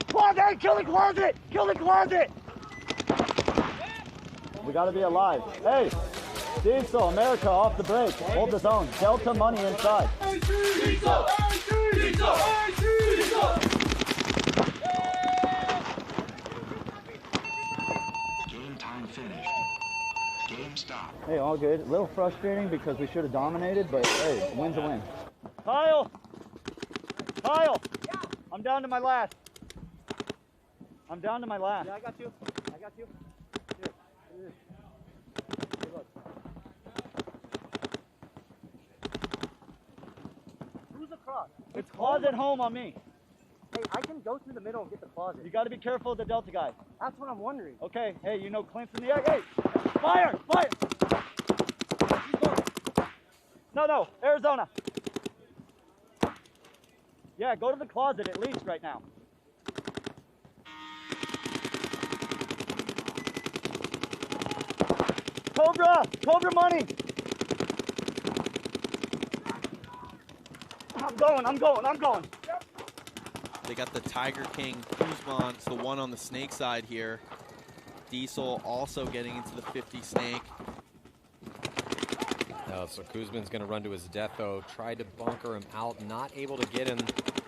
Closet! Kill the closet! Kill the closet! We gotta be alive. Hey! Diesel, America, off the break. Hold the zone. Delta money inside. Diesel! Diesel! Diesel! Game time finished. Game stop. Hey, all good. A little frustrating because we should have dominated, but hey, a win's a win. Kyle! Kyle! I'm down to my last. I'm down to my last. Yeah, I got you. I got you. Here. Here. Hey, look. Who's across? It's closet home on me. Hey, I can go through the middle and get the closet. You got to be careful of the Delta guy. That's what I'm wondering. Okay, hey, you know Clint's in the air. Hey, fire! Fire! No, Arizona. Yeah, go to the closet at least right now. Cobra money. I'm going. They got the Tiger King Kuzma. It's the one on the snake side here. Diesel also getting into the 50 snake. So Kuzman's going to run to his death, though. Tried to bunker him out, not able to get him.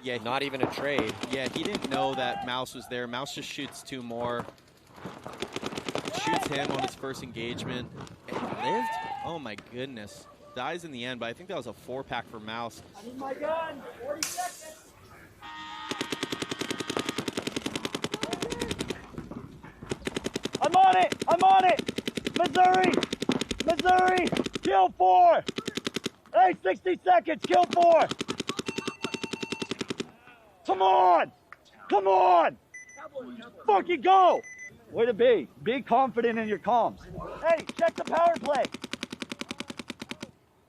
Yeah, not even a trade. Yeah, he didn't know that Mouse was there. Mouse just shoots two more. Shoots him on his first engagement. And lived? Oh my goodness. Dies in the end, but I think that was a 4-pack for Mouse. I need my gun. 40 seconds. I'm on it. Missouri. Kill 4. Hey, 60 seconds. Kill 4. Come on. Fucking go. Way to be. Be confident in your comms. Hey, check the power play.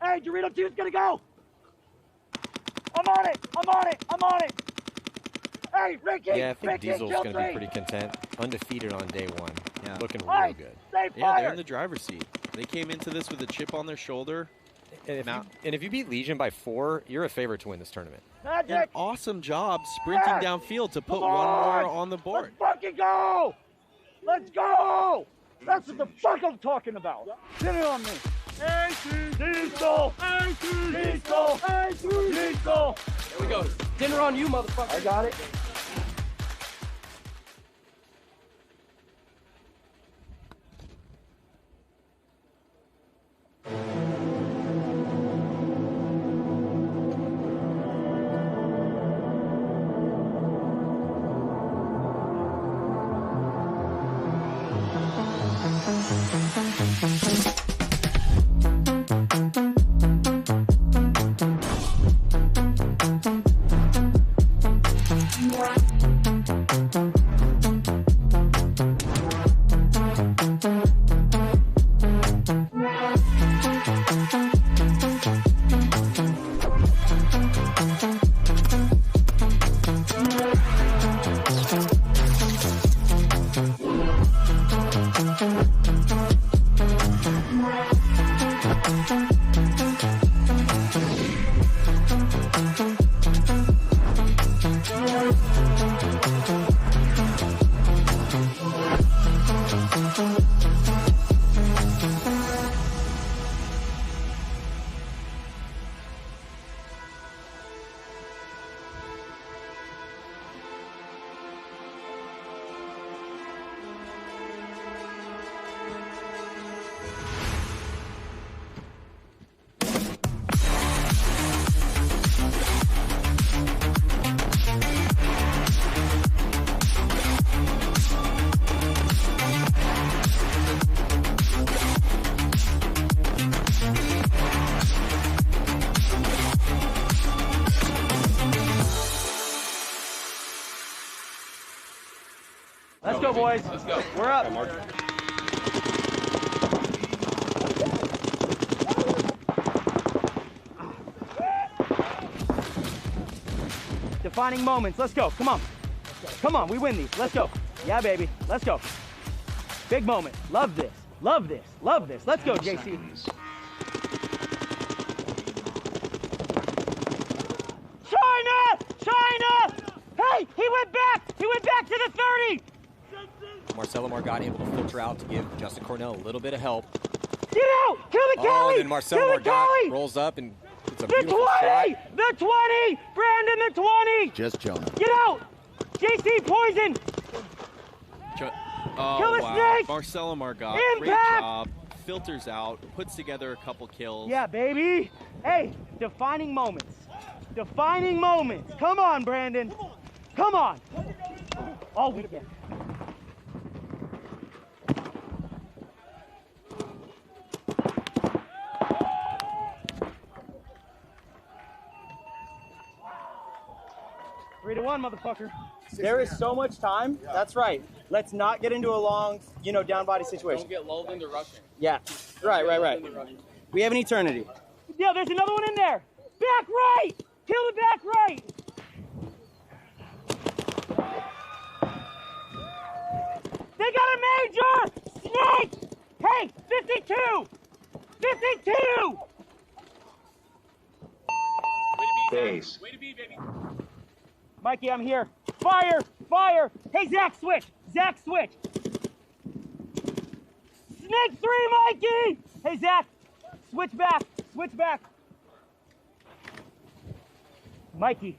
Hey, Dorito 2's gonna go. I'm on it. Hey, Ricky. Yeah, I think Ricky, Diesel's kill going to 3. be pretty content. Undefeated on day 1. Yeah. Looking Hey, real good. stay Yeah, they're fired. in the driver's seat. They came into this with a chip on their shoulder. And if you beat Legion by 4, you're a favorite to win this tournament. An Magic. awesome job sprinting Yes. downfield to put Come one more on. on the board. Let's fucking go. Let's go. That's what the fuck I'm talking about. Get it on me. Diesel. Diesel. Here we go. Dinner on you, motherfucker. I got it. Let's go, boys. Let's go. We're up. Defining moments. Let's go. Come on. Come on. We win these. Let's go. Yeah, baby. Let's go. Big moment. Love this. Love this. Love this. Let's go, JC. China! China! Hey, he went back! He went back to the 30! Marcelo Margot able to filter out to give Justin Cornell a little bit of help. Get out! Kill the Cali! Oh, and Marcelo Margot rolls up and gets a beautiful shot. The 20! Brandon, the 20! Just Jonah. Get out! JC, poison! Oh, Kill the wow. snake! Marcelo Margot, Impact! great job. Filters out, puts together a couple kills. Yeah, baby. Hey, defining moments. Defining moments. Come on, Brandon. Come on. All weekend. Three to one, motherfucker. There is so much time. That's right. Let's not get into a long, down body situation. Don't get lulled into rushing. Yeah. Right. We have an eternity. Yeah, there's another one in there. Back right. Kill the back right. They got a major. Snake. Hey, 52. 52. Base. Way to be, baby. Mikey, I'm here. Fire! Fire! Hey, Zach, switch! Zach, switch! Snake 3, Mikey! Hey, Zach, switch back! Switch back! Mikey.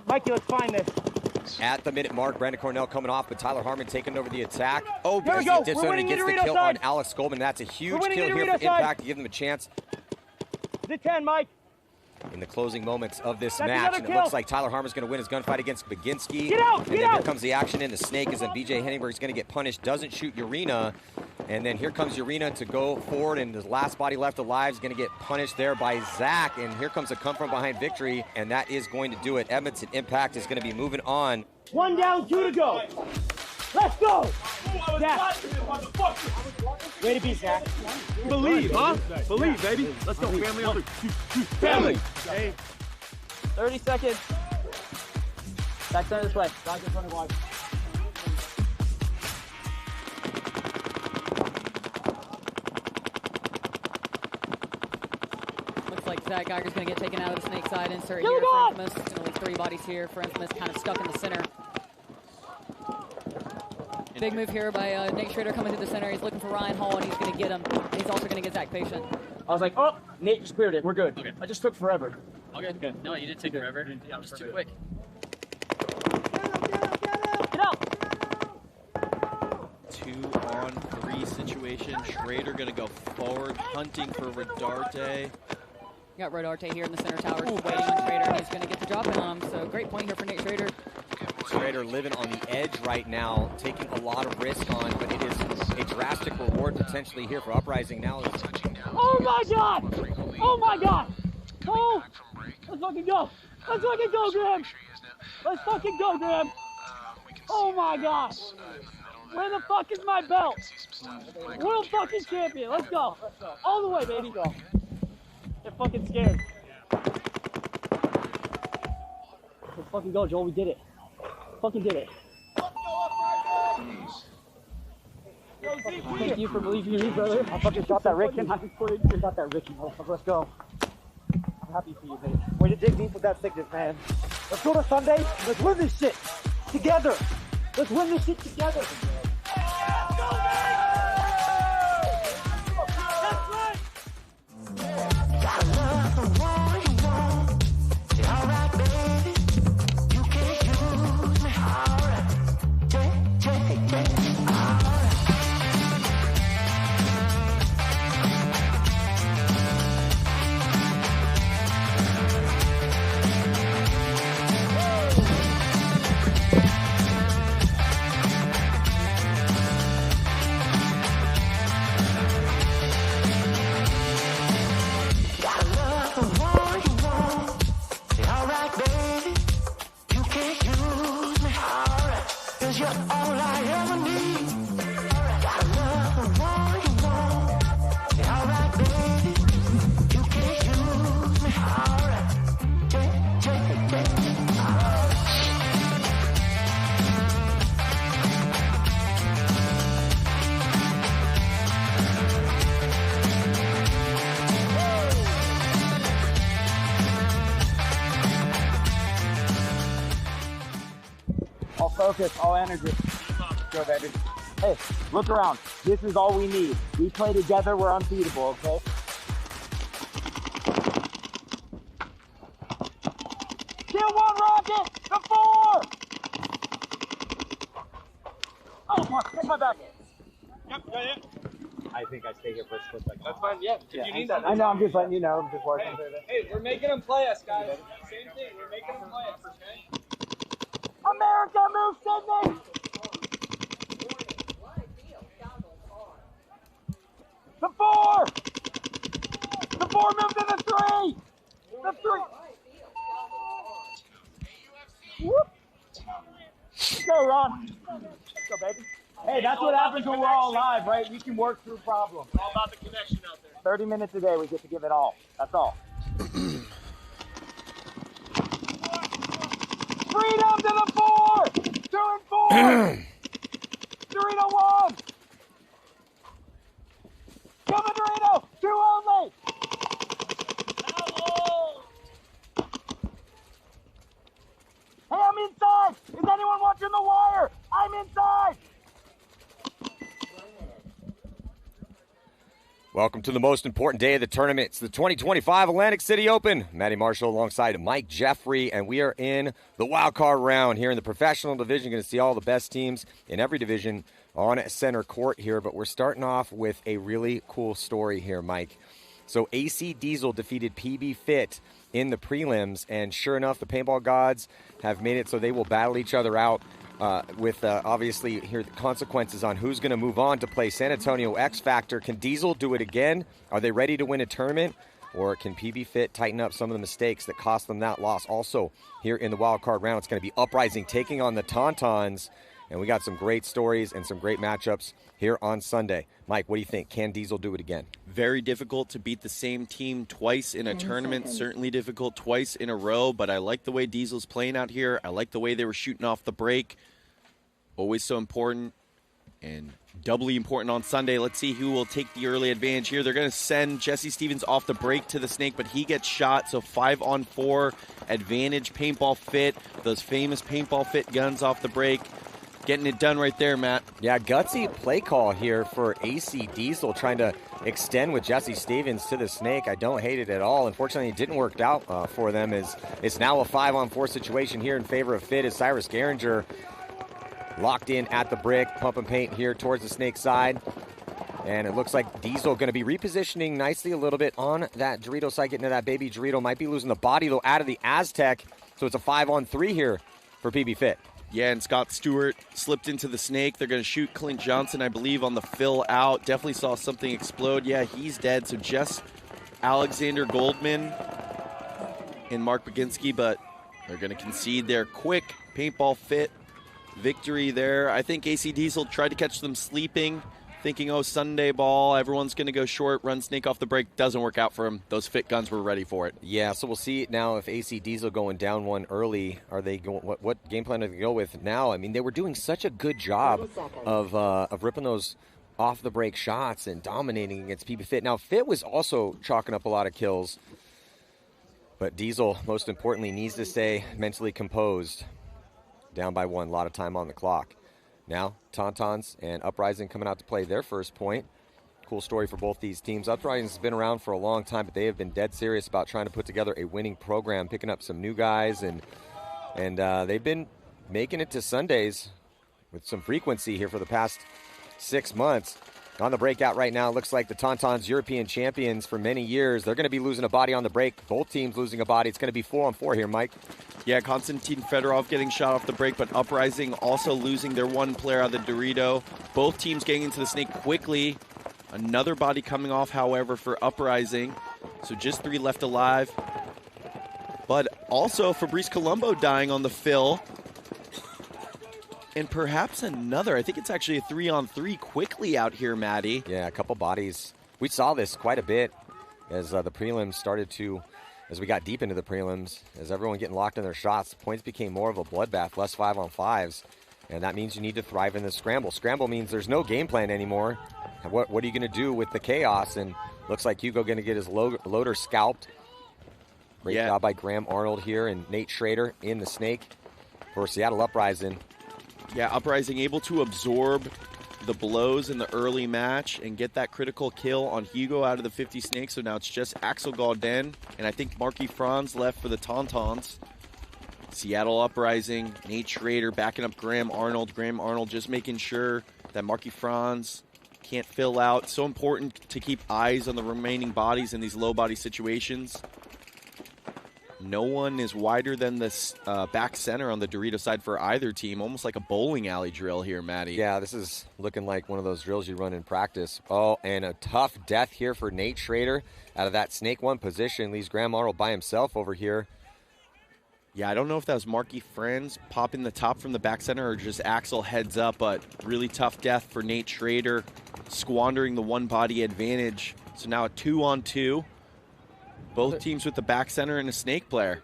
Mikey, let's find this. At the minute mark, Brandon Cornell coming off, but Tyler Harmon taking over the attack. Oh, Here we go. Dips We're and he winning gets the the kill Dorito on side. Alex Goldman. That's a huge We're winning kill the here Dorito for side. Impact to give them a chance The 10, Mike. in the closing moments of this That's match. another And it kill. looks like Tyler Harmon's going to win his gunfight against Baginski. Get out, and get then out. here comes the action in the snake as then BJ Henningberg's going to get punished. Doesn't shoot Urena. And then here comes Urena to go forward, and the last body left alive is going to get punished there by Zach. And here comes a come from behind victory, and that is going to do it. Edmonton Impact is going to be moving on. 1 down, 2 to go. Let's go. Zach. Way to be, Zach. Believe, huh? Believe, baby. Let's go, family. Family. Hey. 30 seconds. Back center this way. Dodge in front of wide. Looks like Zach Geiger's going to get taken out of the snake side. Insert Kill here the for dog! Infamous. Going to leave 3 bodies here for Infamous, kind of stuck in the center. Big move here by Nate Schrader coming to the center. He's looking for Ryan Hall, and he's going to get him. He's also going to get Zach Patient. I was like, oh, Nate just cleared it. We're good. Okay. I just took forever. Okay. No, you did take forever. Yeah, I'm just too quick. Get out. 2-on-3 situation. Schrader going to go forward, hunting for Rodarte. You got Rodarte here in the center tower, just waiting on Schrader, and he's going to get the drop in on him. So great point here for Nate Schrader. Schrader living on the edge right now, taking a lot of risk on, but it is a drastic reward potentially here for Uprising now. Oh my God! Oh my God! Oh! Let's fucking go! Let's fucking go, Graham! Let's fucking go, Graham! Oh my God! Where the fuck is my belt? World fucking champion! Let's go! All the way, baby! Go! Get fucking scared. Let's fucking go, Joel. We did it. Fucking did it. Thank you for believing in me, brother. I fucking shot that Rick. I shot that Ricky, motherfucker. Let's go. I'm happy for you, baby. Way to dig deep with that sickness, man. Let's go to Sunday. Let's win this shit together. Let's win this shit together. All focus, all energy. Go, baby. Hey, look around. This is all we need. We play together, we're unbeatable, okay? Kill one rocket! The 4! Oh, fuck, take my back. Yep, got it. I think I stay here for a split second. That's fine, yeah. If you need that. I know, I'm just letting you know. I'm just working. Hey, we're making them play us, guys. Same thing, we're making them play us, okay? America, move Sydney! The 4! The 4 moved to the 3! The 3! Whoop! Let's go, Ron. Let's go, baby. Hey, that's what happens when we're all alive, right? We can work through problems. It's all about the connection out there. 30 minutes a day, we get to give it all. That's all. Freedom to the 4! 2 and 4! 3 to 1! Come on, Dorito! 2 only! Hey, I'm inside! Is anyone watching the wire? I'm inside! Welcome to the most important day of the tournament. It's the 2025 Atlantic City Open. Matty Marshall alongside Mike Jeffrey, and we are in the wild card round here in the professional division. Going to see all the best teams in every division on center court here, but we're starting off with a really cool story here, Mike. So AC Diesel defeated PB Fit in the prelims, and sure enough, the paintball gods have made it so they will battle each other out with obviously here the consequences on who's going to move on to play San Antonio X Factor. Can Diesel do it again? Are they ready to win a tournament? Or can PB Fit tighten up some of the mistakes that cost them that loss? Also, here in the wild card round, it's going to be Uprising taking on the Tauntauns. And we got some great stories and some great matchups here on Sunday. Mike, what do you think? Can Diesel do it again? Very difficult to beat the same team twice in a tournament. Certainly difficult twice in a row, but I like the way Diesel's playing out here. I like the way they were shooting off the break. Always so important and doubly important on Sunday. Let's see who will take the early advantage here. They're going to send Jesse Stevens off the break to the snake, but he gets shot. So 5-on-4 advantage. Paintball Fit, those famous Paintball Fit guns off the break. Getting it done right there, Matt. Yeah, gutsy play call here for AC Diesel, trying to extend with Jesse Stevens to the snake. I don't hate it at all. Unfortunately, it didn't work out for them. As it's now a 5-on-4 situation here in favor of Fit as Cyrus Garinger locked in at the brick, pump and paint here towards the snake side. And it looks like Diesel going to be repositioning nicely a little bit on that Dorito side, getting to that baby Dorito. Might be losing the body, though, out of the Aztec. So it's a 5-on-3 here for PB Fit. Yeah, and Scott Stewart slipped into the snake. They're going to shoot Clint Johnson, I believe, on the fill out. Definitely saw something explode. Yeah, he's dead. So just Alexander Goldman and Mark Baginski, but they're going to concede their quick Paintball Fit victory there. I think AC Diesel tried to catch them sleeping, thinking, oh, Sunday ball, everyone's going to go short, run snake off the break. Doesn't work out for him. Those Fit guns were ready for it. Yeah, so we'll see now if AC Diesel going down one early. Are they going? What game plan are they go with now? I mean, they were doing such a good job of ripping those off the break shots and dominating against PB Fit. Now, Fit was also chalking up a lot of kills, but Diesel, most importantly, needs to stay mentally composed. Down by one, a lot of time on the clock. Now, Tauntauns and Uprising coming out to play their first point. Cool story for both these teams. Uprising's been around for a long time, but they have been dead serious about trying to put together a winning program, picking up some new guys, and they've been making it to Sundays with some frequency here for the past 6 months. On the breakout right now, it looks like the Tauntauns, European champions for many years. They're going to be losing a body on the break. Both teams losing a body. It's going to be 4-on-4 here, Mike. Yeah, Konstantin Fedorov getting shot off the break, but Uprising also losing their one player out of the Dorito. Both teams getting into the snake quickly. Another body coming off, however, for Uprising. So just 3 left alive. But also Fabrice Colombo dying on the fill. And perhaps another. I think it's actually a 3-on-3 quickly out here, Maddie. Yeah, a couple bodies. We saw this quite a bit as the prelims started to, as we got deep into the prelims, as everyone getting locked in their shots, points became more of a bloodbath, less 5-on-5s. And that means you need to thrive in the scramble. Scramble means there's no game plan anymore. What are you going to do with the chaos? And looks like Hugo going to get his loader scalped. Great job by Graham Arnold here and Nate Schrader in the snake for Seattle Uprising. Yeah, Uprising able to absorb the blows in the early match and get that critical kill on Hugo out of the 50 Snakes. So now it's just Axel Gauden and I think Marky Franz left for the Tauntauns. Seattle Uprising, Nate Schrader backing up Graham Arnold. Graham Arnold just making sure that Marky Franz can't fill out. So important to keep eyes on the remaining bodies in these low body situations. No one is wider than this back center on the Dorito side for either team. Almost like a bowling alley drill here, Matty. Yeah, this is looking like one of those drills you run in practice. Oh, and a tough death here for Nate Schrader out of that Snake 1 position. Leaves Graham Arnold by himself over here. Yeah, I don't know if that was Marky Franz popping the top from the back center or just Axel heads up, but really tough death for Nate Schrader, squandering the one body advantage. So now a 2-on-2. Both teams with the back center and a Snake player.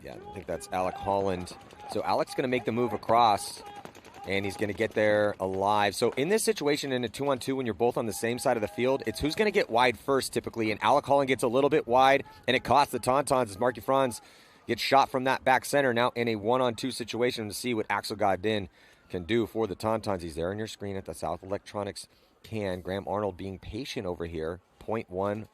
Yeah, I think that's Alec Holland. So Alec's going to make the move across, and he's going to get there alive. So in this situation, in a 2-on-2, when you're both on the same side of the field, it's who's going to get wide first typically, and Alec Holland gets a little bit wide, and it costs the Tauntauns as Marky Franz gets shot from that back center. Now in a 1-on-2 situation to see what Axel Gauden can do for the Tauntauns. He's there on your screen at the South Electronics can. Graham Arnold being patient over here. 0.1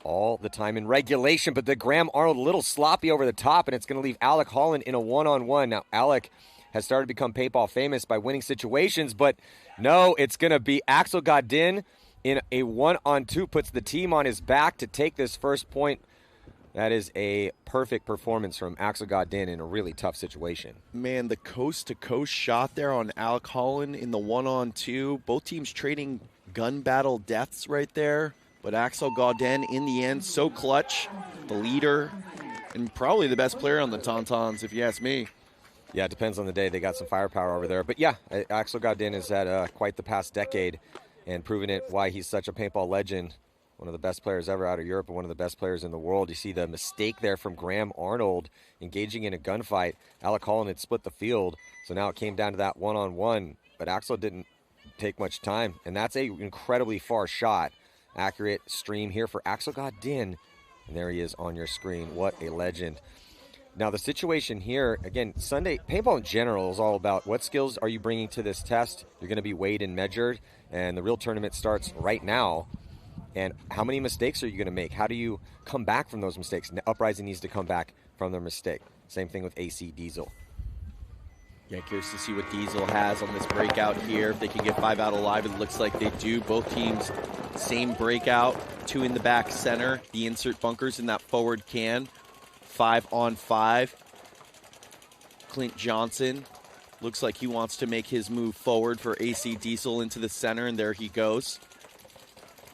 all the time in regulation, but the Graham Arnold a little sloppy over the top, and it's going to leave Alec Holland in a 1-on-1. Now, Alec has started to become paintball famous by winning situations, but no, it's going to be Axel Gauden in a 1-on-2, puts the team on his back to take this first point. That is a perfect performance from Axel Gauden in a really tough situation. Man, the coast-to-coast shot there on Alec Holland in the 1-on-2. Both teams trading gun battle deaths right there. But Axel Gauden, in the end, so clutch, the leader, and probably the best player on the Tauntauns, if you ask me. Yeah, it depends on the day. They got some firepower over there. But yeah, Axel Gauden has had quite the past decade and proven it why he's such a paintball legend. One of the best players ever out of Europe and one of the best players in the world. You see the mistake there from Graham Arnold engaging in a gunfight. Alec Holland had split the field, so now it came down to that 1-on-1. But Axel didn't take much time, and that's an incredibly far shot. Accurate stream here for Axel Gauden, and there he is on your screen. What a legend. Now the situation here, again, Sunday, paintball in general is all about what skills are you bringing to this test. You're going to be weighed and measured, and the real tournament starts right now. And how many mistakes are you going to make? How do you come back from those mistakes? Uprising needs to come back from their mistake. Same thing with AC Diesel. Yeah, curious to see what Diesel has on this breakout here. If they can get 5 out alive, it looks like they do. Both teams, same breakout. 2 in the back center. The insert bunkers in that forward can. 5-on-5. Clint Johnson looks like he wants to make his move forward for AC Diesel into the center, and there he goes.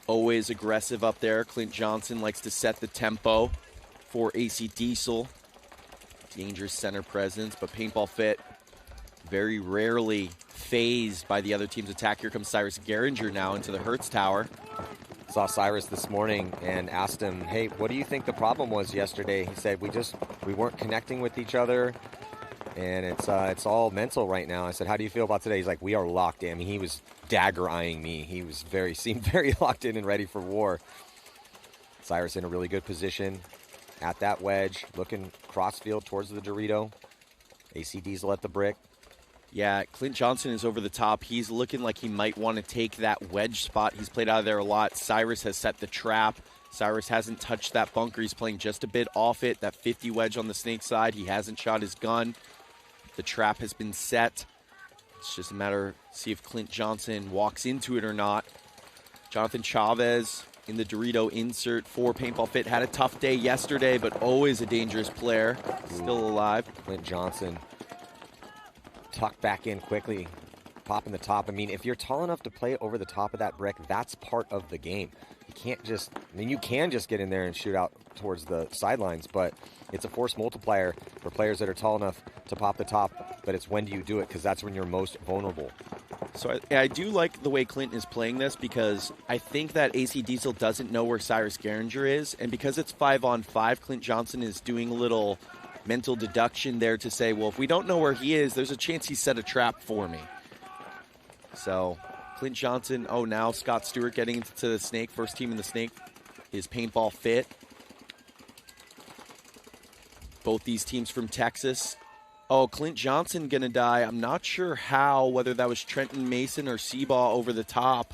Always aggressive up there. Clint Johnson likes to set the tempo for AC Diesel. Dangerous center presence, but Paintball Fit very rarely phased by the other team's attack. Here comes Cyrus Geringer now into the Hertz Tower. Saw Cyrus this morning and asked him, hey, what do you think the problem was yesterday? He said, we weren't connecting with each other, and it's all mental right now. I said, how do you feel about today? He's like, we are locked in. I mean, he was dagger eyeing me. He was seemed very locked in and ready for war. Cyrus in a really good position at that wedge, looking crossfield towards the Dorito. AC Diesel at the brick. Yeah, Clint Johnson is over the top. He's looking like he might want to take that wedge spot. He's played out of there a lot. Cyrus has set the trap. Cyrus hasn't touched that bunker. He's playing just a bit off it. That 50 wedge on the Snake side. He hasn't shot his gun. The trap has been set. It's just a matter of see if Clint Johnson walks into it or not. Jonathan Chavez in the Dorito insert for Paintball Fit. Had a tough day yesterday, but always a dangerous player. Still alive. Clint Johnson tucked back in quickly, popping the top. I mean, if you're tall enough to play over the top of that brick, that's part of the game. You can't just, I mean, you can just get in there and shoot out towards the sidelines, but it's a force multiplier for players that are tall enough to pop the top, but it's when do you do it, because that's when you're most vulnerable. So I do like the way Clinton is playing this, because I think that AC Diesel doesn't know where Cyrus Geringer is, and because it's 5-on-5, Clint Johnson is doing a little mental deduction there to say, well, if we don't know where he is, there's a chance he set a trap for me. So Clint Johnson, oh, now Scott Stewart getting into the Snake. First team in the Snake is Paintball Fit. Both these teams from Texas. Oh, Clint Johnson going to die. I'm not sure how, whether that was Trenton Mason or Seabaugh over the top.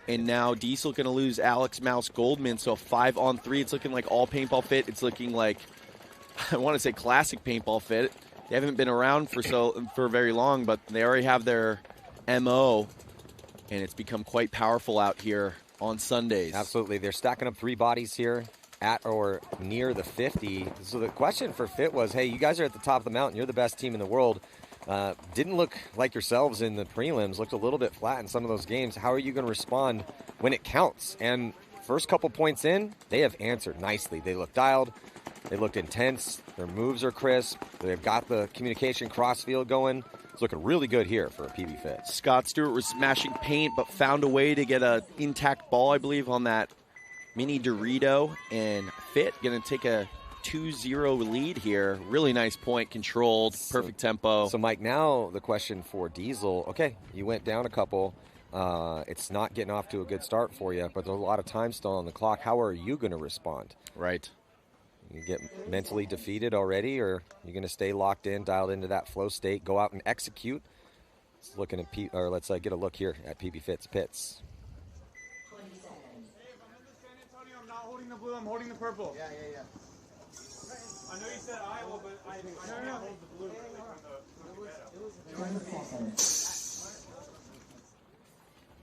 And now Diesel going to lose Alex Mouse Goldman, so 5-on-3. It's looking like all paintball fit. It's looking like, I want to say classic paintball fit. They haven't been around for very long, but they already have their MO, and it's become quite powerful out here on Sundays. Absolutely. They're stacking up 3 bodies here at or near the 50. So the question for Fit was, hey, you guys are at the top of the mountain. You're the best team in the world. Didn't look like yourselves in the prelims. Looked a little bit flat in some of those games. How are you going to respond when it counts? And first couple points in, they have answered nicely. They look dialed. They looked intense. Their moves are crisp. They've got the communication cross-field going. It's looking really good here for a PB Fit. Scott Stewart was smashing paint, but found a way to get an intact ball, I believe, on that mini Dorito. And Fit going to take a 2-0 lead here. Really nice point, controlled, perfect tempo. So, Mike, now the question for Diesel. Okay, you went down a couple. It's not getting off to a good start for you, but there's a lot of time still on the clock. How are you going to respond? Right. You get mentally defeated already, or you're going to stay locked in, dialed into that flow state, go out and execute? Let's get a look here at PB Fit's pits. Hey, if I'm in the San Antonio, I'm not holding the blue, I'm holding the purple. Yeah. I know you said Iowa, but I can't hold the blue.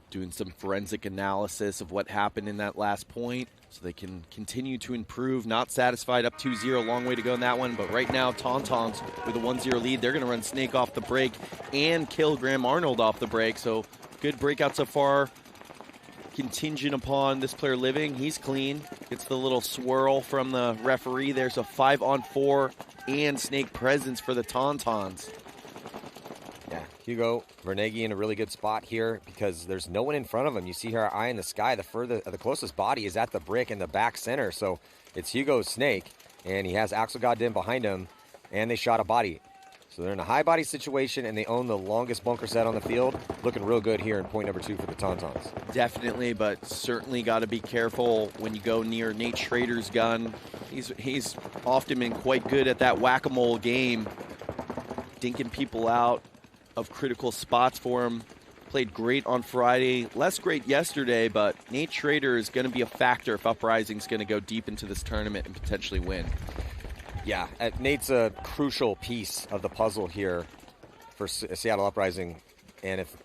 Doing some forensic analysis of what happened in that last point so they can continue to improve. Not satisfied, up 2-0, long way to go in that one. But right now, Tauntauns with a 1-0 lead. They're going to run Snake off the break and kill Graham Arnold off the break. So good breakout so far. Contingent upon this player living. He's clean. Gets the little swirl from the referee. There's a 5-on-4 and Snake presence for the Tauntauns. Yeah, Hugo Verneghi in a really good spot here because there's no one in front of him. You see her eye in the sky. The closest body is at the brick in the back center. So it's Hugo's Snake, and he has Axel Goddin behind him, and they shot a body. So they're in a high body situation, and they own the longest bunker set on the field. Looking real good here in point number 2 for the Tauntauns. Definitely, but certainly got to be careful when you go near Nate Schrader's gun. He's often been quite good at that whack-a-mole game, dinking people out of critical spots for him. Played great on Friday, less great yesterday, but Nate Schrader is going to be a factor if Uprising's going to go deep into this tournament and potentially win. Yeah, Nate's a crucial piece of the puzzle here for Seattle Uprising, and if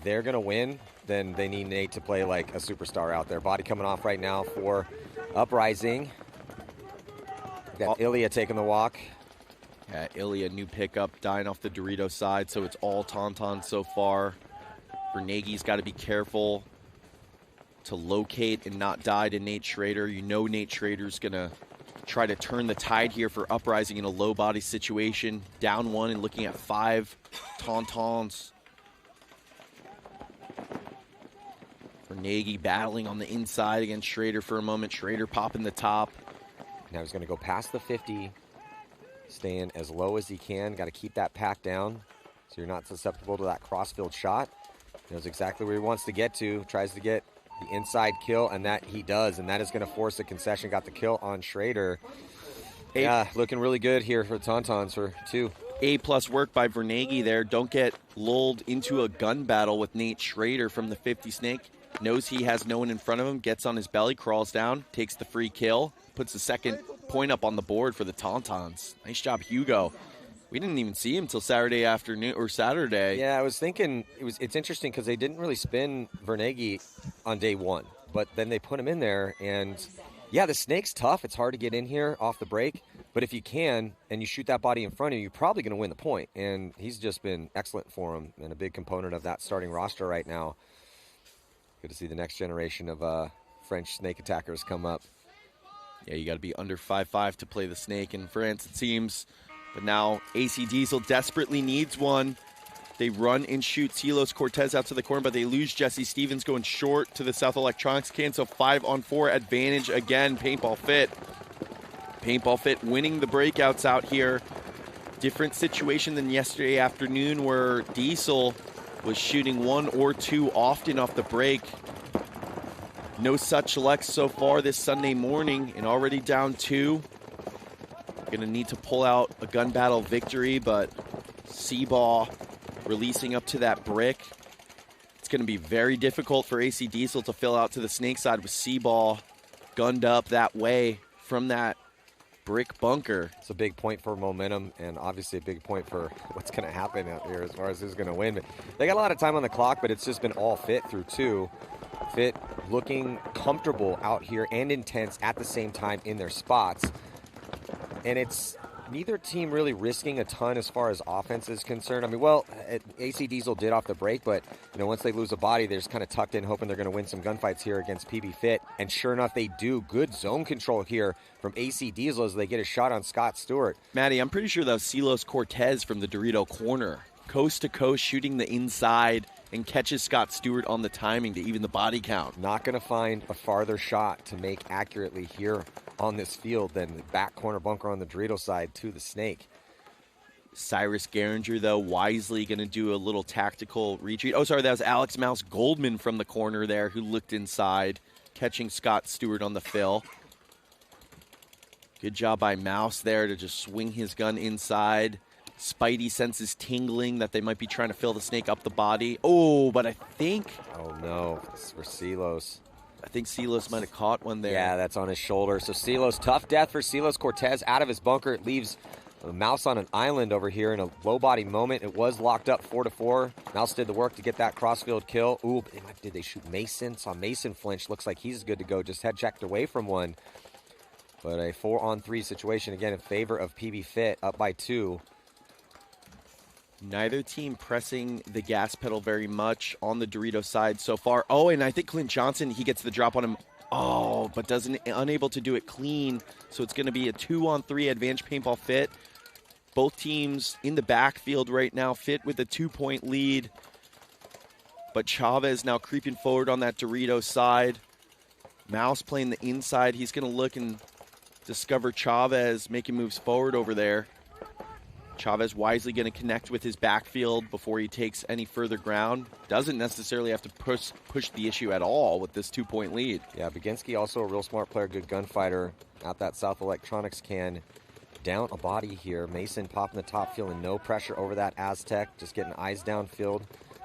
they're going to win, then they need Nate to play like a superstar out there. Body coming off right now for Uprising. Got Ilya taking the walk. Yeah, Ilya, new pickup, dying off the Dorito side, so it's all Tauntaun so far. Vernegi's got to be careful to locate and not die to Nate Schrader. You know Nate Schrader's going to try to turn the tide here for Uprising in a low body situation. Down 1 and looking at 5 Tauntauns. Vernegi battling on the inside against Schrader for a moment. Schrader popping the top. Now he's going to go past the 50. Staying as low as he can. Got to keep that pack down so you're not susceptible to that crossfield shot. Knows exactly where he wants to get to. Tries to get the inside kill, and that he does, and that is going to force a concession. Got the kill on Schrader. Yeah, looking really good here for Tauntauns for 2. A+ work by Vernegi there. Don't get lulled into a gun battle with Nate Schrader from the 50 Snake. Knows he has no one in front of him, gets on his belly, crawls down, takes the free kill, puts the second point up on the board for the Tauntauns. Nice job, Hugo. We didn't even see him till Saturday afternoon or Saturday. Yeah, I was thinking it's interesting because they didn't really spin Vernegi on day 1, but then they put him in there, and yeah, the Snake's tough. It's hard to get in here off the break, but if you can and you shoot that body in front of you, you're probably going to win the point. And he's just been excellent for him and a big component of that starting roster right now. Good to see the next generation of French Snake attackers come up. Yeah, you got to be under 5'5" to play the Snake in France, it seems. But now AC Diesel desperately needs one. They run and shoot Silos Cortez out to the corner, but they lose Jesse Stevens going short to the South Electronics can. So 5-on-4 advantage again, Paintball Fit. Paintball Fit winning the breakouts out here. Different situation than yesterday afternoon where Diesel was shooting 1 or 2 often off the break. No such luck so far this Sunday morning, and already down 2. Going to need to pull out a gun battle victory, but C-Ball releasing up to that brick. It's going to be very difficult for AC Diesel to fill out to the snake side with C-Ball gunned up that way from that brick bunker. It's a big point for momentum, and obviously a big point for what's going to happen out here as far as who's going to win. But they got a lot of time on the clock, but it's just been all Fit through 2. Fit looking comfortable out here and intense at the same time in their spots. And it's neither team really risking a ton as far as offense is concerned. I mean, well, AC Diesel did off the break, but once they lose a body, they're just kind of tucked in, hoping they're going to win some gunfights here against PB Fit. And sure enough, they do. Good zone control here from AC Diesel as they get a shot on Scott Stewart. Maddie, I'm pretty sure that was Silos Cortez from the Dorito corner. Coast to coast, shooting the inside, and catches Scott Stewart on the timing to even the body count. Not going to find a farther shot to make accurately here on this field than the back corner bunker on the Dorito side to the snake. Cyrus Geringer, though, wisely going to do a little tactical retreat. Oh, sorry, that was Alex Mouse Goldman from the corner there who looked inside, catching Scott Stewart on the fill. Good job by Mouse there to just swing his gun inside. Spidey senses tingling that they might be trying to fill the snake up the body. Oh, but I think... Oh, no. It's for Silos. I think Silos might have caught one there. Yeah, that's on his shoulder. So Silos, tough death for Silos Cortez out of his bunker. It leaves Mouse on an island over here in a low body moment. It was locked up 4-4. Mouse did the work to get that crossfield kill. Ooh, did they shoot Mason? Saw Mason flinch. Looks like he's good to go. Just head checked away from one. But a 4-on-3 situation again in favor of PB Fit, up by 2. Neither team pressing the gas pedal very much on the Dorito side so far. Oh, and I think Clint Johnson, he gets the drop on him. Oh, but unable to do it clean. So it's going to be a 2-on-3 advantage Paintball Fit. Both teams in the backfield right now. Fit with a 2-point lead. But Chavez now creeping forward on that Dorito side. Mouse playing the inside. He's going to look and discover Chavez making moves forward over there. Chavez wisely going to connect with his backfield before he takes any further ground. Doesn't necessarily have to push the issue at all with this 2-point lead. Yeah, Baginski also a real smart player, good gunfighter. Out that South Electronics can down a body here. Mason popping the top, feeling no pressure over that Aztec. Just getting eyes downfield.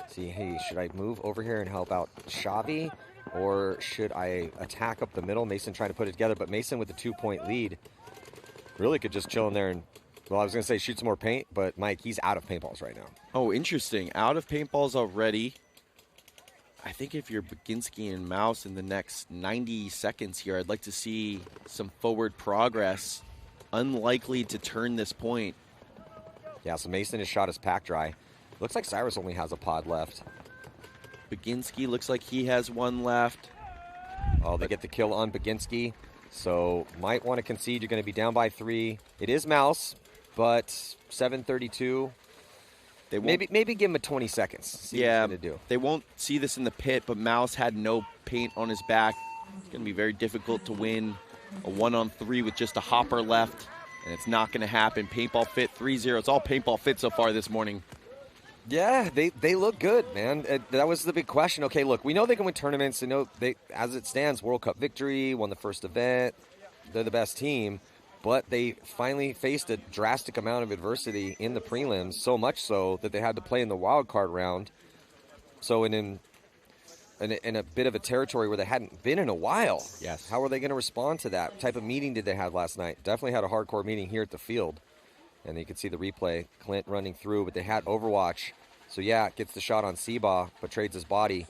See, hey, should I move over here and help out Xavi? Or should I attack up the middle? Mason trying to put it together, but Mason with the 2-point lead really could just chill in there and, well, I was going to say shoot some more paint, but Mike, he's out of paintballs right now. Oh, interesting. Out of paintballs already. I think if you're Baginski and Mouse in the next 90 seconds here, I'd like to see some forward progress. Unlikely to turn this point. Yeah, so Mason has shot his pack dry. Looks like Cyrus only has a pod left. Baginski looks like he has one left. Oh, they get the kill on Baginski. So might want to concede. You're going to be down by 3. It is Mouse, but 7:32. They maybe give him a 20 seconds. See what he's going to do. They won't see this in the pit, but Mouse had no paint on his back. It's going to be very difficult to win a 1-on-3 with just a hopper left, and it's not going to happen. Paintball Fit 3-0. It's all Paintball Fit so far this morning. Yeah, they look good, man. That was the big question. Okay, look, we know they can win tournaments. They know as it stands, World Cup victory, won the first event. They're the best team, but they finally faced a drastic amount of adversity in the prelims, so much so that they had to play in the wild card round. So in a bit of a territory where they hadn't been in a while. Yes. How are they going to respond to that? What type of meeting did they have last night? Definitely had a hardcore meeting here at the field. And you can see the replay, Clint running through, but they had Overwatch. So, yeah, gets the shot on Seba, but trades his body.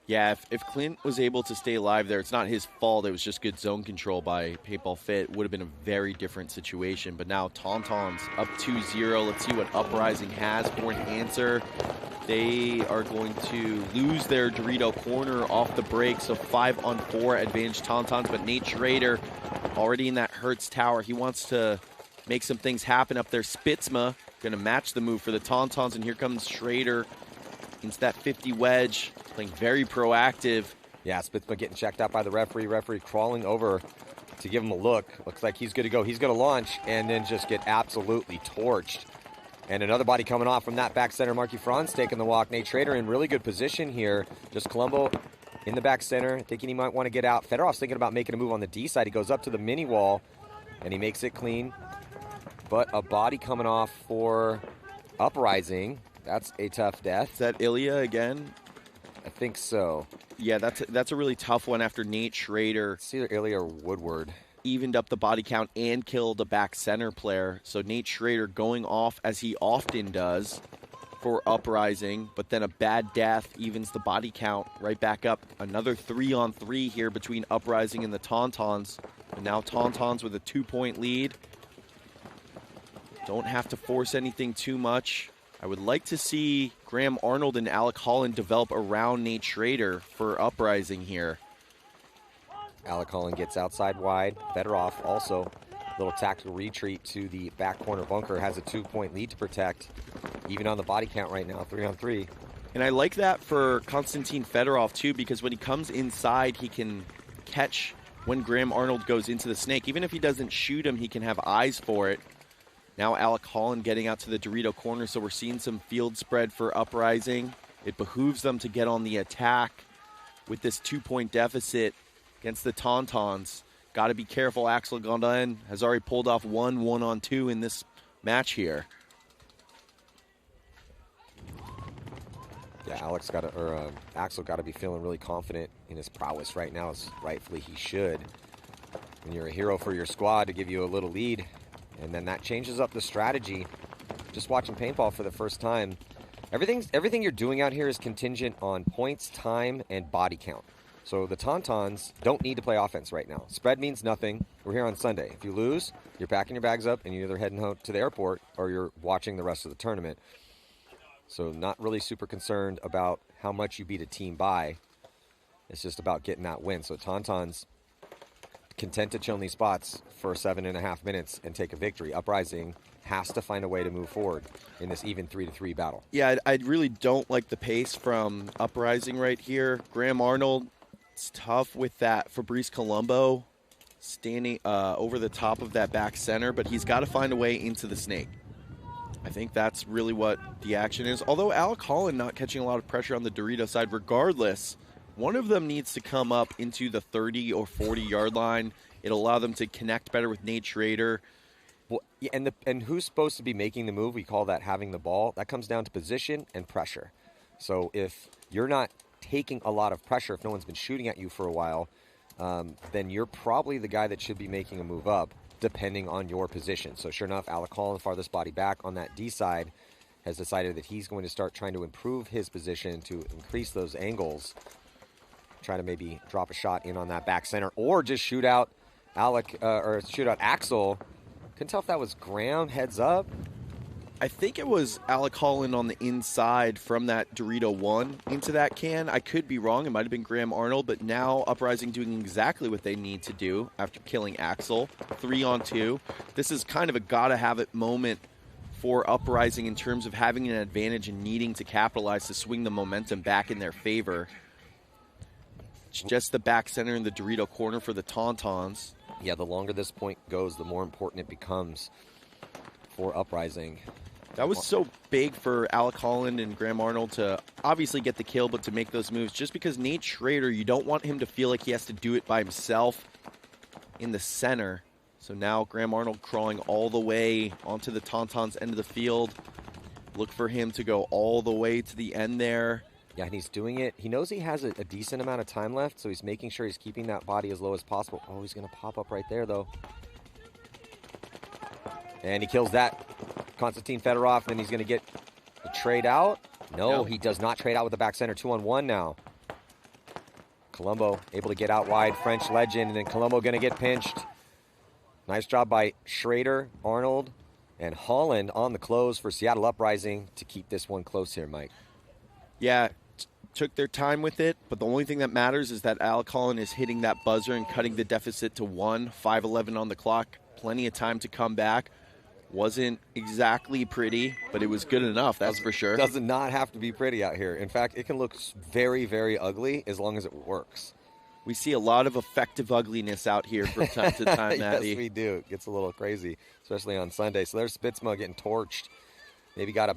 Yeah, if Clint was able to stay alive there, it's not his fault. It was just good zone control by Paintball Fit. It would have been a very different situation. But now Tauntauns up 2-0. Let's see what Uprising has for an answer. They are going to lose their Dorito corner off the break. So 5-on-4 advantage Tauntauns. But Nate Schrader already in that Hertz tower. He wants to make some things happen up there. Spitzma going to match the move for the Tauntauns. And here comes Schrader into that 50 wedge, playing very proactive. Yeah, Spitzma getting checked out by the referee. Referee crawling over to give him a look. Looks like he's good to go. He's going to launch and then just get absolutely torched. And another body coming off from that back center. Marky Franz taking the walk. Nate Schrader in really good position here. Just Colombo in the back center, thinking he might want to get out. Fedorov's thinking about making a move on the D side. He goes up to the mini wall. and he makes it clean. But a body coming off for Uprising. That's a tough death. Is that Ilya again? I think so. Yeah, that's a really tough one after Nate Schrader. It's either Ilya or Woodward. Evened up the body count and killed a back center player. So Nate Schrader going off, as he often does, for Uprising. But then a bad death evens the body count right back up. Another 3-on-3 here between Uprising and the Tauntauns. And now Tauntauns with a 2-point lead. Don't have to force anything too much. I would like to see Graham Arnold and Alec Holland develop around Nate Schrader for Uprising here. Alec Holland gets outside wide. Fedorov also, little tactical retreat to the back corner bunker, has a 2-point lead to protect. Even on the body count right now, 3-on-3. And I like that for Konstantin Fedorov too, because when he comes inside, he can catch when Graham Arnold goes into the snake. Even if he doesn't shoot him, he can have eyes for it. Now Alec Holland getting out to the Dorito corner, so we're seeing some field spread for Uprising. It behooves them to get on the attack with this 2-point deficit against the Tauntauns. Got to be careful. Axel Gondin has already pulled off 1-on-2 in this match here. Yeah, Axel got to be feeling really confident in his prowess right now, as rightfully he should. When you're a hero for your squad to give you a little lead, and then that changes up the strategy. Just watching paintball for the first time, everything you're doing out here is contingent on points, time, and body count. So the Tauntauns don't need to play offense right now. Spread means nothing. We're here on Sunday. If you lose, you're packing your bags up and you're either heading home to the airport or you're watching the rest of the tournament. So not really super concerned about how much you beat a team by. It's just about getting that win. So Tauntauns content to chill in these spots for 7.5 minutes and take a victory. Uprising has to find a way to move forward in this even 3-3 battle. Yeah, I really don't like the pace from Uprising right here. Graham Arnold, it's tough with that Fabrice Colombo standing over the top of that back center, but he's got to find a way into the snake. I think that's really what the action is. Although Alec Holland not catching a lot of pressure on the Dorito side, regardless, one of them needs to come up into the 30 or 40-yard line. It'll allow them to connect better with Nate Schrader. Well, yeah, and who's supposed to be making the move? We call that having the ball. That comes down to position and pressure. So if you're not taking a lot of pressure, if no one's been shooting at you for a while, then you're probably the guy that should be making a move up, depending on your position. So sure enough, Alec Holland, farthest body back on that D side, has decided that he's going to start trying to improve his position to increase those angles. Try to maybe drop a shot in on that back center, or just shoot out Axel. Couldn't tell if that was Graham heads up. I think it was Alec Holland on the inside from that Dorito 1 into that can. I could be wrong. It might have been Graham Arnold, but now Uprising doing exactly what they need to do after killing Axel. 3-on-2. This is kind of a gotta-have-it moment for Uprising in terms of having an advantage and needing to capitalize to swing the momentum back in their favor. It's just the back center in the Dorito corner for the Tauntauns. Yeah, the longer this point goes, the more important it becomes for Uprising. That was so big for Alec Holland and Graham Arnold to obviously get the kill, but to make those moves. Just because Nate Schrader, you don't want him to feel like he has to do it by himself in the center. So now Graham Arnold crawling all the way onto the Tauntauns end of the field. Look for him to go all the way to the end there. Yeah, and he's doing it. He knows he has a decent amount of time left, so he's making sure he's keeping that body as low as possible. Oh, he's going to pop up right there, though. And he kills that. Konstantin Fedorov, then he's going to get the trade out. No, he does not trade out with the back center. 2-on-1 now. Colombo able to get out wide. French legend, and then Colombo going to get pinched. Nice job by Schrader, Arnold, and Holland on the close for Seattle Uprising to keep this one close here, Mike. Yeah, took their time with it, but the only thing that matters is that Alec Holland is hitting that buzzer and cutting the deficit to 1, 5:11 on the clock. Plenty of time to come back. Wasn't exactly pretty, but it was good enough, that's for sure. Does not have to be pretty out here. In fact, it can look very, very ugly as long as it works. We see a lot of effective ugliness out here from time to time, Matty. Yes, we do. It gets a little crazy, especially on Sunday. So there's Spitzma getting torched. Maybe got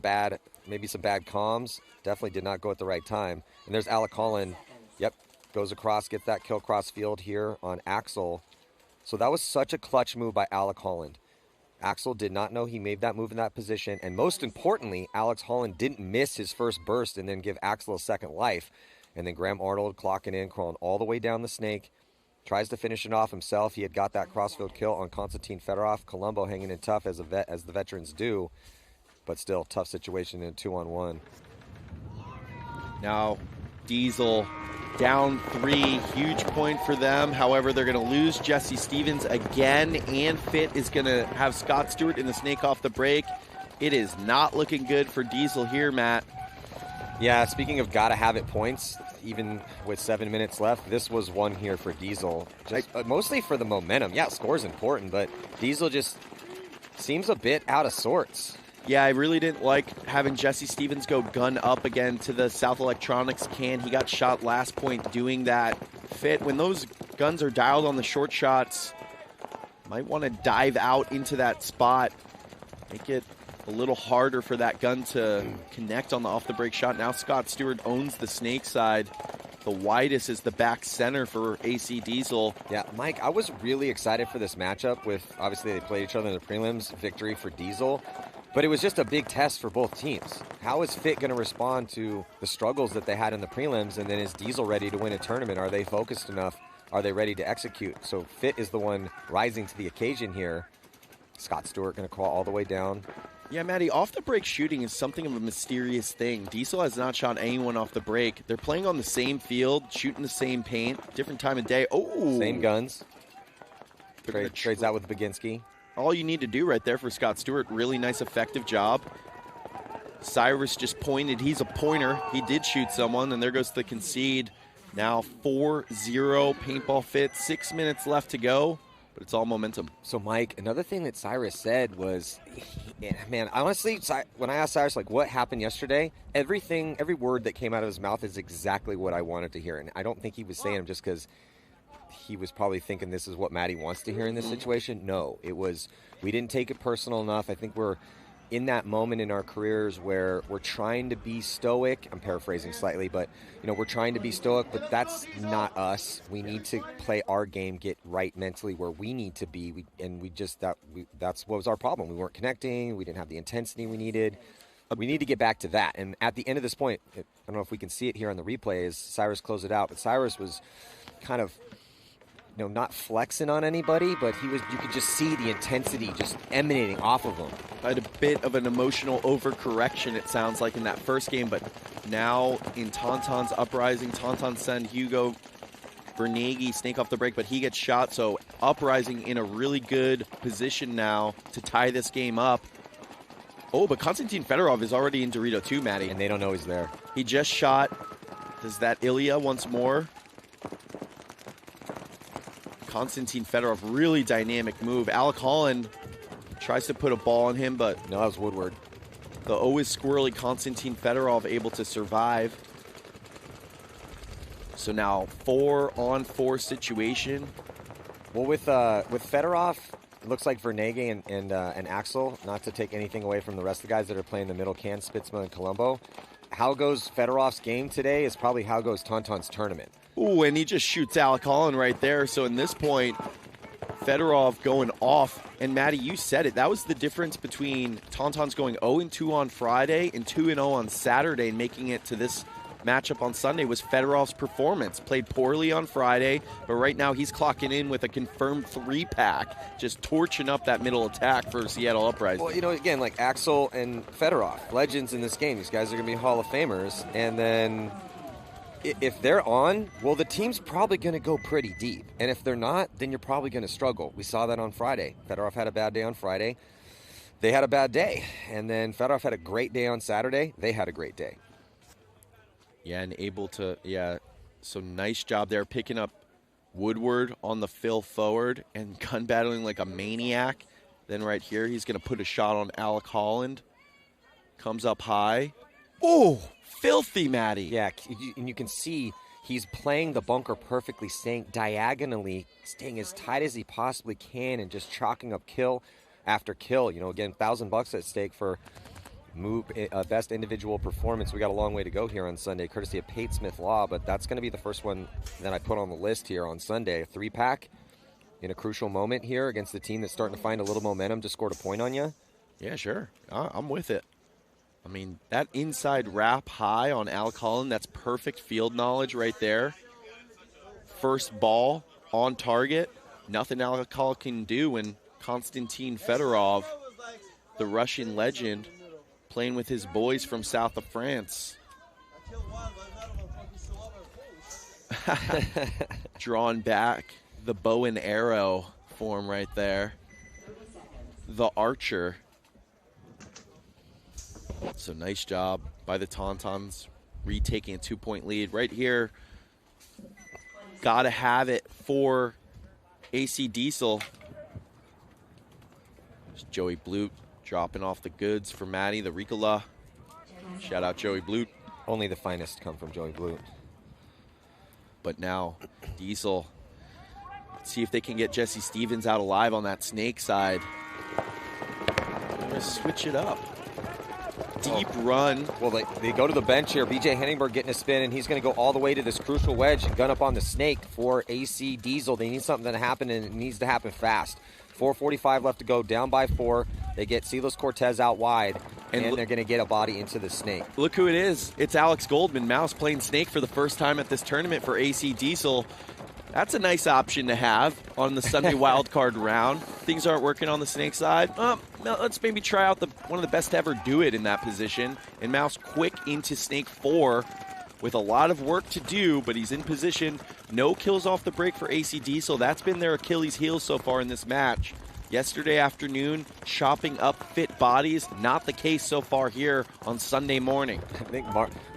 maybe some bad comms. Definitely did not go at the right time. And there's Alec Holland. Yep, goes across, gets that kill cross field here on Axel. So that was such a clutch move by Alec Holland. Axel did not know he made that move in that position. And most importantly, Alex Holland didn't miss his first burst and then give Axel a second life. And then Graham Arnold clocking in, crawling all the way down the snake. Tries to finish it off himself. He had got that crossfield kill on Konstantin Fedorov. Colombo hanging in tough as the veterans do. But still, tough situation in a 2-on-1. Now, Diesel down 3, huge point for them. However, they're going to lose Jesse Stevens again, and Fit is going to have Scott Stewart in the snake off the break. It is not looking good for Diesel here, Matt. Yeah, speaking of gotta have it points, even with 7 minutes left, this was one here for Diesel. Just, mostly for the momentum. Yeah, score's important, but Diesel just seems a bit out of sorts. Yeah, I really didn't like having Jesse Stevens go gun up again to the South Electronics can. He got shot last point doing that. Fit, when those guns are dialed on the short shots, might want to dive out into that spot. Make it a little harder for that gun to connect on the off-the-break shot. Now Scott Stewart owns the snake side. The widest is the back center for AC Diesel. Yeah, Mike, I was really excited for this matchup with, obviously they played each other in the prelims, victory for Diesel. But it was just a big test for both teams. How is Fit going to respond to the struggles that they had in the prelims? And then is Diesel ready to win a tournament? Are they focused enough? Are they ready to execute? So Fit is the one rising to the occasion here. Scott Stewart going to crawl all the way down. Yeah, Matty, off-the-break shooting is something of a mysterious thing. Diesel has not shot anyone off the break. They're playing on the same field, shooting the same paint, different time of day. Oh! Same guns. Trades out with Baginski. All you need to do right there for Scott Stewart, really nice, effective job. Cyrus just pointed. He's a pointer. He did shoot someone, and there goes the concede. Now 4-0 paintball Fit. 6 minutes left to go, but it's all momentum. So, Mike, another thing that Cyrus said was, man, honestly, when I asked Cyrus, like, what happened yesterday, every word that came out of his mouth is exactly what I wanted to hear. And I don't think he was saying them just because he was probably thinking this is what Maddie wants to hear in this situation. No, it was, we didn't take it personal enough. I think we're in that moment in our careers where we're trying to be stoic. I'm paraphrasing slightly, but we're trying to be stoic, but that's not us. We need to play our game, get right mentally where we need to be. That's what was our problem. We weren't connecting. We didn't have the intensity we needed. We need to get back to that. And at the end of this point, I don't know if we can see it here on the replay as Cyrus closed it out, but Cyrus was kind of not flexing on anybody, but you could just see the intensity just emanating off of him. I had a bit of an emotional overcorrection, it sounds like, in that first game, but now in Tauntaun's uprising, Tauntaun send Hugo Bernaghi snake off the break, but he gets shot, so uprising in a really good position now to tie this game up. Oh, but Konstantin Fedorov is already in Dorito too, Matty. And they don't know he's there. He just shot. Does that Ilya once more? Konstantin Fedorov, really dynamic move. Alec Holland tries to put a ball on him, but no, that was Woodward. The always squirrely Konstantin Fedorov able to survive. So now 4-on-4 situation. Well, with Fedorov, it looks like Vernege and Axel, not to take anything away from the rest of the guys that are playing the middle can, Spitzma and Colombo. How goes Fedorov's game today is probably how goes Tauntaun's tournament. Ooh, and he just shoots Alec Holland right there. So in this point, Fedorov going off. And Maddie, you said it. That was the difference between Tauntaun's going 0-2 on Friday and 2-0 on Saturday and making it to this matchup on Sunday was Fedorov's performance. Played poorly on Friday, but right now he's clocking in with a confirmed 3-pack, just torching up that middle attack for Seattle Uprising. Well, again, like Axel and Fedorov, legends in this game. These guys are going to be Hall of Famers. And then if they're on, well, the team's probably going to go pretty deep. And if they're not, then you're probably going to struggle. We saw that on Friday. Fedorov had a bad day on Friday. They had a bad day. And then Fedorov had a great day on Saturday. They had a great day. Yeah, and able to, so nice job there picking up Woodward on the fill forward and gun battling like a maniac. Then right here, he's going to put a shot on Alec Holland. Comes up high. Oh, filthy, Matty. Yeah, and you can see he's playing the bunker perfectly, staying diagonally, staying as tight as he possibly can and just chalking up kill after kill. Again, $1,000 at stake for best individual performance. We got a long way to go here on Sunday, courtesy of Pate Smith Law, but that's going to be the first one that I put on the list here on Sunday. A 3-pack in a crucial moment here against the team that's starting to find a little momentum to score a point on you? Yeah, sure. I'm with it. I mean, that inside wrap high on Alec Holland, that's perfect field knowledge right there. First ball on target. Nothing Alec Holland can do when Konstantin Fedorov, the Russian legend, playing with his boys from south of France. Drawn back, the bow and arrow form right there. The archer. So nice job by the Tauntauns, retaking a 2-point lead. Right here, gotta have it for AC Diesel. There's Joey Blute dropping off the goods for Maddie, the Ricola. Shout out Joey Blute. Only the finest come from Joey Blute. But now, Diesel, let's see if they can get Jesse Stevens out alive on that snake side. They're gonna switch it up. Deep run. Well, they go to the bench here. BJ Henningberg getting a spin, and he's going to go all the way to this crucial wedge and gun up on the snake for AC Diesel. They need something to happen, and it needs to happen fast. 4:45 left to go, down by 4. They get Silas Cortez out wide, and they're going to get a body into the snake. Look who it is. It's Alex Goldman, Mouse playing snake for the first time at this tournament for AC Diesel. That's a nice option to have on the Sunday wildcard round. Things aren't working on the snake side. Let's maybe try out one of the best to ever do it in that position. And Mouse quick into snake 4 with a lot of work to do, but he's in position. No kills off the break for AC Diesel. That's been their Achilles heel so far in this match. Yesterday afternoon, chopping up fit bodies. Not the case so far here on Sunday morning. I think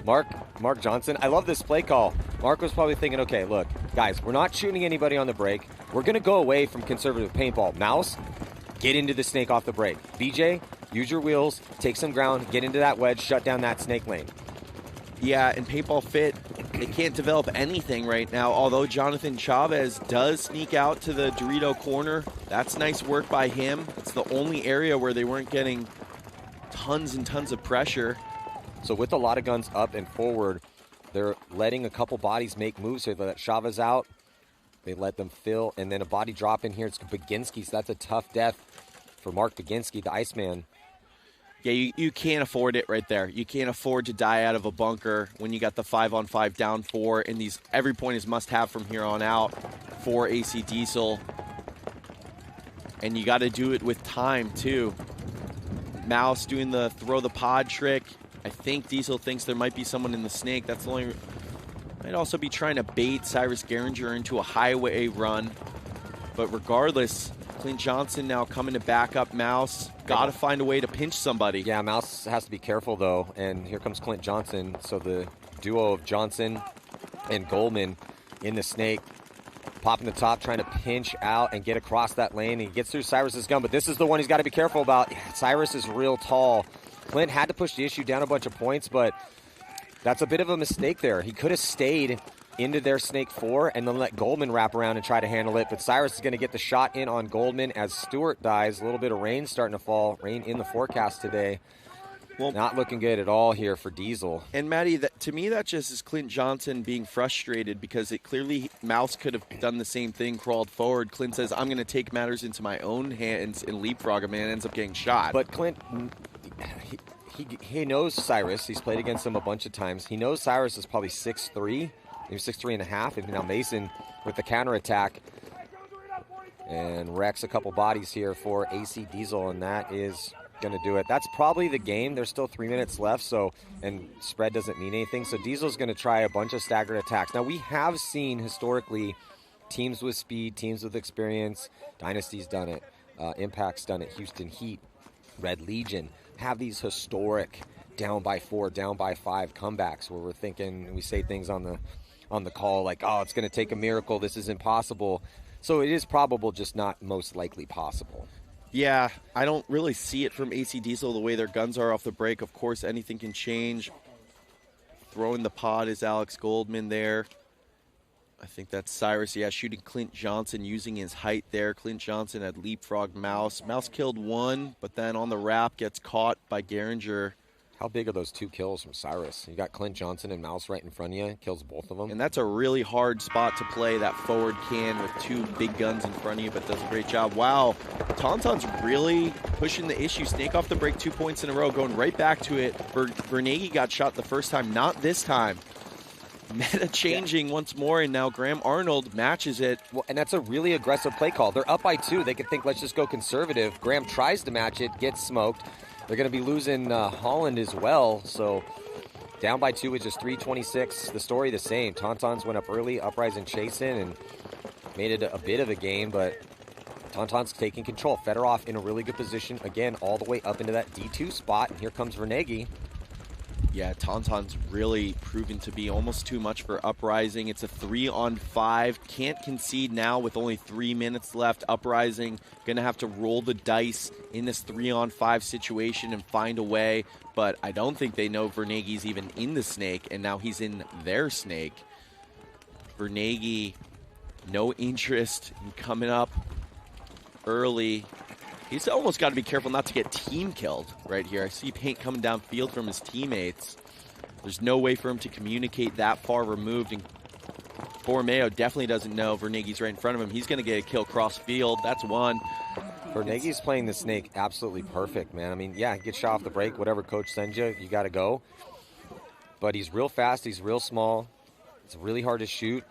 Mark Johnson, I love this play call. Mark was probably thinking, okay, look, guys, we're not shooting anybody on the break. We're going to go away from conservative paintball. Mouse, get into the snake off the break. BJ, use your wheels, take some ground, get into that wedge, shut down that snake lane. Yeah, and Paintball Fit, they can't develop anything right now, although Jonathan Chavez does sneak out to the Dorito corner. That's nice work by him. It's the only area where they weren't getting tons and tons of pressure. So with a lot of guns up and forward, they're letting a couple bodies make moves here. They let Chavez out. They let them fill, and then a body drop in here. It's Baginski, so that's a tough death for Mark Baginski, the Iceman. Yeah, you can't afford it right there. You can't afford to die out of a bunker when you got the 5-on-5 down 4, and every point is must-have from here on out for AC Diesel. And you got to do it with time, too. Mouse doing the throw the pod trick. I think Diesel thinks there might be someone in the snake. That's the only... Might also be trying to bait Cyrus Geringer into a highway run. But regardless, Clint Johnson now coming to back up Mouse. Got to find a way to pinch somebody. Yeah, Mouse has to be careful, though. And here comes Clint Johnson. So the duo of Johnson and Goldman in the snake, popping the top, trying to pinch out and get across that lane. He gets through Cyrus's gun, but this is the one he's got to be careful about. Cyrus is real tall. Clint had to push the issue down a bunch of points, but that's a bit of a mistake there. He could have stayed into their snake 4 and then let Goldman wrap around and try to handle it. But Cyrus is going to get the shot in on Goldman as Stewart dies. A little bit of rain starting to fall. Rain in the forecast today. Well, not looking good at all here for Diesel. And Maddie, to me, that just is Clint Johnson being frustrated because it clearly Mouse could have done the same thing, crawled forward. Clint says, I'm going to take matters into my own hands and leapfrog him, and ends up getting shot. But Clint, he knows Cyrus. He's played against him a bunch of times. He knows Cyrus is probably 6'3", maybe 6'3.5", and now Mason with the counterattack and wrecks a couple bodies here for AC Diesel, and that is going to do it. That's probably the game. There's still 3 minutes left, so, and spread doesn't mean anything, so Diesel's going to try a bunch of staggered attacks. Now, we have seen historically teams with speed, teams with experience. Dynasty's done it. Impact's done it. Houston Heat, Red Legion have these historic down by 4, down by 5 comebacks where we're thinking, we say things on the call like, oh, it's going to take a miracle, this is impossible. So it is probable, just not most likely possible. Yeah, I don't really see it from AC Diesel the way their guns are off the break. Of course, anything can change. Throwing the pod is Alex Goldman there. I think that's Cyrus, yeah, shooting Clint Johnson, using his height there. Clint Johnson had leapfrogged Mouse. Mouse killed one, but then on the wrap gets caught by Geringer. How big are those 2 kills from Cyrus? You got Clint Johnson and Mouse right in front of you. Kills both of them. And that's a really hard spot to play, that forward can with 2 big guns in front of you, but does a great job. Wow, Tauntaun's really pushing the issue. Snake off the break, 2 points in a row, going right back to it. Vernaghi got shot the first time, not this time. Meta changing once more, and now Graham Arnold matches it. Well, and that's a really aggressive play call. They're up by 2. They could think, let's just go conservative. Graham tries to match it, gets smoked. They're going to be losing Holland as well, so down by 2 with just 3:26. The story the same. Tauntauns went up early, Uprising chasing, and made it a bit of a game, but Tauntaun's taking control. Fedorov in a really good position, again, all the way up into that D2 spot, and here comes Vernaghi. Yeah, Tauntaun's really proven to be almost too much for Uprising. It's a 3-on-5. Can't concede now with only 3 minutes left. Uprising going to have to roll the dice in this 3-on-5 situation and find a way. But I don't think they know Vernaghi's even in the snake, and now he's in their snake. Vernaghi, no interest in coming up early. He's almost got to be careful not to get team killed right here. I see paint coming downfield from his teammates. There's no way for him to communicate that far removed. And Borromeo definitely doesn't know Vernaghi's right in front of him. He's going to get a kill cross field. That's one. Vernaghi's playing the snake absolutely perfect, man. I mean, yeah, get shot off the break. Whatever coach sends you, you got to go. But he's real fast. He's real small. It's really hard to shoot.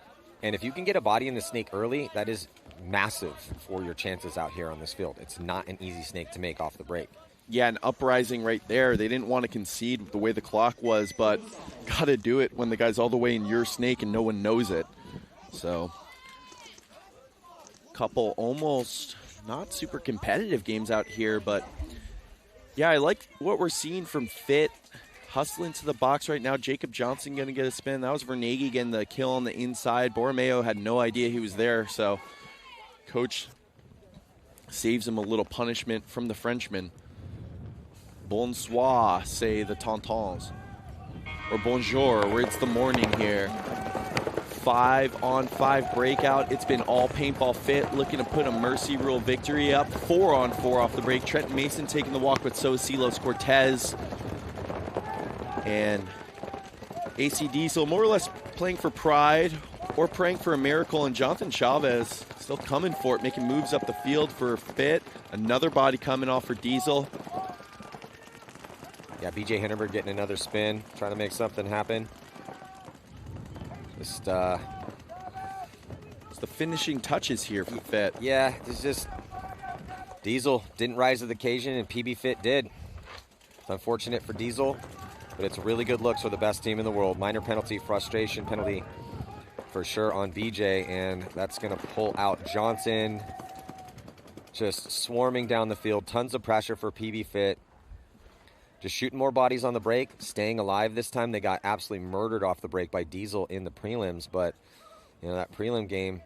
And if you can get a body in the snake early, that is massive for your chances out here on this field. It's not an easy snake to make off the break. Yeah, an Uprising right there. They didn't want to concede with the way the clock was, but got to do it when the guy's all the way in your snake and no one knows it. So, couple almost not super competitive games out here, but yeah, I like what we're seeing from Fit. Hustling to the box right now. Jacob Johnson going to get a spin. That was Vernaghi getting the kill on the inside. Borromeo had no idea he was there, so coach saves him a little punishment from the Frenchman. Bonsoir, say the Tauntauns. Or bonjour, where it's the morning here. 5-on-5 breakout. It's been all paintball Fit, looking to put a mercy rule victory up. 4-on-4 off the break. Trenton Mason taking the walk, but so is Silos Cortez. And AC Diesel more or less playing for pride or praying for a miracle, and Jonathan Chavez still coming for it, making moves up the field for Fit. Another body coming off for Diesel. Yeah, BJ Hindenburg getting another spin, trying to make something happen. Just, it's the finishing touches here for Fit. Yeah, it's just Diesel didn't rise to the occasion, and PB Fit did. It's unfortunate for Diesel, but it's really good looks for the best team in the world. Minor penalty, frustration penalty for sure on BJ, and that's going to pull out Johnson. Just swarming down the field. Tons of pressure for PB Fit. Just shooting more bodies on the break, staying alive this time. They got absolutely murdered off the break by Diesel in the prelims, but you know, that prelim game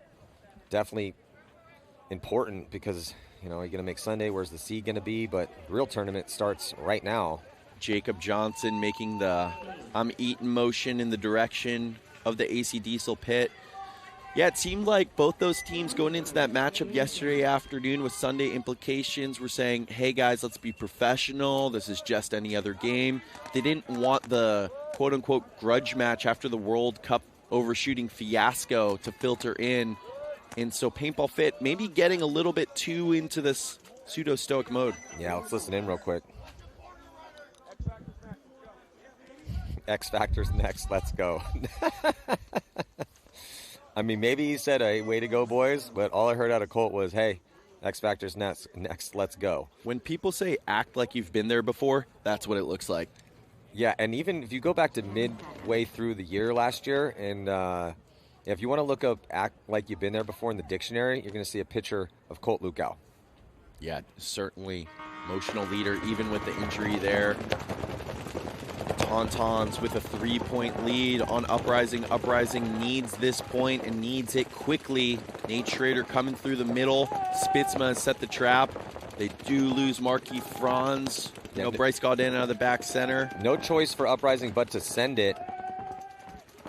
definitely important because, you know, you're going to make Sunday. Where's the seed going to be? But real tournament starts right now. Jacob Johnson making the I'm eating motion in the direction of the AC Diesel pit. Yeah, it seemed like both those teams going into that matchup yesterday afternoon with Sunday implications were saying, hey guys, let's be professional. This is just any other game. They didn't want the quote-unquote grudge match after the World Cup overshooting fiasco to filter in. And so Paintball Fit maybe getting a little bit too into this pseudo-stoic mode. Yeah, let's listen in real quick. X Factor's next, let's go. I mean, maybe he said, hey, way to go, boys, but all I heard out of Colt was, hey, X Factor's next, let's go. When people say act like you've been there before, that's what it looks like. Yeah, and even if you go back to midway through the year last year, and if you want to look up act like you've been there before in the dictionary, you're going to see a picture of Colt Lukau. Yeah, certainly emotional leader, even with the injury there. Tauntauns with a 3-point lead on Uprising. Uprising needs this point and needs it quickly. Nate Schrader coming through the middle. Spitzma has set the trap. They do lose Marquis Franz. You know, Bryce Gaudin out of the back center. No choice for Uprising but to send it.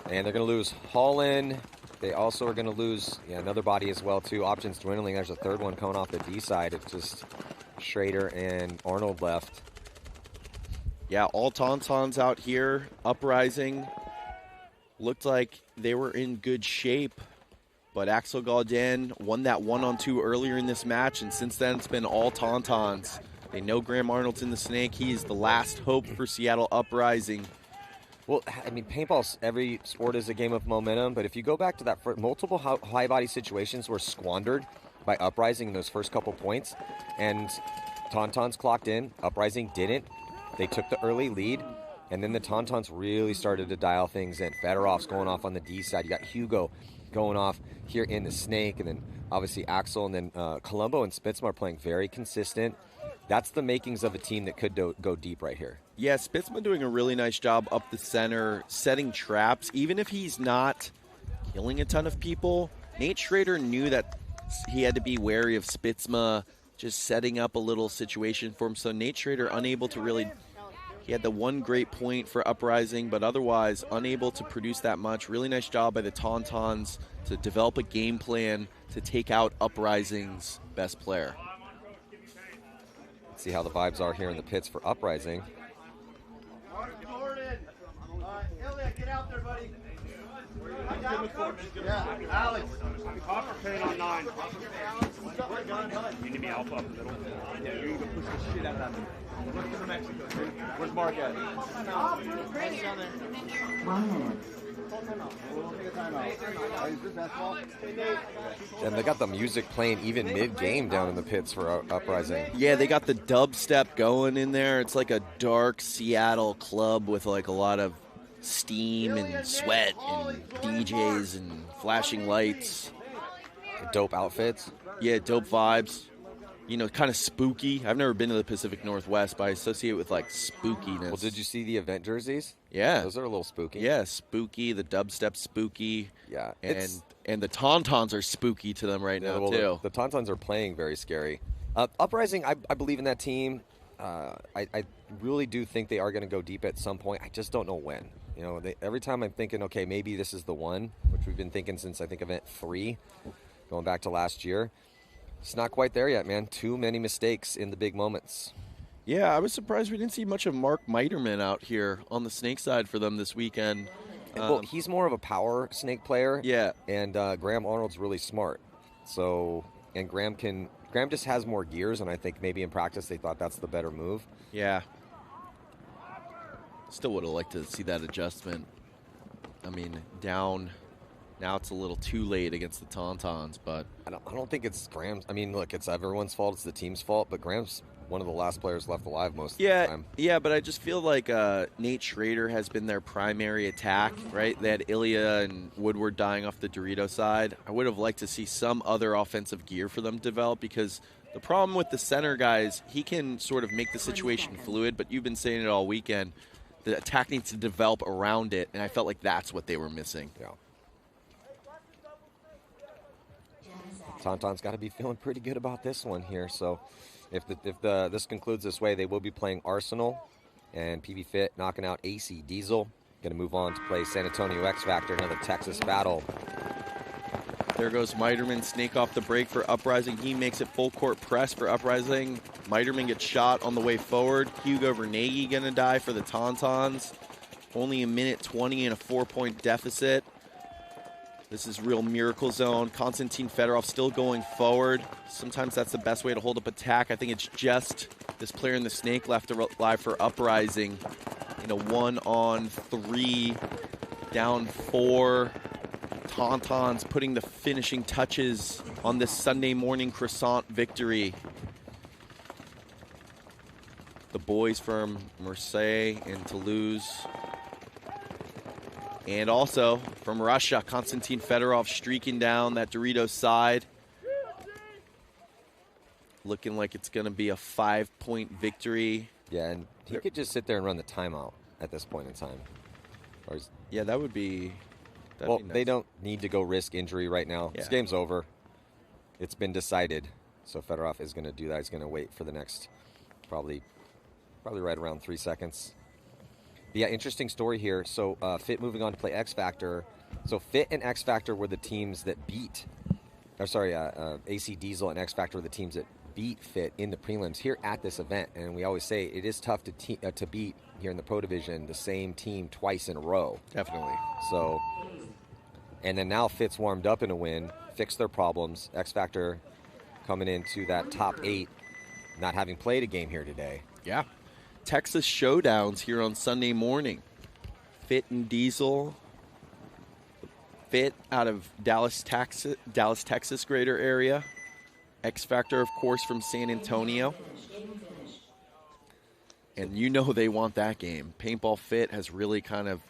And they're going to lose Holland. They also are going to lose another body as well, too. Options dwindling. There's a third one coming off the D side. It's just Schrader and Arnold left. Yeah, all Tauntauns out here. Uprising looked like they were in good shape, but Axel Gaudin won that 1-on-2 earlier in this match, and since then it's been all Tauntauns. They know Graham Arnold's in the snake. He is the last hope for Seattle Uprising. Well, I mean, paintball, every sport is a game of momentum, but if you go back to that, multiple high body situations were squandered by Uprising in those first couple points, and Tauntauns clocked in, Uprising didn't. They took the early lead, and then the Tauntauns really started to dial things in. Fedorov's going off on the D side. You got Hugo going off here in the snake, and then obviously Axel, and then Colombo and Spitzma are playing very consistent. That's the makings of a team that could go deep right here. Yeah, Spitzman doing a really nice job up the center, setting traps. Even if he's not killing a ton of people, Nate Schrader knew that he had to be wary of Spitzma just setting up a little situation for him. So Nate Schrader unable to really, he had the one great point for Uprising, but otherwise unable to produce that much. Really nice job by the Tauntauns to develop a game plan to take out Uprising's best player. See how the vibes are here in the pits for Uprising. Ilya, get out there, buddy. Yeah, Alex. Copper paint on 9. You need to be alpha up the middle. Yeah, you need to push the shit out of them. Look to Mexico, dude. Where's Mark at? And they got the music playing even mid-game down in the pits for Uprising. Yeah, they got the dubstep going in there. It's like a dark Seattle club with like a lot of steam and sweat and DJs and flashing lights. Dope outfits. Yeah, dope vibes. You know, kind of spooky. I've never been to the Pacific Northwest, but I associate it with like spookiness. Well, did you see the event jerseys? Yeah. Those are a little spooky. Yeah, spooky. The dubstep spooky. Yeah. And the Tauntauns are spooky to them right now, too. The Tauntauns are playing very scary. Uprising, I believe in that team. I really do think they are going to go deep at some point. I just don't know when. You know, every time I'm thinking, okay, maybe this is the one, which we've been thinking since, I think, event 3, going back to last year. It's not quite there yet, man. Too many mistakes in the big moments. Yeah, I was surprised we didn't see much of Mark Miterman out here on the snake side for them this weekend. Well, he's more of a power snake player. Yeah. And Graham Arnold's really smart. So, and Graham just has more gears, and I think maybe in practice they thought that's the better move. Yeah. Still would have liked to see that adjustment. I mean, down. Now it's a little too late against the Tauntauns, but I don't think it's Graham's. I mean, look, it's everyone's fault. It's the team's fault, but Graham's one of the last players left alive most of the time. Yeah, but I just feel like Nate Schrader has been their primary attack, right? They had Ilya and Woodward dying off the Dorito side. I would have liked to see some other offensive gear for them develop, because the problem with the center guys, he can sort of make the situation fluid, but you've been saying it all weekend. The attack needs to develop around it, and I felt like that's what they were missing. Yeah. Tauntaun's got to be feeling pretty good about this one here. So if this concludes this way, they will be playing Arsenal and PB Fit knocking out AC Diesel. Going to move on to play San Antonio X Factor, another Texas battle. There goes Miterman, snake off the break for Uprising. He makes it full court press for Uprising. Miterman gets shot on the way forward. Hugo Vernaghi going to die for the Tauntauns. Only a minute 20 and a 4-point deficit. This is real miracle zone. Konstantin Fedorov still going forward. Sometimes that's the best way to hold up attack. I think it's just this player in the snake left alive for Uprising in a 1-on-3, down 4. Tauntauns putting the finishing touches on this Sunday morning croissant victory. The boys from Marseille and Toulouse. And also from Russia, Konstantin Fedorov streaking down that Doritos side. Looking like it's going to be a 5-point victory. Yeah, and he could just sit there and run the timeout at this point in time. Yeah, that would be... Well, nice. They don't need to go risk injury right now. Yeah. This game's over. It's been decided. So Fedorov is going to do that. He's going to wait for the next probably right around 3 seconds. Yeah, interesting story here. So Fit moving on to play X Factor. So Fit and X Factor were the teams that beat, AC Diesel and X Factor were the teams that beat Fit in the prelims here at this event. And we always say it is tough to beat here in the Pro Division the same team twice in a row. Definitely. So, and then now Fit's warmed up in a win, fixed their problems. X Factor coming into that top 8, not having played a game here today. Yeah. Texas showdowns here on Sunday morning. Fit and Diesel. Fit out of Dallas, Texas greater area. X Factor, of course, from San Antonio. And you know they want that game. Paintball Fit has really kind of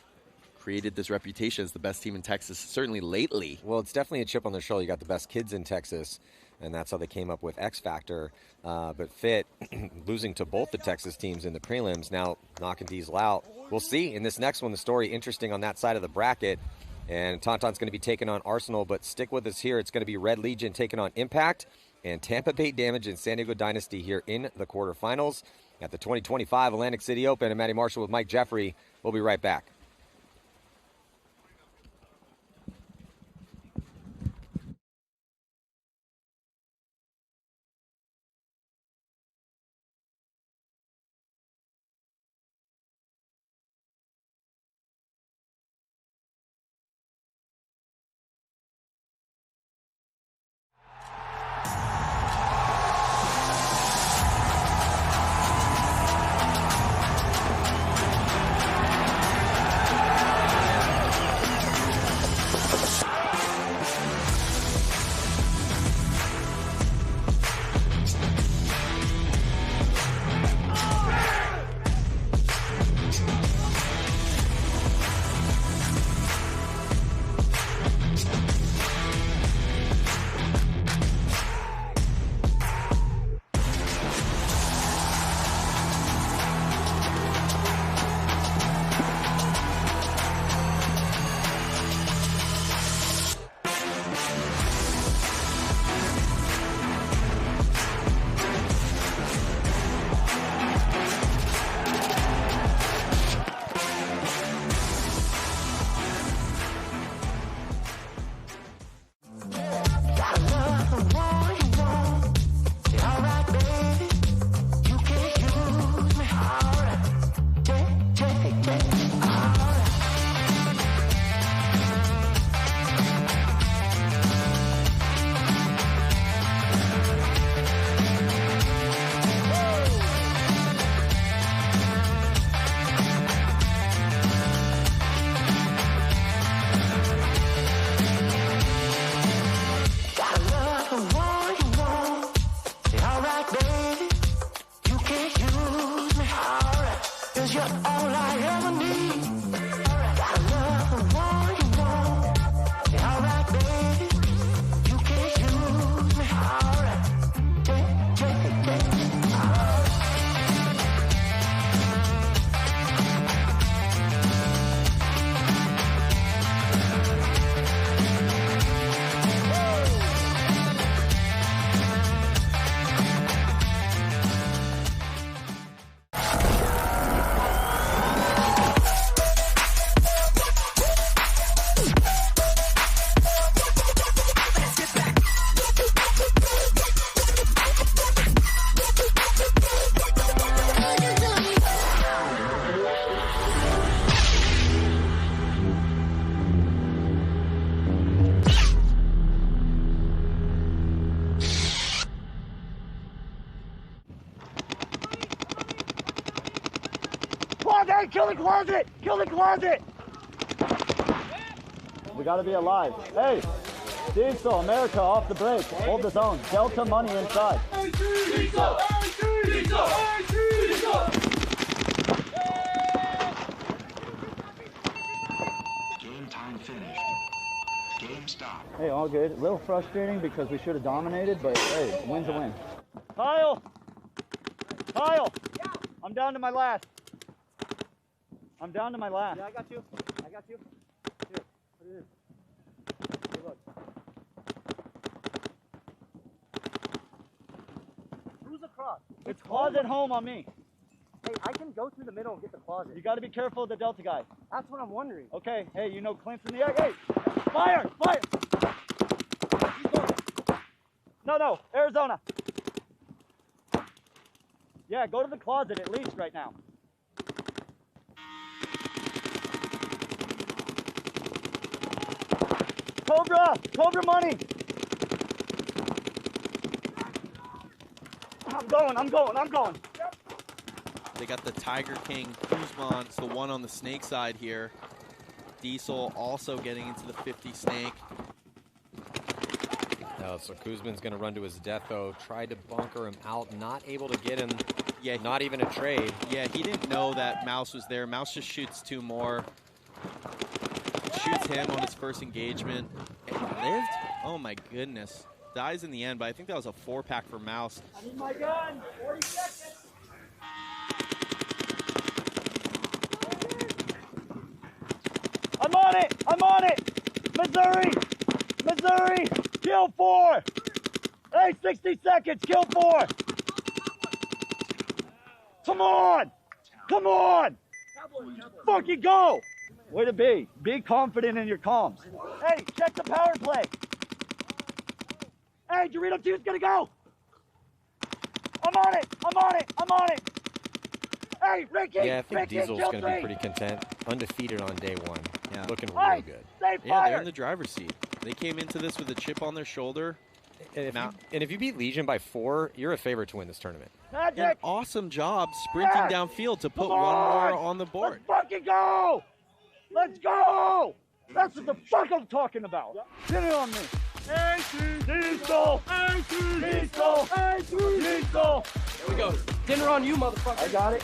created this reputation as the best team in Texas, certainly lately. Well, it's definitely a chip on their shoulder. You got the best kids in Texas, and that's how they came up with X Factor. But Fit, losing to both the Texas teams in the prelims, now knocking Diesel out. We'll see in this next one. The story interesting on that side of the bracket. And Tauntaun's going to be taking on Arsenal, but stick with us here. It's going to be Red Legion taking on Impact and Tampa Bay Damage and San Diego Dynasty here in the quarterfinals at the 2025 Atlantic City Open. I'm Matty Marshall with Mike Jeffrey. We'll be right back. Closet! Kill the closet! Kill the closet! We gotta be alive. Hey, Diesel, America off the break. Hold the zone. Delta money inside. Diesel! Diesel! Diesel! Game time finished. Game stop. Hey, all good. A little frustrating because we should have dominated, but hey, win's a win. Kyle! Kyle! I'm down to my last. I'm down to my last. Yeah, I got you. I got you. Here, put it in. Hey, look. Who's across? It's closet home on me. Hey, I can go through the middle and get the closet. You got to be careful of the Delta guy. That's what I'm wondering. Okay, hey, you know Clint's in the air. Hey, fire! Fire! No, Arizona. Yeah, go to the closet at least right now. Cobra money. I'm going. They got the Tiger King Kuzma. It's the one on the snake side here. Diesel also getting into the 50 snake. No, so Kuzman's going to run to his death, though. Tried to bunker him out, not able to get him. Yeah, not even a trade. Yeah, he didn't know that Mouse was there. Mouse just shoots 2 more. Shoots him on his first engagement. And lived? Oh my goodness. Dies in the end, but I think that was a 4-pack for Mouse. I need my gun. 40 seconds. I'm on it. Missouri. Kill 4. Hey, 60 seconds. Kill 4. Come on. Fucking go. Way to be. Be confident in your comms. Hey, check the power play. Hey, Dorito 2's gonna go. I'm on it. Hey, Ricky. Yeah, I think Ricky, Diesel's kill going to be 3. pretty content. Undefeated on day 1. Yeah. Looking Hey, real good. stay Yeah, they're fired. in the driver's seat. They came into this with a chip on their shoulder. And if you beat Legion by 4, you're a favorite to win this tournament. An Magic. awesome job sprinting Yes. downfield to put Come one more on. on the board. Let's fucking go. Let's go. That's what the fuck I'm talking about. Get it on me. Diesel. Diesel. Here we go. Dinner on you, motherfucker. I got it.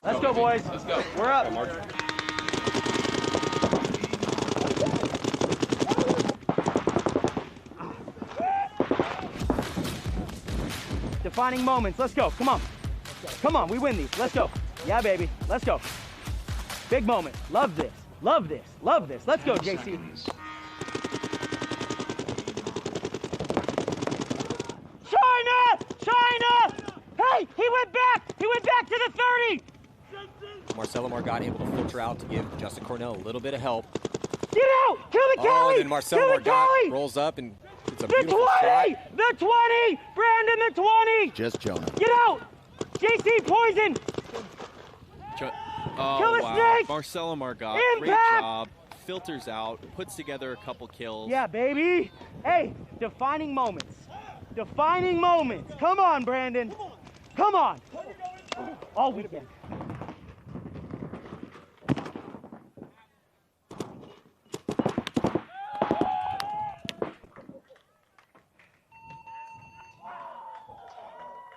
Let's go, boys. Let's go. We're up. Defining moments. Let's go. Come on. Come on. We win these. Let's go. Yeah, baby. Let's go. Big moment. Love this. Love this. Love this. Let's go, JC. China! Hey, he went back. He went back to the 30. Marcelo Margatti able to filter out to give Justin Cornell a little bit of help. Get out! Kill the Kelly! Oh, and then Marcelo Margatti rolls up and it's a The beautiful 20! shot. The 20! Brandon, the 20! Just Jonah. Get out! JC Poison! Oh, Kill the wow. snake! Marcelo Margatti, great Impact! job. Filters out, puts together a couple kills. Yeah, baby! Hey, defining moments. Defining moments. Come on, Brandon. Come on. All weekend.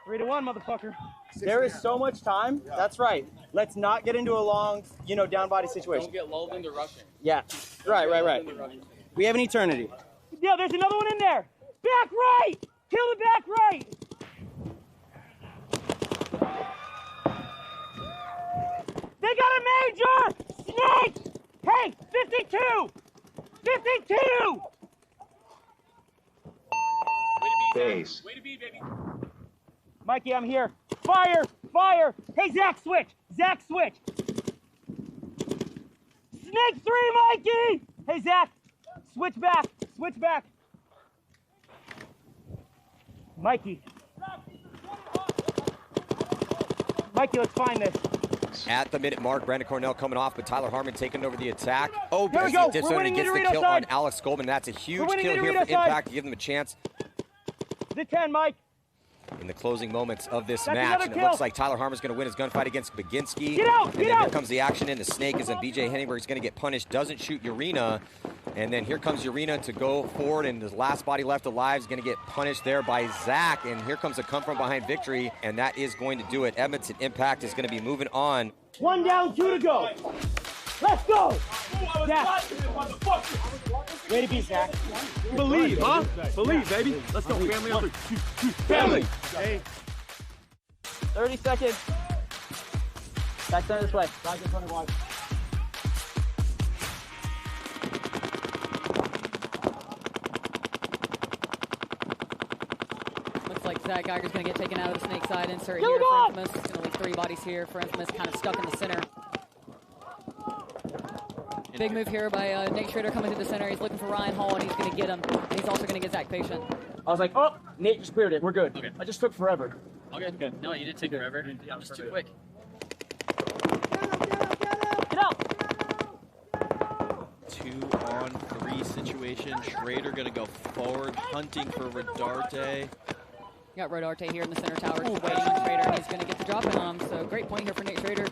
Three to one, motherfucker. There is so much time. That's right. Let's not get into a long, down body situation. Don't get lulled into rushing. Yeah. Right. We have an eternity. Yeah, there's another one in there. Back right. Kill the back right. Major! Snake! Hey, 52! 52! Base. Way to be, baby. Mikey, I'm here. Fire! Fire! Hey, Zach, switch! Zach, switch! Snake 3, Mikey! Hey, Zach, switch back. Switch back. Mikey. Mikey, let's find this. At the minute mark, Brandon Cornell coming off, but Tyler Harmon taking over the attack. Oh, Here we he go. dips We're on and winning gets the the kill Dorito on side. Alex Goldman. That's a huge We're winning kill the here Dorito for side. Impact to give them a chance The 10, Mike. in the closing moments of this That's match. another And it kill. looks like Tyler Harmon's going to win his gunfight against Baginski. Get out, and get then out. here comes the action in the snake as BJ Henningberg's going to get punished. Doesn't shoot Urena. And then here comes Urena to go forward, and the last body left alive is going to get punished there by Zach. And here comes a come from behind victory, and that is going to do it. Edmonton Impact is going to be moving on. 1 down, 2 to go. Let's go. Zach. Way to be, Zach. Believe, huh? Believe, baby. Let's go. Family on 3. Family. 30 seconds. Back center this way. Back in front of one. Looks like Zach Geiger's going to get taken out of the snake side insert Kill here for God! Infamous. It's going to leave 3 bodies here for Infamous, kind of stuck in the center. Big move here by Nate Schrader coming to the center. He's looking for Ryan Hall, and he's going to get him. And he's also going to get Zach Patient. I was like, oh, Nate just cleared it. We're good. Okay. I just took forever. Okay. No, you did take forever. I'm just too quick. Get out. 2-on-3 situation. Schrader going to go forward, hunting for Rodarte. You got Rodarte here in the center tower, just waiting on Schrader, and he's going to get the drop in on him. So great point here for Nate Schrader.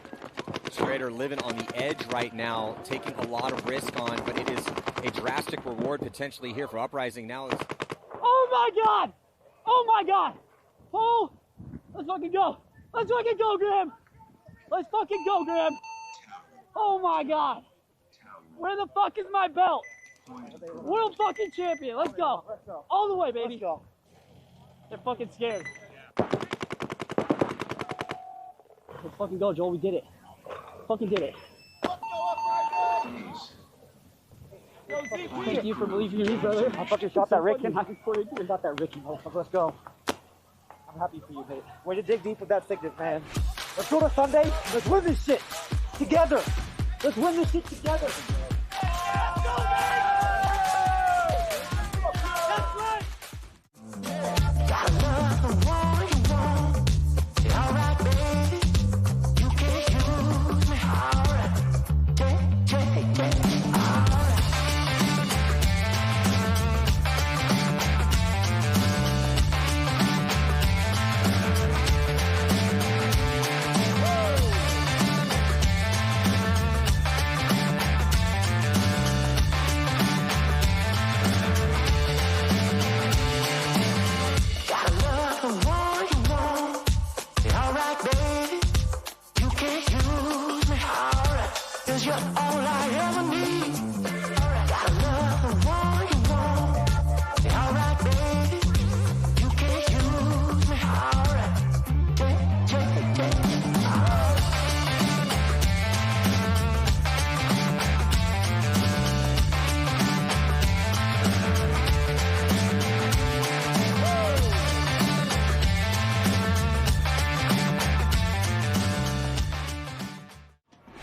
Schrader living on the edge right now, taking a lot of risk on, but it is a drastic reward potentially here for Uprising. Now is Oh my God! Oh my God! Oh! Let's fucking go! Let's fucking go, Graham! Let's fucking go, Graham! Oh my God! Where the fuck is my belt? World fucking champion! Let's go! All the way, baby! Let's go. They're fucking scared. Let's fucking go, Joel. We did it. Fucking did it. Thank you for believing in me, brother. I fucking shot that Rick and I got that Ricky. Let's go. I'm happy for you, mate. Way to dig deep with that sickness, man. Let's go to Sunday. Let's win this shit together. Let's win this shit together.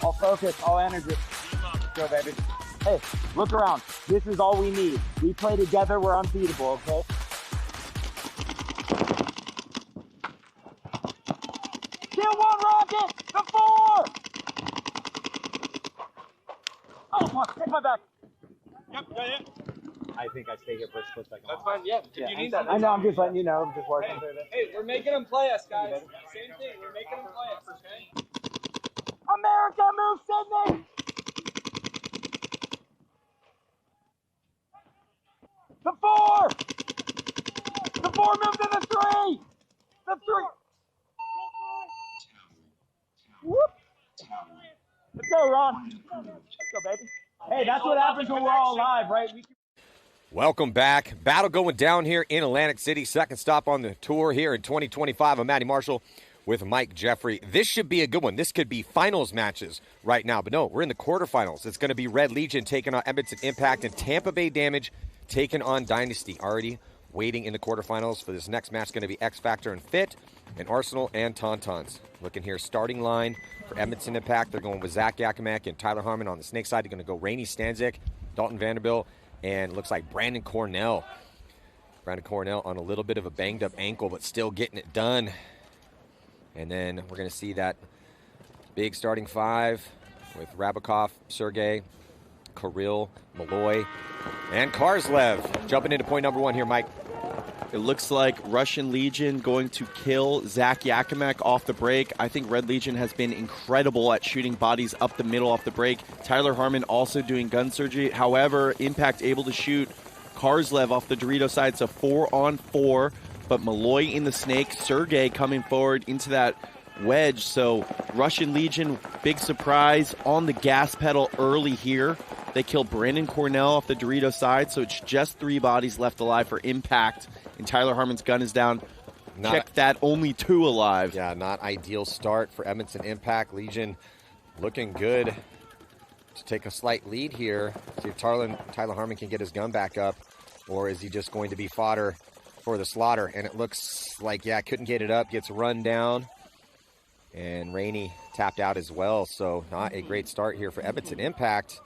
All focus, all energy. Go, baby. Hey, look around. This is all we need. We play together, we're unbeatable, okay? Kill 1 rocket! The 4! Oh, fuck, take my back. Yep, got it. I think I stay here for a split second. That's fine, yeah. If you need something. I know, I'm just letting you know. I'm just working through this. Hey, we're making them play us, guys. Same thing. We're making them play us, okay? America, move Sydney! The 4! The 4 moved to the 3! The 3! Whoop! Let's go, Ron. Let's go, baby. Hey, that's what happens when we're all alive, right? welcome back. Battle going down here in Atlantic City. Second stop on the tour here in 2025. I'm Matty Marshall with Mike Jeffrey. This should be a good one. This could be finals matches right now. But no, we're in the quarterfinals. It's going to be Red Legion taking on Edmonton Impact and Tampa Bay Damage taking on Dynasty. Already waiting in the quarterfinals for this next match. Going to be X Factor and Fit and Arsenal and Tauntauns. Looking here, starting line for Edmonton Impact. They're going with Zach Yakimak and Tyler Harmon on the Snake side. They're going to go Rainey Stanzik, Dalton Vanderbilt, and looks like Brandon Cornell. Brandon Cornell on a little bit of a banged up ankle, but still getting it done. And then we're going to see that big starting five with Rabakov, Sergey, Kirill, Malloy, and Karslev. Jumping into point number one here, Mike. It looks like Russian Legion going to kill Zach Yakimak off the break. I think Red Legion has been incredible at shooting bodies up the middle off the break. Tyler Harmon also doing gun surgery. However, Impact able to shoot Karslev off the Dorito side, so 4-on-4. But Malloy in the Snake, Sergey coming forward into that wedge. So Russian Legion, big surprise on the gas pedal early here. They kill Brandon Cornell off the Dorito side, so it's just 3 bodies left alive for Impact. And Tyler Harmon's gun is down. Check that, only 2 alive. Yeah, not ideal start for Edmonton Impact. Legion looking good to take a slight lead here. See if Tyler Harmon can get his gun back up, or is he just going to be fodder for the slaughter? And it looks like, yeah, couldn't get it up, gets run down. And Rainey tapped out as well, so not a great start here for Edmonton Impact.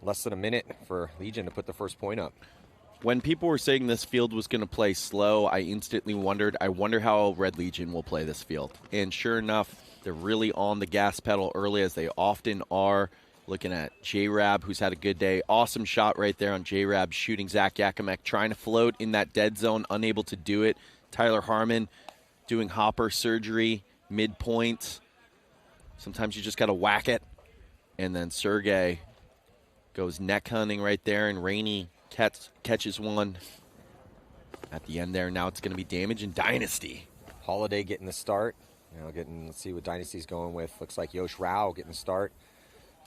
Less than a minute for Legion to put the first point up. When people were saying this field was going to play slow, I instantly wondered, I wonder how Red Legion will play this field. And sure enough, they're really on the gas pedal early, as they often are. Looking at J-Rab, who's had a good day. Awesome shot right there on J-Rab, shooting Zach Yakimak, trying to float in that dead zone, unable to do it. Tyler Harmon doing hopper surgery, midpoint. Sometimes you just got to whack it. And then Sergey goes neck hunting right there, and Rainey catches one at the end there. Now it's going to be Damage and Dynasty. Holiday getting the start. Let's see what Dynasty's going with. Looks like Yosh Rao getting the start.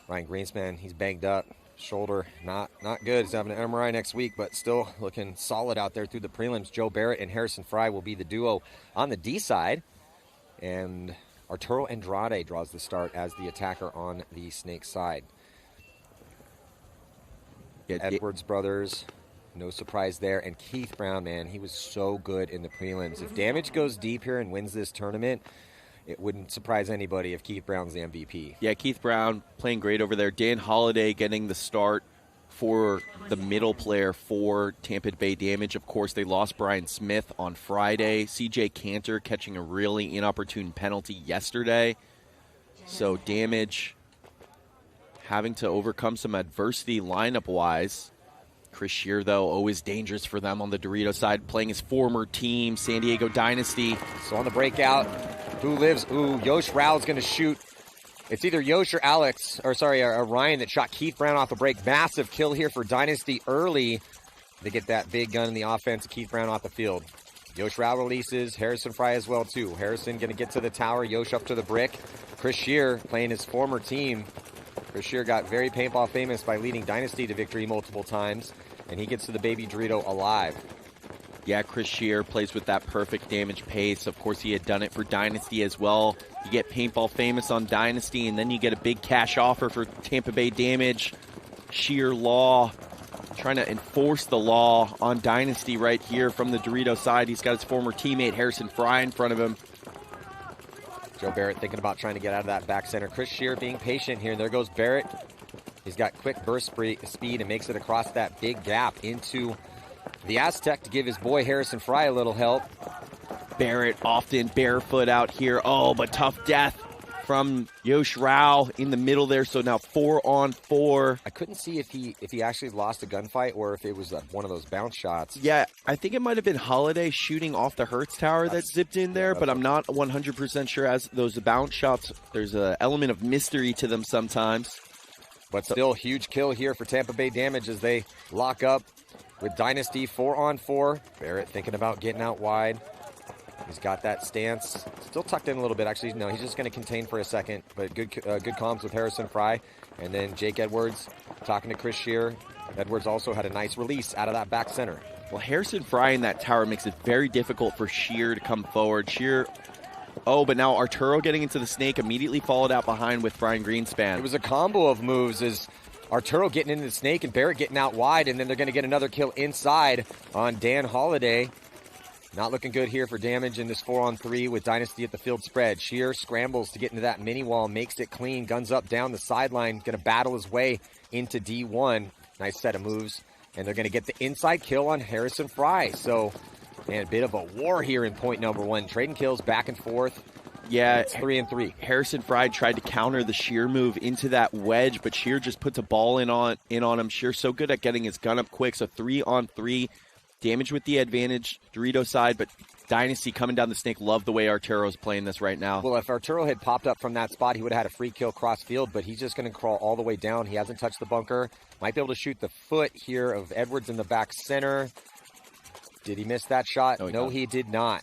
Ryan Greenspan, he's banged up. Shoulder, not good. He's having an MRI next week, but still looking solid out there through the prelims. Joe Barrett and Harrison Fry will be the duo on the D side. And Arturo Andrade draws the start as the attacker on the Snake side. Edwards brothers, no surprise there. And Keith Brown, man, he was so good in the prelims. If Damage goes deep here and wins this tournament, it wouldn't surprise anybody if Keith Brown's the MVP. Yeah, Keith Brown playing great over there. Dan Holiday getting the start for the middle player for Tampa Bay Damage. Of course, they lost Brian Smith on Friday. CJ Cantor catching a really inopportune penalty yesterday. So Damage having to overcome some adversity lineup-wise. Chris Shear, though, always dangerous for them on the Dorito side, playing his former team, San Diego Dynasty. So on the breakout, who lives? Ooh, Yosh Rao's going to shoot. It's either Yosh or Ryan that shot Keith Brown off the break. Massive kill here for Dynasty early. They get that big gun in the offense. Keith Brown off the field. Yosh Rao releases. Harrison Fry as well, too. Harrison going to get to the tower. Yosh up to the brick. Chris Shear playing his former team. Chris Shear got very paintball famous by leading Dynasty to victory multiple times, and he gets to the baby Dorito alive. Yeah, Chris Shear plays with that perfect Damage pace. Of course, he had done it for Dynasty as well. You get paintball famous on Dynasty, and then you get a big cash offer for Tampa Bay Damage. Shear Law trying to enforce the law on Dynasty right here from the Dorito side. He's got his former teammate Harrison Fry in front of him. Joe Barrett thinking about trying to get out of that back center. Chris Shear being patient here. And there goes Barrett. He's got quick burst speed and makes it across that big gap into the Aztec to give his boy Harrison Fry a little help. Barrett often barefoot out here. Oh, but tough death from Yosh Rao in the middle there. So now 4-on-4. I couldn't see if he actually lost a gunfight or if it was one of those bounce shots. Yeah, I think it might have been Holiday shooting off the Hertz tower that zipped in there, but I'm not 100% sure. As those bounce shots, there's an element of mystery to them sometimes. But still, huge kill here for Tampa Bay Damage as they lock up with Dynasty 4-on-4. Barrett thinking about getting out wide. He's got that stance. Still tucked in a little bit, actually. No, he's just going to contain for a second. But good comms with Harrison Fry. And then Jake Edwards talking to Chris Shear. Edwards also had a nice release out of that back center. Well, Harrison Fry in that tower makes it very difficult for Shear to come forward. Shear Oh, but now Arturo getting into the snake, immediately followed out behind with Brian Greenspan. It was a combo of moves as Arturo getting into the snake and Barrett getting out wide, and then they're going to get another kill inside on Dan Holiday. Not looking good here for damage in this 4-on-3 with Dynasty at the field spread. Sheer scrambles to get into that mini wall, makes it clean, guns up down the sideline, going to battle his way into D1. Nice set of moves, and they're going to get the inside kill on Harrison Fry. So, man, a bit of a war here in point number 1. Trading kills back and forth. Yeah, it's 3-3. Harrison Fry tried to counter the Sheer move into that wedge, but Sheer just puts a ball in on him. Sheer so good at getting his gun up quick. So 3-on-3. Damage with the advantage, Dorito side, but Dynasty coming down the snake. Love the way Arturo's playing this right now. Well, if Arturo had popped up from that spot, he would have had a free kill cross field, but he's just going to crawl all the way down. He hasn't touched the bunker. Might be able to shoot the foot here of Edwards in the back center. Did he miss that shot? No, he did not.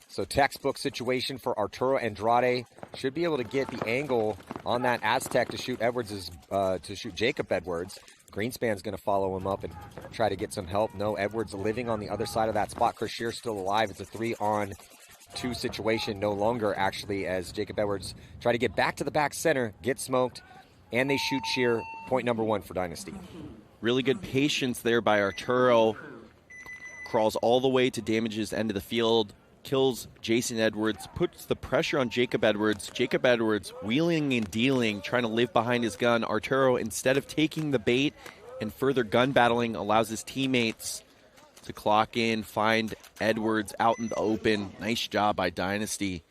So textbook situation for Arturo Andrade. Should be able to get the angle on that Aztec to shoot Jacob Edwards. Greenspan's going to follow him up and try to get some help. No, Edwards living on the other side of that spot. Chris Shear's still alive. It's a 3-on-2 situation no longer, actually, as Jacob Edwards try to get back to the back center, get smoked, and they shoot Shear. Point number 1 for Dynasty. Really good patience there by Arturo. Crawls all the way to Damage's end of the field. Kills Jason Edwards, puts the pressure on Jacob Edwards. Jacob Edwards wheeling and dealing, trying to live behind his gun. Arturo, instead of taking the bait and further gun battling, allows his teammates to clock in, find Edwards out in the open. Nice job by Dynasty.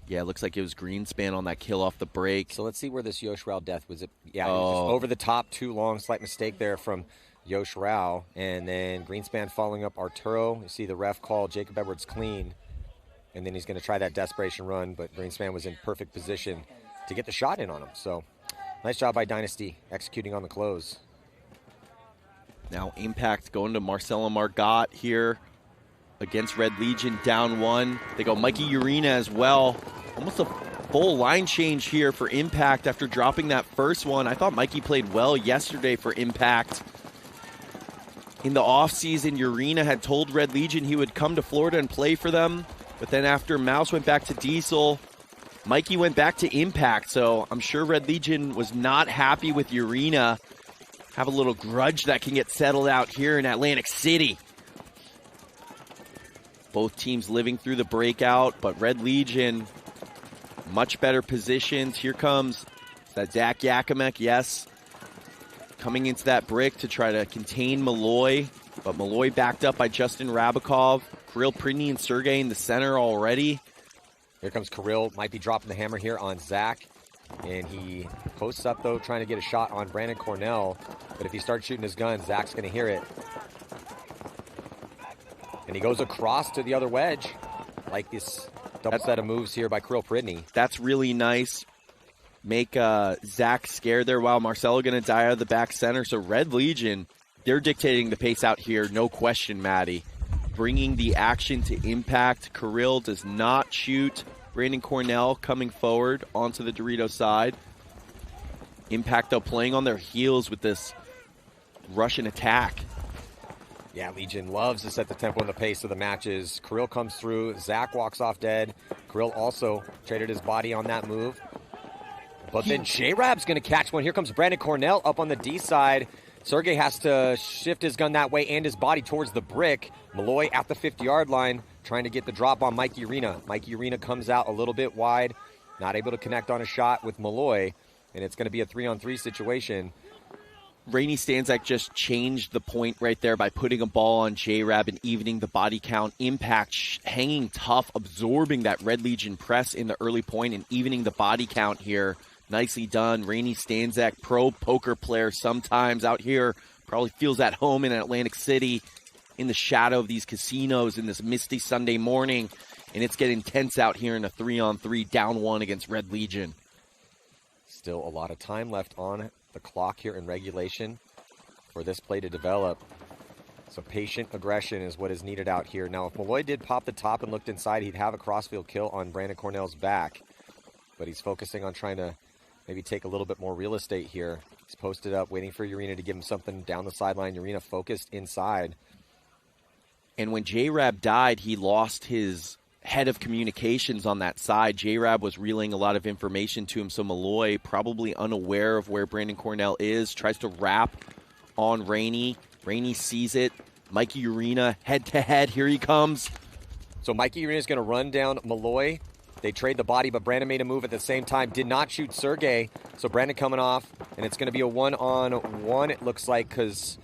Yeah, it looks like it was Greenspan on that kill off the break. So let's see where this Yosh Rao death was. Yeah, it was just over the top, too long. Slight mistake there from Yosh Rao, and then Greenspan following up Arturo. You see the ref call Jacob Edwards clean, and then he's going to try that desperation run, but Greenspan was in perfect position to get the shot in on him. So nice job by Dynasty executing on the close. Now Impact going to Marcelo Margot here against Red Legion, down 1. They go Mikey Urena as well. Almost a full line change here for Impact after dropping that first one. I thought Mikey played well yesterday for Impact. In the offseason, Urena had told Red Legion he would come to Florida and play for them. But then after Mouse went back to Diesel, Mikey went back to Impact. So I'm sure Red Legion was not happy with Urena. Have a little grudge that can get settled out here in Atlantic City. Both teams living through the breakout, but Red Legion, much better positions. Here comes that Zach Yakimek, yes. Coming into that brick to try to contain Malloy, but Malloy backed up by Justin Rabakov. Kirill Pridney and Sergey in the center already. Here comes Kirill, might be dropping the hammer here on Zach. And he posts up, though, trying to get a shot on Brandon Cornell. But if he starts shooting his gun, Zach's going to hear it. And he goes across to the other wedge. Like this double set of moves here by Kirill Pridney. That's really nice. Make Zach scared there while Marcelo going to die out of the back center. So Red Legion, they're dictating the pace out here, no question, Maddie. Bringing the action to Impact. Kirill does not shoot. Brandon Cornell coming forward onto the Dorito side. Impact, though, playing on their heels with this Russian attack. Yeah, Legion loves to set the tempo and the pace of the matches. Kirill comes through. Zach walks off dead. Kirill also traded his body on that move. But then J-Rab's going to catch one. Here comes Brandon Cornell up on the D side. Sergey has to shift his gun that way and his body towards the brick. Malloy at the 50-yard line trying to get the drop on Mikey Urena. Mikey Urena comes out a little bit wide, not able to connect on a shot with Malloy, and it's going to be a 3-on-3 situation. Rainey Stanczak just changed the point right there by putting a ball on J-Rab and evening the body count. Impact hanging tough, absorbing that Red Legion press in the early point and evening the body count here. Nicely done. Rainey Stanczak, pro poker player sometimes out here, probably feels at home in Atlantic City in the shadow of these casinos in this misty Sunday morning. And it's getting tense out here in a 3-on-3, down 1 against Red Legion. Still a lot of time left on the clock here in regulation for this play to develop. So patient aggression is what is needed out here. Now, if Malloy did pop the top and looked inside, he'd have a crossfield kill on Brandon Cornell's back. But he's focusing on trying to maybe take a little bit more real estate here. He's posted up, waiting for Urena to give him something down the sideline. Urena focused inside. And when J-Rab died, he lost his head of communications on that side. J-Rab was relaying a lot of information to him, so Malloy, probably unaware of where Brandon Cornell is, tries to wrap on Rainey. Rainey sees it. Mikey Urena head-to-head. Here he comes. So Mikey Urena is going to run down Malloy. They trade the body, but Brandon made a move at the same time. Did not shoot Sergey. So Brandon coming off, and it's going to be a one-on-one, it looks like, because,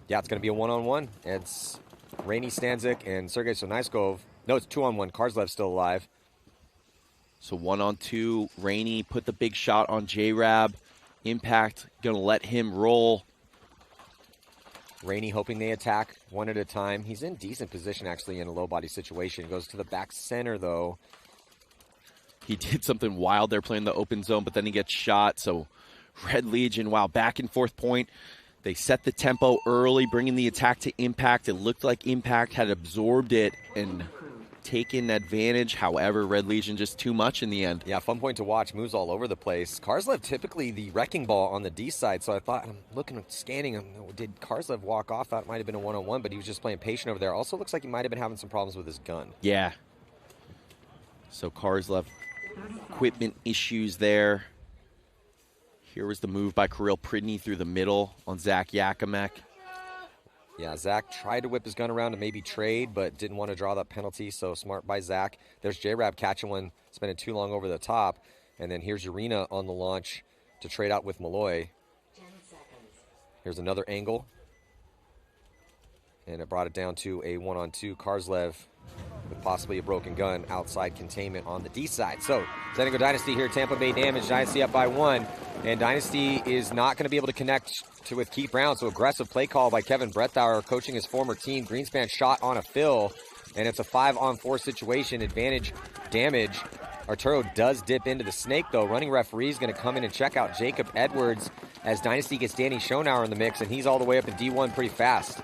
yeah, it's going to be a one-on-one. It's Rainey Stanzik and Sergey Sonaiskov. No, it's 2-on-1. Karslev's still alive. So 1-on-2. Rainey put the big shot on J-Rab. Impact going to let him roll. Rainey hoping they attack one at a time. He's in decent position, actually, in a low-body situation. Goes to the back center, though. He did something wild there playing the open zone, but then he gets shot. So Red Legion, wow, back and forth point. They set the tempo early, bringing the attack to Impact. It looked like Impact had absorbed it and taken advantage. However, Red Legion just too much in the end. Yeah, fun point to watch. Moves all over the place. Karslev typically the wrecking ball on the D side, so I thought, I'm looking, scanning him. Did Karslev walk off? That might have been a one-on-one, but he was just playing patient over there. Also looks like he might have been having some problems with his gun. Yeah. So Karslev, equipment issues there. Here was the move by Kirill Pridney through the middle on Zach Yakimek. Yeah, Zach tried to whip his gun around and maybe trade, but didn't want to draw that penalty, so smart by Zach. There's J-Rab catching one, spending too long over the top. And then here's Urena on the launch to trade out with Malloy. Here's another angle. And it brought it down to a one-on-two. Karslev with possibly a broken gun, outside containment on the D side. So, San Diego Dynasty here, Tampa Bay Damage, Dynasty up by 1. And Dynasty is not going to be able to connect with Keith Brown, so aggressive play call by Kevin Brethauer, coaching his former team. Greenspan shot on a fill, and it's a 5-on-4 situation. Advantage Damage. Arturo does dip into the snake, though. Running referee is going to come in and check out Jacob Edwards as Dynasty gets Danny Schonauer in the mix, and he's all the way up in D1 pretty fast.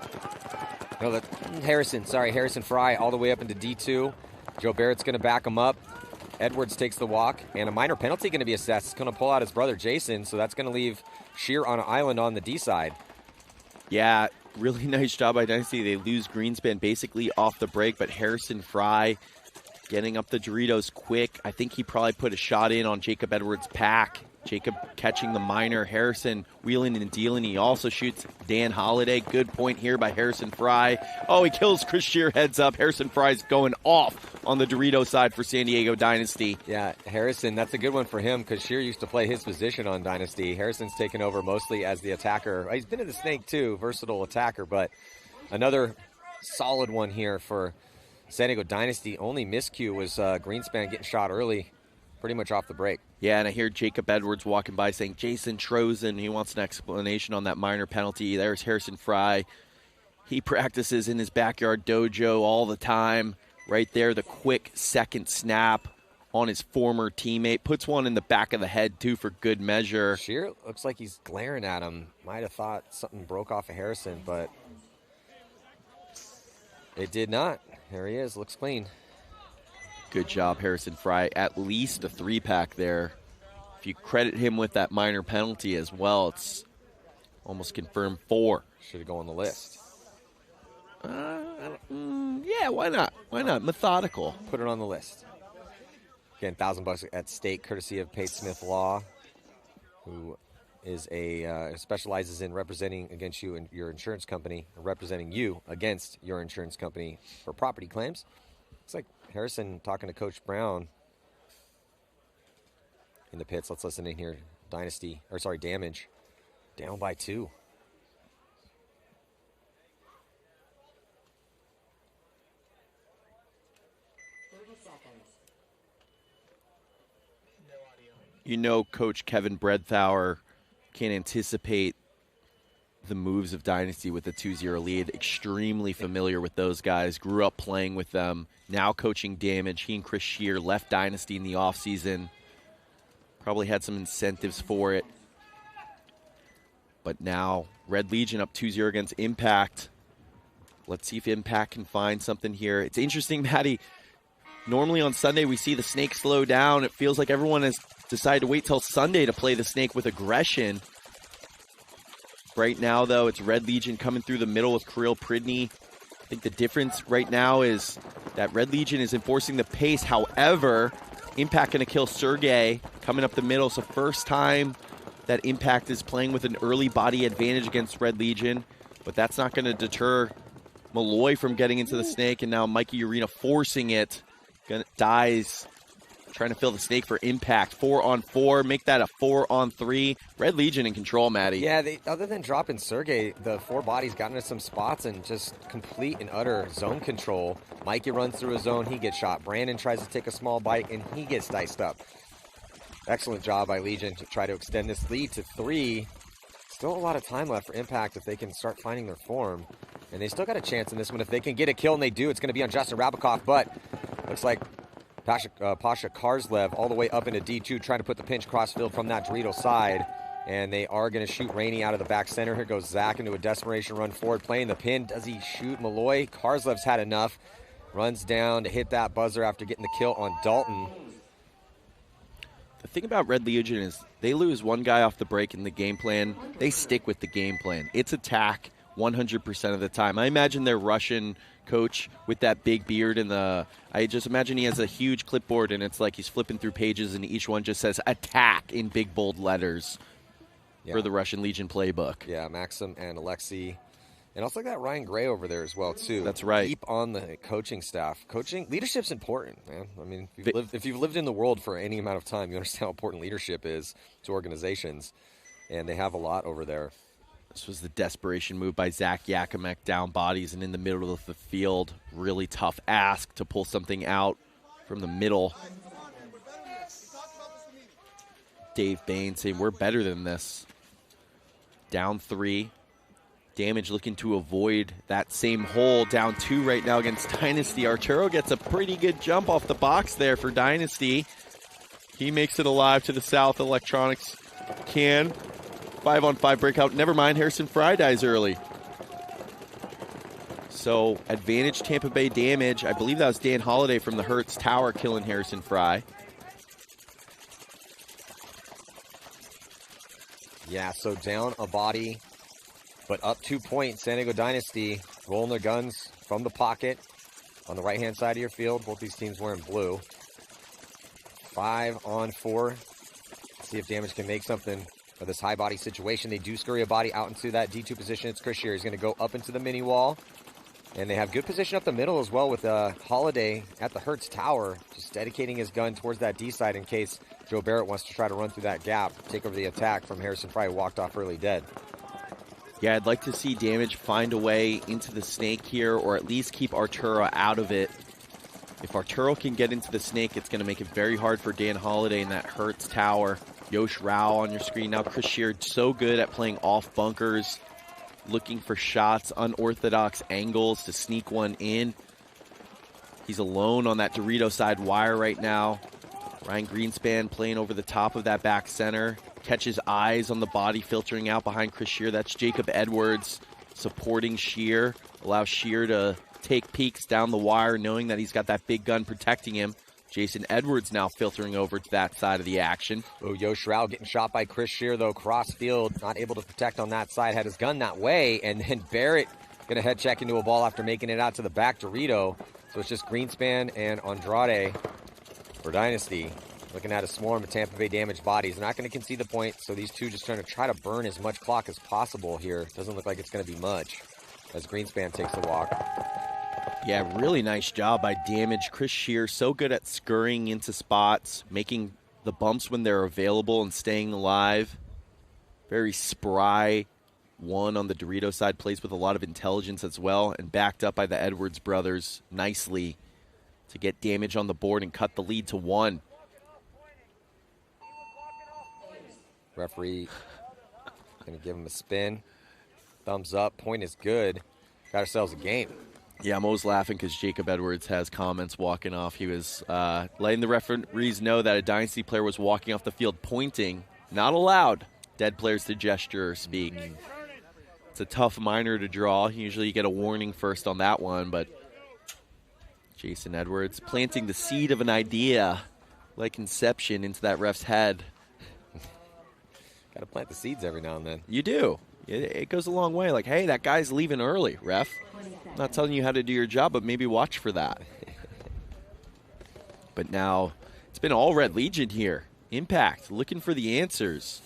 No, Harrison Fry all the way up into D2. Joe Barrett's going to back him up. Edwards takes the walk, and a minor penalty going to be assessed. It's going to pull out his brother Jason, so that's going to leave Shear on an island on the D side. Yeah, really nice job by Dynasty. They lose Greenspan basically off the break, but Harrison Fry getting up the Doritos quick. I think he probably put a shot in on Jacob Edwards' pack. Jacob catching the minor. Harrison wheeling and dealing. He also shoots Dan Holiday. Good point here by Harrison Fry. Oh, he kills Chris Shear, heads up. Harrison Fry's going off on the Dorito side for San Diego Dynasty. Yeah, Harrison, that's a good one for him because Shear used to play his position on Dynasty. Harrison's taken over mostly as the attacker. He's been in the snake too, versatile attacker, but another solid one here for San Diego Dynasty. Only miscue was Greenspan getting shot early, pretty much off the break. Yeah, and I hear Jacob Edwards walking by saying, Jason Trozen, he wants an explanation on that minor penalty. There's Harrison Fry. He practices in his backyard dojo all the time. Right there, the quick second snap on his former teammate. Puts one in the back of the head, too, for good measure. Shear looks like he's glaring at him. Might have thought something broke off of Harrison, but it did not. There he is, looks clean. Good job, Harrison Fry. At least a 3-pack there. If you credit him with that minor penalty as well, it's almost confirmed 4. Should go on the list. Yeah, why not? Why not? Methodical. Put it on the list. Again, $1,000 at stake, courtesy of Pate Smith Law, who is specializes in representing against you and your insurance company, or representing you against your insurance company for property claims. Looks like Harrison talking to Coach Brown in the pits. Let's listen in here. Damage. Down by 2. You know Coach Kevin Brethauer can anticipate the moves of Dynasty with a 2-0 lead. Extremely familiar with those guys. Grew up playing with them. Now coaching Damage. He and Chris Shear left Dynasty in the offseason. Probably had some incentives for it. But now Red Legion up 2-0 against Impact. Let's see if Impact can find something here. It's interesting, Maddie. Normally on Sunday we see the snake slow down. It feels like everyone has decided to wait till Sunday to play the snake with aggression. Right now, though, it's Red Legion coming through the middle with Kirill Pridney. I think the difference right now is that Red Legion is enforcing the pace. However, Impact going to kill Sergey coming up the middle. So first time that Impact is playing with an early body advantage against Red Legion. But that's not going to deter Malloy from getting into the snake. And now Mikey Urena forcing it. Dies. Trying to fill the snake for Impact. 4-on-4. Make that a 4-on-3. Red Legion in control, Maddie. Yeah, other than dropping Sergey, the 4 bodies got into some spots and just complete and utter zone control. Mikey runs through a zone, he gets shot. Brandon tries to take a small bite, and he gets diced up. Excellent job by Legion to try to extend this lead to 3. Still a lot of time left for Impact if they can start finding their form. And they still got a chance in this one. If they can get a kill, and they do, it's going to be on Justin Rabakov, but looks like Pasha Karslev all the way up into D2 trying to put the pinch crossfield from that Dorito side. And they are going to shoot Rainey out of the back center. Here goes Zach into a desperation run forward, playing the pin. Does he shoot Malloy? Karslev's had enough. Runs down to hit that buzzer after getting the kill on Dalton. The thing about Red Legion is they lose one guy off the break in the game plan. They stick with the game plan. It's attack 100% of the time. I imagine their Russian coach with that big beard and I just imagine he has a huge clipboard and it's like he's flipping through pages and each one just says attack in big bold letters for the Russian Legion playbook. Yeah, Maxim and Alexei. And also got Ryan Gray over there as well, too. That's right. Deep on the coaching staff. Leadership's important, man. I mean, if you've lived in the world for any amount of time, you understand how important leadership is to organizations. And they have a lot over there. This was the desperation move by Zach Yakimek, down bodies and in the middle of the field. Really tough ask to pull something out from the middle. Dave Bain saying, we're better than this. Down 3. Damage looking to avoid that same hole. Down 2 right now against Dynasty. Arturo gets a pretty good jump off the box there for Dynasty. He makes it alive to the south. Electronics can. 5-on-5 breakout. Never mind, Harrison Fry dies early. So advantage Tampa Bay damage. I believe that was Dan Holiday from the Hertz Tower killing Harrison Fry. Yeah, so down a body, but up 2 points. San Diego Dynasty rolling their guns from the pocket on the right-hand side of your field. Both these teams wearing blue. 5-on-4. See if Damage can make something of this high body situation. They do scurry a body out into that D2 position. It's Chris Shear. He's going to go up into the mini wall. And they have good position up the middle as well with Holiday at the Hertz Tower, just dedicating his gun towards that D side in case Joe Barrett wants to try to run through that gap, take over the attack from Harrison Fry, who walked off early dead. Yeah, I'd like to see Damage find a way into the snake here, or at least keep Arturo out of it. If Arturo can get into the snake, it's going to make it very hard for Dan Holiday in that Hertz Tower. Yosh Rao on your screen now. Chris Shear, so good at playing off bunkers, looking for shots, unorthodox angles to sneak one in. He's alone on that Dorito side wire right now. Ryan Greenspan playing over the top of that back center. Catches eyes on the body filtering out behind Chris Shear. That's Jacob Edwards supporting Shear. Allows Shear to take peeks down the wire knowing that he's got that big gun protecting him. Jason Edwards now filtering over to that side of the action. Oh, Yosh Rao getting shot by Chris Shear, though. Cross field, not able to protect on that side. Had his gun that way, and then Barrett going to head check into a ball after making it out to the back Dorito. So it's just Greenspan and Andrade for Dynasty. Looking at a swarm of Tampa Bay damaged bodies. They're not going to concede the point, so these two just trying to burn as much clock as possible here. Doesn't look like it's going to be much as Greenspan takes the walk. Yeah, really nice job by Damage. Chris Shear, so good at scurrying into spots, making the bumps when they're available and staying alive. Very spry. One on the Dorito side, plays with a lot of intelligence as well, and backed up by the Edwards brothers nicely to get Damage on the board and cut the lead to 1. Referee going to give him a spin. Thumbs up. Point is good. Got ourselves a game. Yeah, Mo's laughing because Jacob Edwards has comments walking off. He was letting the referees know that a Dynasty player was walking off the field pointing. Not allowed. Dead players to gesture or speak. It's a tough minor to draw. Usually you get a warning first on that one, but Jason Edwards planting the seed of an idea like Inception into that ref's head. Got to plant the seeds every now and then. You do. It goes a long way. Like, hey, that guy's leaving early, ref. I'm not telling you how to do your job, but maybe watch for that. But now it's been all Red Legion here. Impact, looking for the answers.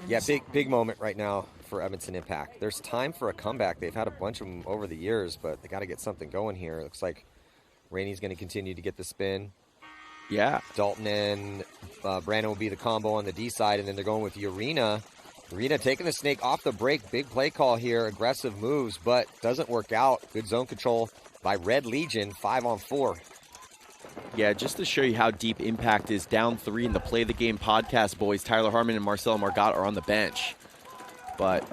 Yeah, big moment right now for Evanston Impact. There's time for a comeback. They've had a bunch of them over the years, but they got to get something going here. It looks like Rainey's going to continue to get the spin. Yeah. Dalton and Brandon will be the combo on the D side, and then they're going with Urena. Urena taking the snake off the break. Big play call here. Aggressive moves, but doesn't work out. Good zone control by Red Legion. 5-on-4. Yeah, just to show you how deep Impact is, down 3 in the Play the Game podcast, boys. Tyler Harmon and Marcelo Margot are on the bench. But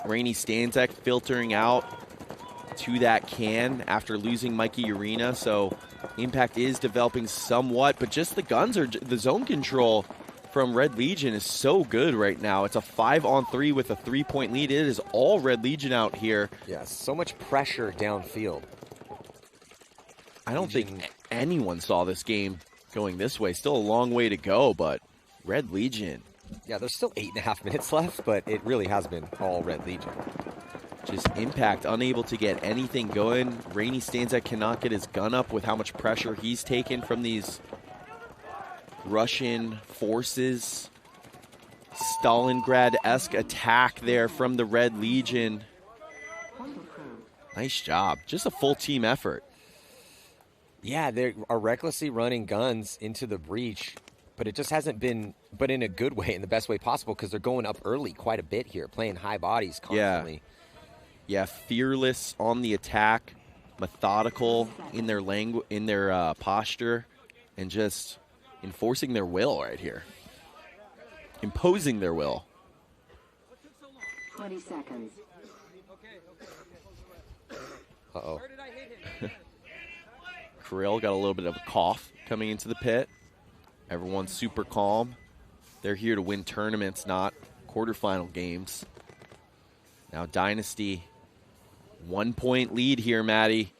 Rainey Stanzek filtering out to that can after losing Mikey Urena. So Impact is developing somewhat, but just the zone control from Red Legion is so good right now. It's a 5-on-3 with a 3-point lead. It is all Red Legion out here. Yeah, so much pressure downfield. I don't think anyone saw this game going this way. Still a long way to go, but Red Legion. Yeah, there's still 8.5 minutes left, but it really has been all Red Legion. Just Impact unable to get anything going. Rainey Stanzak cannot get his gun up with how much pressure he's taken from these Russian forces. Stalingrad-esque attack there from the Red Legion. Nice job. Just a full team effort. Yeah, they are recklessly running guns into the breach, but it just hasn't been, but in a good way, in the best way possible, because they're going up early quite a bit here, playing high bodies constantly. Yeah, fearless on the attack, methodical in their posture, and just enforcing their will right here. Imposing their will. 20 seconds. Uh-oh. Kirill got a little bit of a cough coming into the pit. Everyone's super calm. They're here to win tournaments, not quarterfinal games. Now Dynasty, 1-point lead here, Maddie.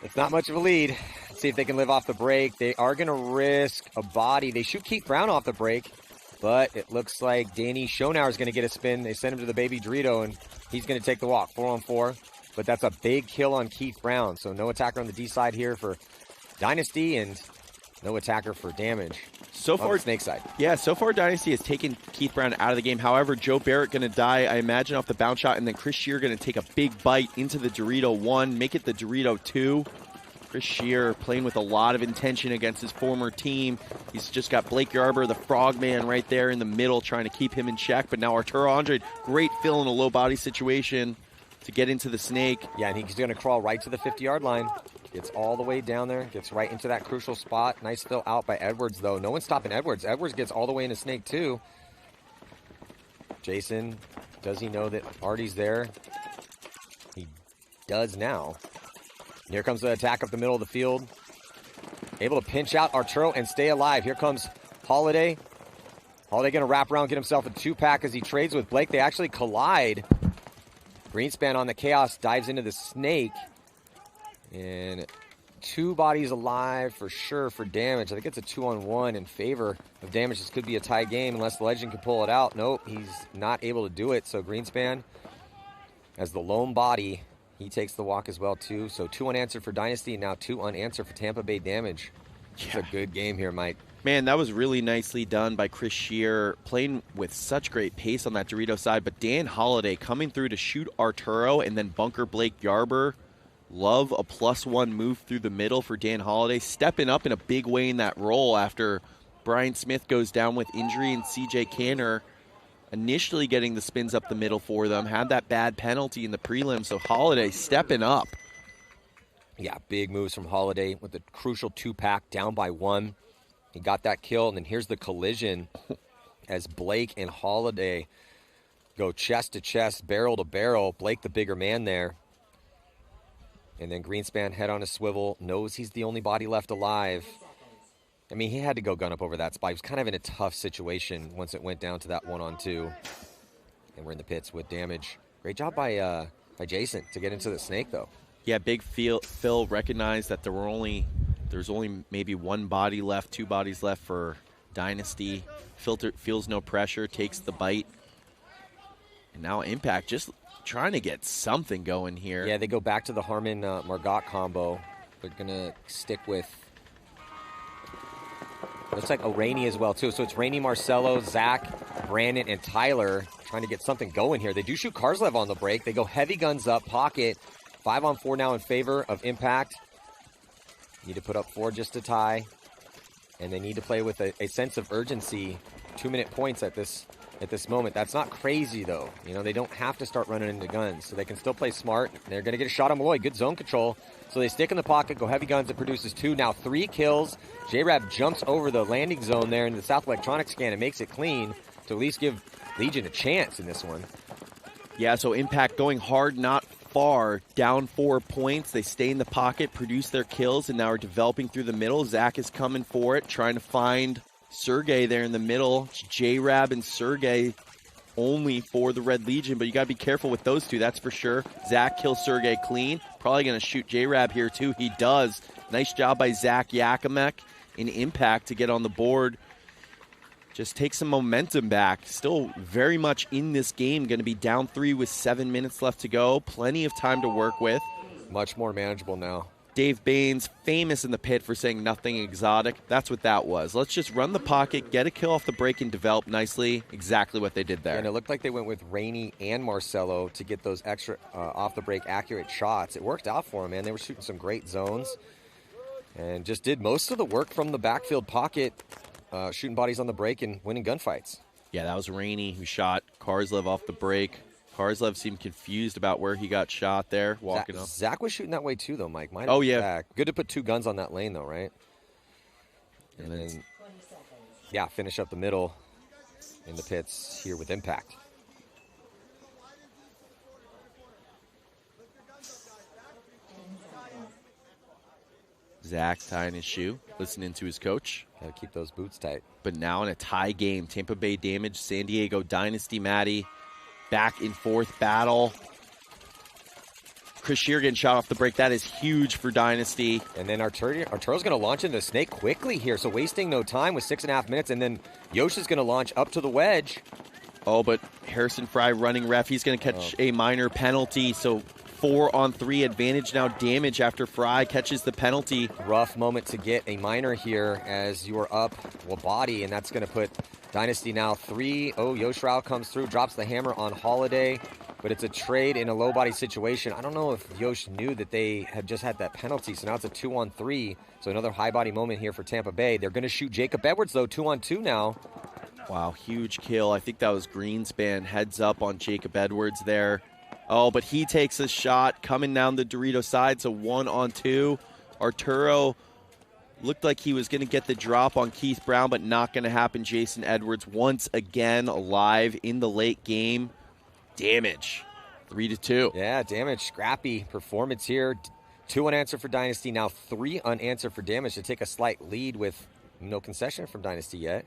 It's not much of a lead. Let's see if they can live off the break. They are going to risk a body. They shoot Keith Brown off the break, but it looks like Danny Schonauer is going to get a spin. They send him to the baby Dorito, and he's going to take the walk. 4-on-4. But that's a big kill on Keith Brown. So no attacker on the D side here for Dynasty, and no attacker for Damage. So far, Snake side. Yeah, so far Dynasty has taken Keith Brown out of the game. However, Joe Barrett going to die, I imagine, off the bounce shot, and then Chris Shear going to take a big bite into the Dorito 1, make it the Dorito 2. Chris Shear playing with a lot of intention against his former team. He's just got Blake Yarber, the frogman, right there in the middle, trying to keep him in check. But now Arturo Andrade, great fill in a low body situation to get into the snake. Yeah, and he's going to crawl right to the 50-yard line. Gets all the way down there, gets right into that crucial spot. Nice fill out by Edwards, though. No one's stopping Edwards. Edwards gets all the way into snake, too. Jason, does he know that Artie's there? He does now. And here comes the attack up the middle of the field. Able to pinch out Arturo and stay alive. Here comes Holiday. Holiday going to wrap around, get himself a 2-pack as he trades with Blake. They actually collide. Greenspan on the Chaos dives into the snake. And 2 bodies alive for sure for Damage. I think it's a 2-on-1 in favor of Damage. This could be a tie game unless the Legend can pull it out. Nope, he's not able to do it. So Greenspan, as the lone body, he takes the walk as well too. So 2 unanswered for Dynasty, and now 2 unanswered for Tampa Bay Damage. It's a good game here, Mike. Man, that was really nicely done by Chris Shear, playing with such great pace on that Dorito side. But Dan Holiday coming through to shoot Arturo and then bunker Blake Yarber. Love a +1 move through the middle for Dan Holiday, stepping up in a big way in that role after Brian Smith goes down with injury, and CJ Canner initially getting the spins up the middle for them. Had that bad penalty in the prelim, so Holiday stepping up. Yeah, big moves from Holiday with the crucial 2-pack down by 1. He got that kill, and then here's the collision as Blake and Holiday go chest to chest, barrel to barrel. Blake the bigger man there. And then Greenspan, head on a swivel, knows he's the only body left alive. I mean, he had to go gun up over that spot. He was kind of in a tough situation once it went down to that 1-on-2. And we're in the pits with Damage. Great job by Jason to get into the snake, though. Yeah, big Phil recognized that there's only maybe 1 body left, 2 bodies left for Dynasty. Feels no pressure, takes the bite. And now Impact just trying to get something going here. Yeah, they go back to the Harmon Margot combo. They're going to stick with, looks like Rainey as well, too. So it's Rainey, Marcelo, Zach, Brandon, and Tyler trying to get something going here. They do shoot Karslev on the break. They go heavy guns up, pocket. 5-on-4 now in favor of Impact. Need to put up 4 just to tie. And they need to play with a sense of urgency. 2-minute points at this moment. That's not crazy, though. You know, they don't have to start running into guns. So they can still play smart. They're going to get a shot on Malloy. Good zone control. So they stick in the pocket, go heavy guns. It produces 2. Now 3 kills. J-Rab jumps over the landing zone there in the South Electronics scan and makes it clean to at least give Legion a chance in this one. Yeah, so Impact going hard, not far, down 4 points. They stay in the pocket, produce their kills, and now are developing through the middle. Zach is coming for it, trying to find Sergey there in the middle. It's J-Rab and Sergey only for the Red Legion, but you got to be careful with those two, that's for sure. Zach kills Sergey clean. Probably going to shoot J-Rab here, too. He does. Nice job by Zach Yakimek in Impact to get on the board. Just take some momentum back. Still very much in this game. Going to be down 3 with 7 minutes left to go. Plenty of time to work with. Much more manageable now. Dave Baines, famous in the pit for saying nothing exotic. That's what that was. Let's just run the pocket, get a kill off the break, and develop nicely. Exactly what they did there. And it looked like they went with Rainey and Marcelo to get those extra off-the-break accurate shots. It worked out for them, man. They were shooting some great zones and just did most of the work from the backfield pocket, shooting bodies on the break and winning gunfights. Yeah, that was Rainey who shot Karslev off the break. Karslev seemed confused about where he got shot there, walking up. Zach was shooting that way too, though, Mike. Oh, yeah. Zach. Good to put 2 guns on that lane, though, right? And then, yeah, finish up the middle in the pits here with Impact. Zach tying his shoe, listening to his coach. Got to keep those boots tight. But now in a tie game, Tampa Bay Damage, San Diego Dynasty Maddie. Back and forth battle. Chris Shear getting shot off the break. That is huge for Dynasty. And then Arturo's going to launch into the snake quickly here, so wasting no time with 6.5 minutes. And then Yoshi's going to launch up to the wedge. Oh, but Harrison Fry running ref. He's going to catch a minor penalty. So 4-on-3 advantage now. Damage after Fry catches the penalty. Rough moment to get a minor here as you are up body, and that's going to put Dynasty now 3. Oh, Yoshrao comes through, drops the hammer on Holiday, but it's a trade in a low body situation. I don't know if Yosh knew that they had just had that penalty, so now it's a 2-on-3. So another high body moment here for Tampa Bay. They're going to shoot Jacob Edwards, though, 2-on-2 now. Wow, huge kill. I think that was Greenspan. Heads up on Jacob Edwards there. Oh, but he takes a shot coming down the Dorito side, so 1-on-2. Arturo looked like he was going to get the drop on Keith Brown, but not going to happen. Jason Edwards once again alive in the late game. Damage, 3-2. Yeah, Damage, scrappy performance here. 2 unanswered for Dynasty, now 3 unanswered for Damage to take a slight lead with no concession from Dynasty yet.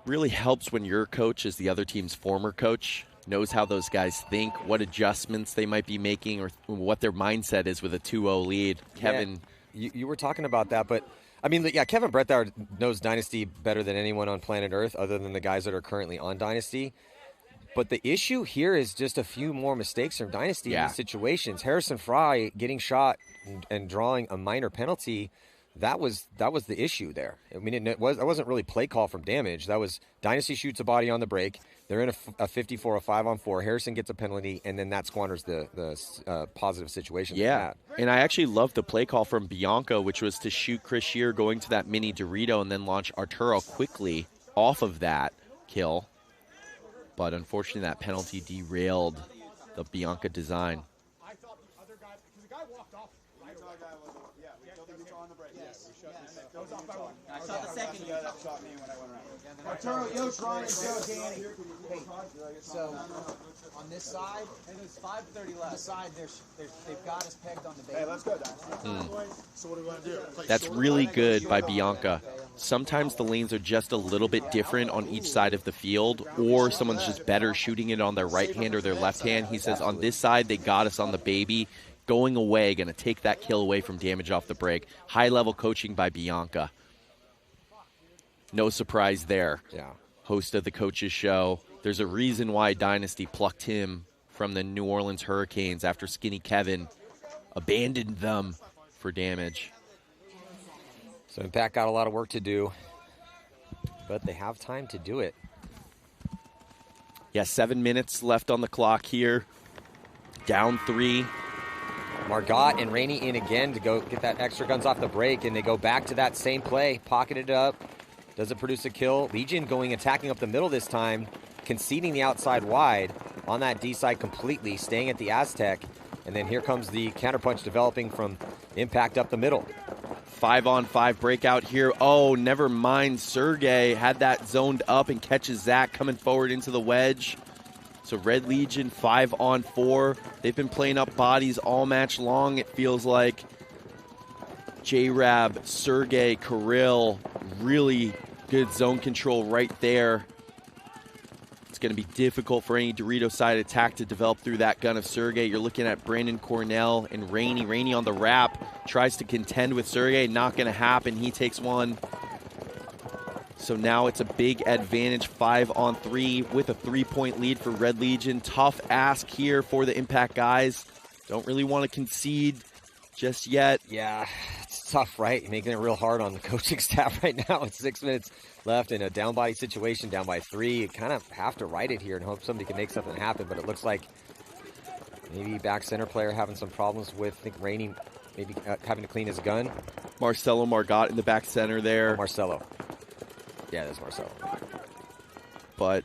Really helps when your coach is the other team's former coach. Knows how those guys think, what adjustments they might be making, or what their mindset is with a 2-0 lead. Kevin. Yeah, you were talking about that, but I mean, yeah, Kevin Brettauer knows Dynasty better than anyone on planet Earth other than the guys that are currently on Dynasty. But the issue here is just a few more mistakes from Dynasty in these situations. Harrison Fry getting shot and drawing a minor penalty, that was the issue there. I mean, that wasn't really play call from Damage. That was Dynasty shoots a body on the break. They're in a 54, a 5-on-4. Harrison gets a penalty, and then that squanders the positive situation. Yeah, and I actually loved the play call from Bianca, which was to shoot Chris Shear going to that mini Dorito and then launch Arturo quickly off of that kill. But unfortunately, that penalty derailed the Bianca design. I thought the other guy, because the guy walked off. I saw a guy we saw on the break. Yes. That was off by 1. I saw the second guy that shot me when I went around. Arturo, Yosh, Ron, and Joe, Danny. Hey, so on this side, There's 5:30 on left. the side, they've got us pegged on the base. Hey, let's go, Dynasty. So what do we want to do? Play That's short? really good by Bianca. Sometimes the lanes are just a little bit different on each side of the field, or someone's just better shooting it on their right hand or their left hand. He says on this side, they got us on the baby. Going away, going to take that kill away from Damage off the break. High-level coaching by Bianca. No surprise there. Yeah. host of the Coaches Show. There's a reason why Dynasty plucked him from the New Orleans Hurricanes after Skinny Kevin abandoned them for damage. So Impact got a lot of work to do, but they have time to do it. Yeah, 7 minutes left on the clock here. Down 3. Margot and Rainey in again to go get that extra guns off the break, and they go back to that same play. Pocketed it up. Does it produce a kill? Legion attacking up the middle this time, conceding the outside wide on that D side completely, staying at the Aztec. And then here comes the counterpunch developing from Impact up the middle. 5-on-5 breakout here. Oh, never mind. Sergey had that zoned up and catches Zach coming forward into the wedge. So Red Legion 5-on-4. They've been playing up bodies all match long, it feels like. J-Rab, Sergey, Kirill, really good zone control right there. It's going to be difficult for any Dorito side attack to develop through that gun of Sergey. You're looking at Brandon Cornell and Rainey. Rainey on the wrap, tries to contend with Sergey. Not going to happen. He takes one. So now it's a big advantage, 5-on-3 with a 3-point lead for Red Legion. Tough ask here for the Impact guys. Don't really want to concede just yet. Yeah, it's tough, right? Making it real hard on the coaching staff right now. It's 6 minutes left in a down body situation, down by 3. You kind of have to ride it here and hope somebody can make something happen, but it looks like maybe back center player having some problems with, I think, Rainey maybe having to clean his gun. Marcelo Margot in the back center there. Oh, Marcelo. Yeah, that's Marcelo. But,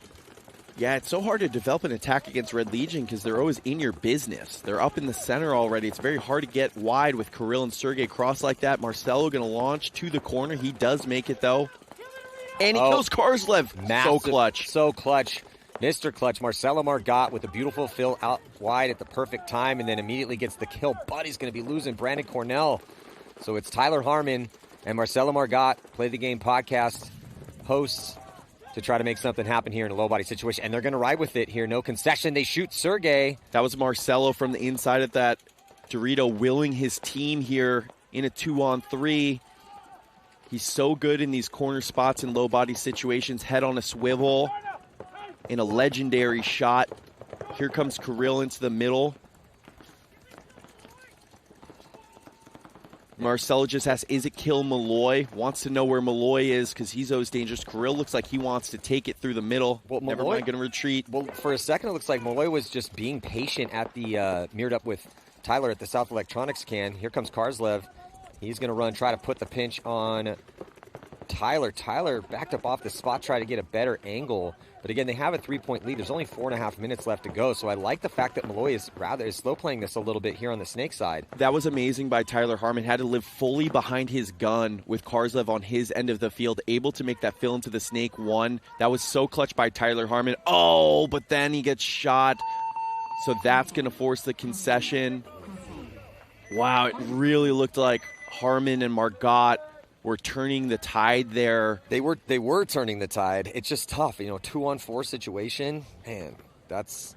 yeah, it's so hard to develop an attack against Red Legion because they're always in your business. They're up in the center already. It's very hard to get wide with Kirill and Sergey cross like that. Marcelo going to launch to the corner. He does make it, though. And he kills Karslev. Massive, so clutch. So clutch. Mr. Clutch. Marcelo Margot with a beautiful fill out wide at the perfect time and then immediately gets the kill. But he's going to be losing Brandon Cornell. So it's Tyler Harmon and Marcelo Margot, Play the Game podcast hosts, to try to make something happen here in a low body situation. And they're going to ride with it here. No concession. They shoot Sergey. That was Marcelo from the inside of that Dorito willing his team here in a 2-on-3. He's so good in these corner spots in low body situations. Head on a swivel in a legendary shot. Here comes Kirill into the middle. Marcelo just asks, is it kill Malloy? Wants to know where Malloy is because he's always dangerous. Kirill looks like he wants to take it through the middle. Well, never mind, going to retreat. Well, for a second, it looks like Malloy was just being patient at the mirrored up with Tyler at the South Electronics can. Here comes Karslev. He's going to run, try to put the pinch on Tyler. Tyler backed up off the spot, try to get a better angle. But again, they have a 3-point lead. There's only 4.5 minutes left to go. So I like the fact that Malloy is slow playing this a little bit here on the Snake side. That was amazing by Tyler Harmon. Had to live fully behind his gun with Karslev on his end of the field, able to make that fill into the Snake 1. That was so clutch by Tyler Harmon. Oh, but then he gets shot. So that's going to force the concession. Wow, it really looked like Harmon and Margot were turning the tide there. They were turning the tide. It's just tough, 2-on-4 situation. Man, it's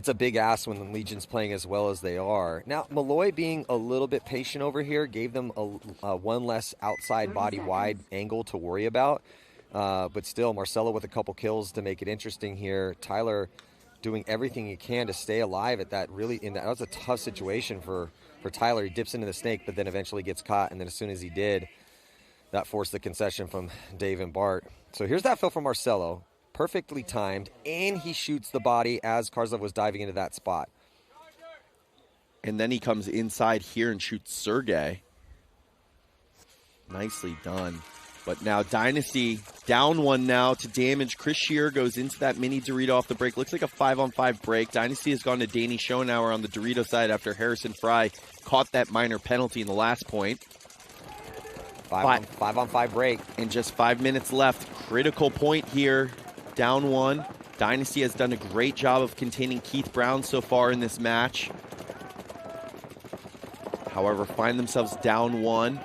a big ask when the Legion's playing as well as they are. Now, Malloy being a little bit patient over here gave them a one less outside body wide angle to worry about. But still, Marcelo with a couple kills to make it interesting here. Tyler doing everything he can to stay alive at that that was a tough situation for Tyler. He dips into the Snake, but then eventually gets caught. And then as soon as he did, that forced the concession from Dave and Bart. So here's that fill from Marcelo. Perfectly timed, and he shoots the body as Karslev was diving into that spot. And then he comes inside here and shoots Sergey. Nicely done. But now Dynasty down 1 now to damage. Chris Shearer goes into that mini Dorito off the break. Looks like a 5-on-5 break. Dynasty has gone to Danny Schoenauer on the Dorito side after Harrison Fry caught that minor penalty in the last point. 5-on-5 break. And just 5 minutes left. Critical point here. Down 1. Dynasty has done a great job of containing Keith Brown so far in this match. However, find themselves down 1.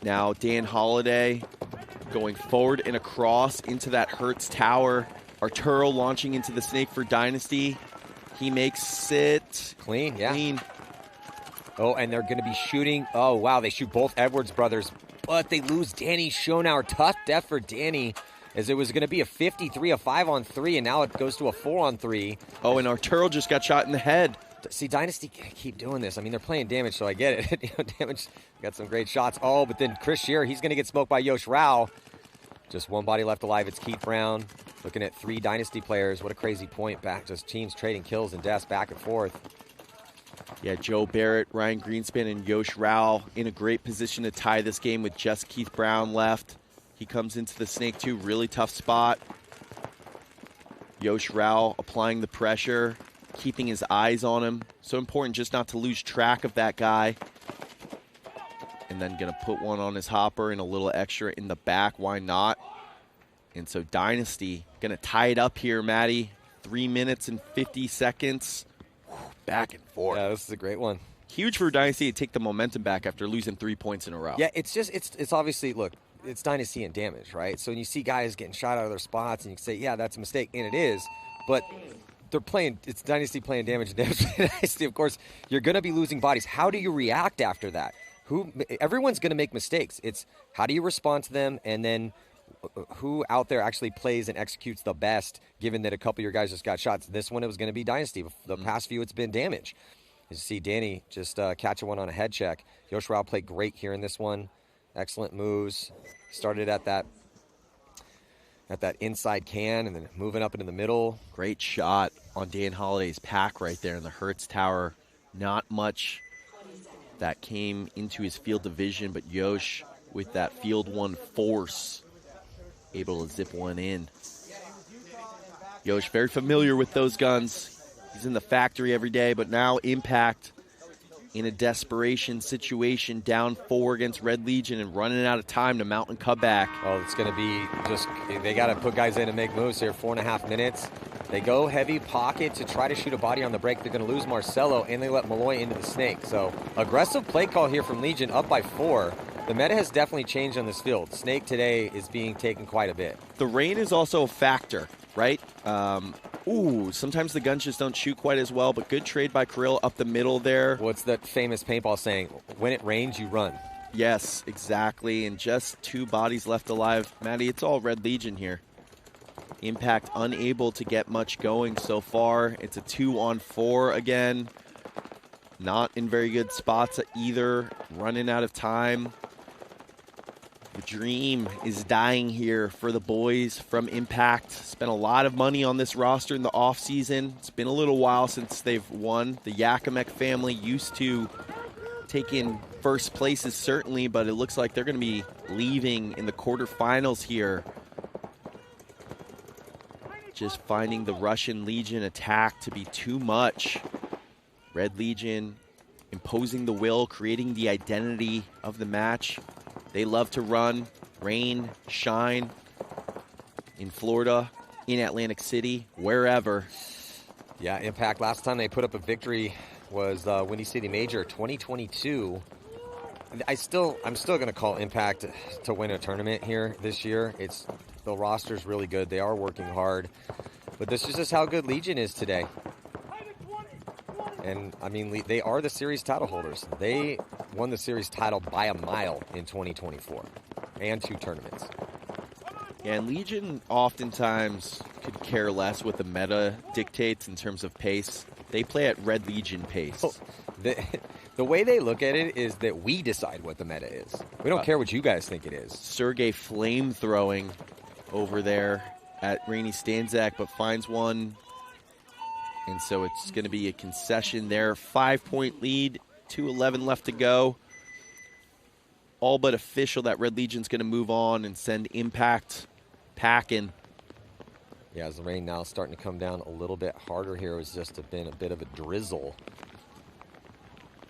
Now Dan Holiday going forward and across into that Hertz tower. Arturo launching into the Snake for Dynasty. He makes it clean. Oh, and they're going to be shooting. Oh, wow. They shoot both Edwards brothers but they lose Danny Schonauer. Tough death for Danny, as it was going to be a 53, a 5-on-3, and now it goes to a 4-on-3. Oh, and Arturo just got shot in the head. See, Dynasty keep doing this. I mean, they're playing Damage, so I get it. Damage got some great shots. Oh, but then Chris Shearer, he's going to get smoked by Yosh Rao. Just one body left alive. It's Keith Brown. Looking at 3 Dynasty players. What a crazy point back. Just teams trading kills and deaths back and forth. Yeah, Joe Barrett, Ryan Greenspan, and Yosh Rao in a great position to tie this game with just Keith Brown left. He comes into the Snake 2, really tough spot. Yosh Rao applying the pressure, keeping his eyes on him. So important just not to lose track of that guy. And then going to put one on his hopper and a little extra in the back. Why not? And so Dynasty going to tie it up here, Maddie. 3 minutes and 50 seconds. Back and forth. Yeah, this is a great one. Huge for Dynasty to take the momentum back after losing 3 points in a row. Yeah, it's obviously, look, it's Dynasty and Damage, right? So when you see guys getting shot out of their spots and you can say, yeah, that's a mistake, and it is, but they're playing, it's Dynasty playing Damage and Damage playing Dynasty. Of course, you're going to be losing bodies. How do you react after that? Everyone's going to make mistakes. It's how do you respond to them, and then who out there actually plays and executes the best, given that a couple of your guys just got shots. This one, it was going to be Dynasty. The past few, it's been Damage. You see Danny just catching one on a head check. Yosh Rao played great here in this one. Excellent moves. Started at that inside can and then moving up into the middle. Great shot on Dan Holliday's pack right there in the Hertz Tower. Not much that came into his field of vision, but Yosh with that field one force able to zip one in. Yosh very familiar with those guns. He's in the factory every day, but now Impact in a desperation situation, down 4 against Red Legion and running out of time to mount and come back. Oh, it's going to be just, they got to put guys in and make moves here. 4.5 minutes. They go heavy pocket to try to shoot a body on the break. They're going to lose Marcelo, and they let Malloy into the Snake. So aggressive play call here from Legion, up by 4. The meta has definitely changed on this field. Snake today is being taken quite a bit. The rain is also a factor, right? Sometimes the guns just don't shoot quite as well, but good trade by Kirill up the middle there. What's that famous paintball saying? When it rains, you run. Yes, exactly, and just 2 bodies left alive. Maddie, it's all Red Legion here. Impact unable to get much going so far. It's a 2-on-4 again. Not in very good spots either. Running out of time. The dream is dying here for the boys from Impact. Spent a lot of money on this roster in the offseason. It's been a little while since they've won. The Yakimek family used to take in first places, certainly, but it looks like they're going to be leaving in the quarterfinals here. Just finding the Russian Legion attack to be too much. Red Legion imposing the will, creating the identity of the match. They love to run, rain, shine in Florida, in Atlantic City, wherever. Yeah, Impact, last time they put up a victory was Windy City Major 2022. I'm still going to call Impact to win a tournament here this year. The roster's really good. They are working hard. But this is just how good Legion is today. And, I mean, they are the series title holders. They won the series title by a mile in 2024 and 2 tournaments. Yeah, and Legion oftentimes could care less what the meta dictates in terms of pace. They play at Red Legion pace. Oh, the way they look at it is that we decide what the meta is. We don't care what you guys think it is. Sergey flame-throwing over there at Rainy Stanzak, but finds one. And so it's going to be a concession there. 5-point lead, 2:11 left to go. All but official that Red Legion's going to move on and send Impact packing. Yeah, as the rain now starting to come down a little bit harder here. It's just been a bit of a drizzle.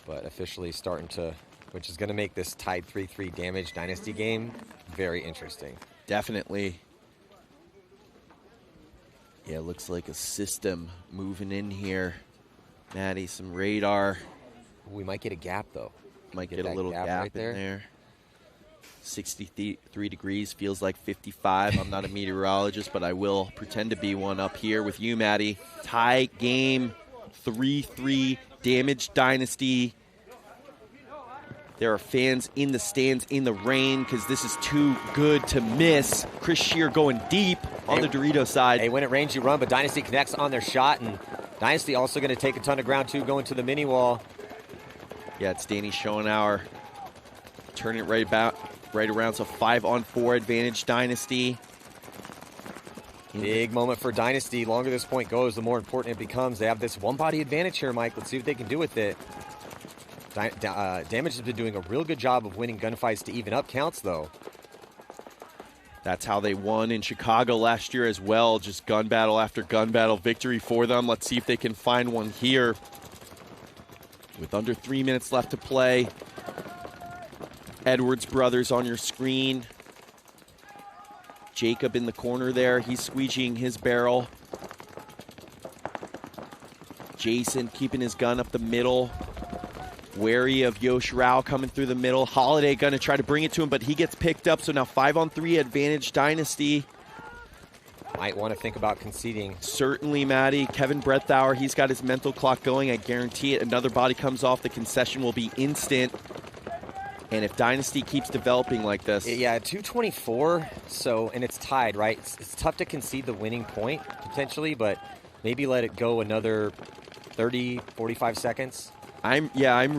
But officially starting to, which is going to make this tied 3-3 Damage Dynasty game very interesting. Definitely. Yeah, looks like a system moving in here. Maddie, some radar. We might get a gap, though. Might get a little gap right there. 63 degrees, feels like 55. I'm not a meteorologist, but I will pretend to be one up here with you, Maddie. Tie game, 3-3, Damage Dynasty. There are fans in the stands in the rain because this is too good to miss. Chris Shear going deep on the Dorito side. Hey, when it rains, you run, but Dynasty connects on their shot, and Dynasty also going to take a ton of ground, too, going to the mini wall. Yeah, it's Danny Schoenauer. Turn it right around, so 5-on-4 advantage Dynasty. Big moment for Dynasty. The longer this point goes, the more important it becomes. They have this one-body advantage here, Mike. Let's see what they can do with it. Damage has been doing a real good job of winning gunfights to even up counts, though. That's how they won in Chicago last year as well. Just gun battle after gun battle victory for them. Let's see if they can find one here. With under 3 minutes left to play. Edwards brothers on your screen. Jacob in the corner there. He's squeegeeing his barrel. Jason keeping his gun up the middle. Wary of Yosh Rao coming through the middle. Holiday going to try to bring it to him, but he gets picked up. So now 5-on-3 advantage Dynasty. Might want to think about conceding. Certainly, Maddie. Kevin Brethauer, he's got his mental clock going. I guarantee it. Another body comes off. The concession will be instant. And if Dynasty keeps developing like this. Yeah, 2:24. So, and it's tied, right? It's tough to concede the winning point, potentially, but maybe let it go another 30, 45 seconds. I'm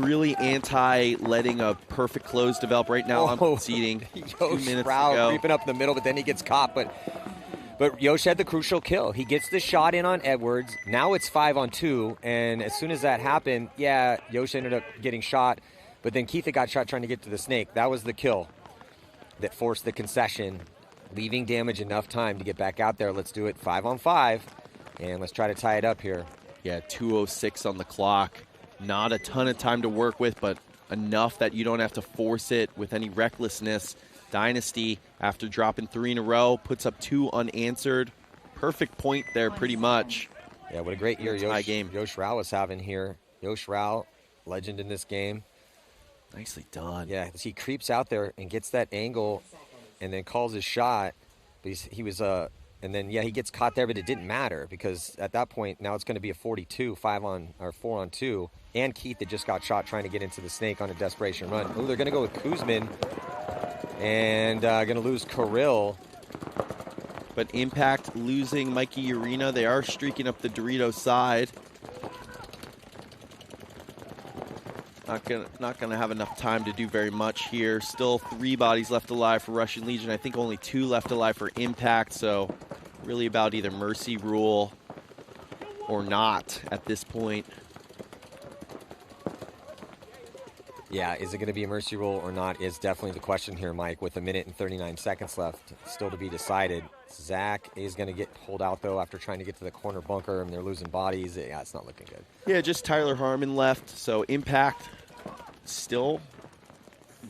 really anti letting a perfect close develop right now. I'm conceding. 2 minutes to go. Creeping up in the middle, but then he gets caught. But Yosh had the crucial kill. He gets the shot in on Edwards. Now it's 5-on-2, and as soon as that happened, yeah, Yosh ended up getting shot. But then Keith got shot trying to get to the snake. That was the kill that forced the concession, leaving Damage enough time to get back out there. Let's do it 5-on-5, and let's try to tie it up here. Yeah, 2:06 on the clock. Not a ton of time to work with, but enough that you don't have to force it with any recklessness. Dynasty, after dropping 3 in a row, puts up 2 unanswered. Perfect point there, pretty much. Yeah, what a great year Yosh Rao is having here. Yosh Rao, legend in this game. Nicely done. Yeah, he creeps out there and gets that angle and then calls his shot. But and then, yeah, he gets caught there, but it didn't matter because at that point, now it's going to be a 42, 4-on-2. And Keith that just got shot trying to get into the snake on a desperation run. Oh, they're going to go with Kuzmin and going to lose Kirill. But Impact losing Mikey Urena. They are streaking up the Dorito side. Not gonna have enough time to do very much here. Still 3 bodies left alive for Russian Legion. I think only 2 left alive for Impact. So really about either mercy rule or not at this point. Yeah, is it going to be a mercy rule or not is definitely the question here, Mike, with 1 minute and 39 seconds left still to be decided. Zach is going to get pulled out, though, after trying to get to the corner bunker, and they're losing bodies. Yeah, it's not looking good. Yeah, just Tyler Harmon left, so Impact still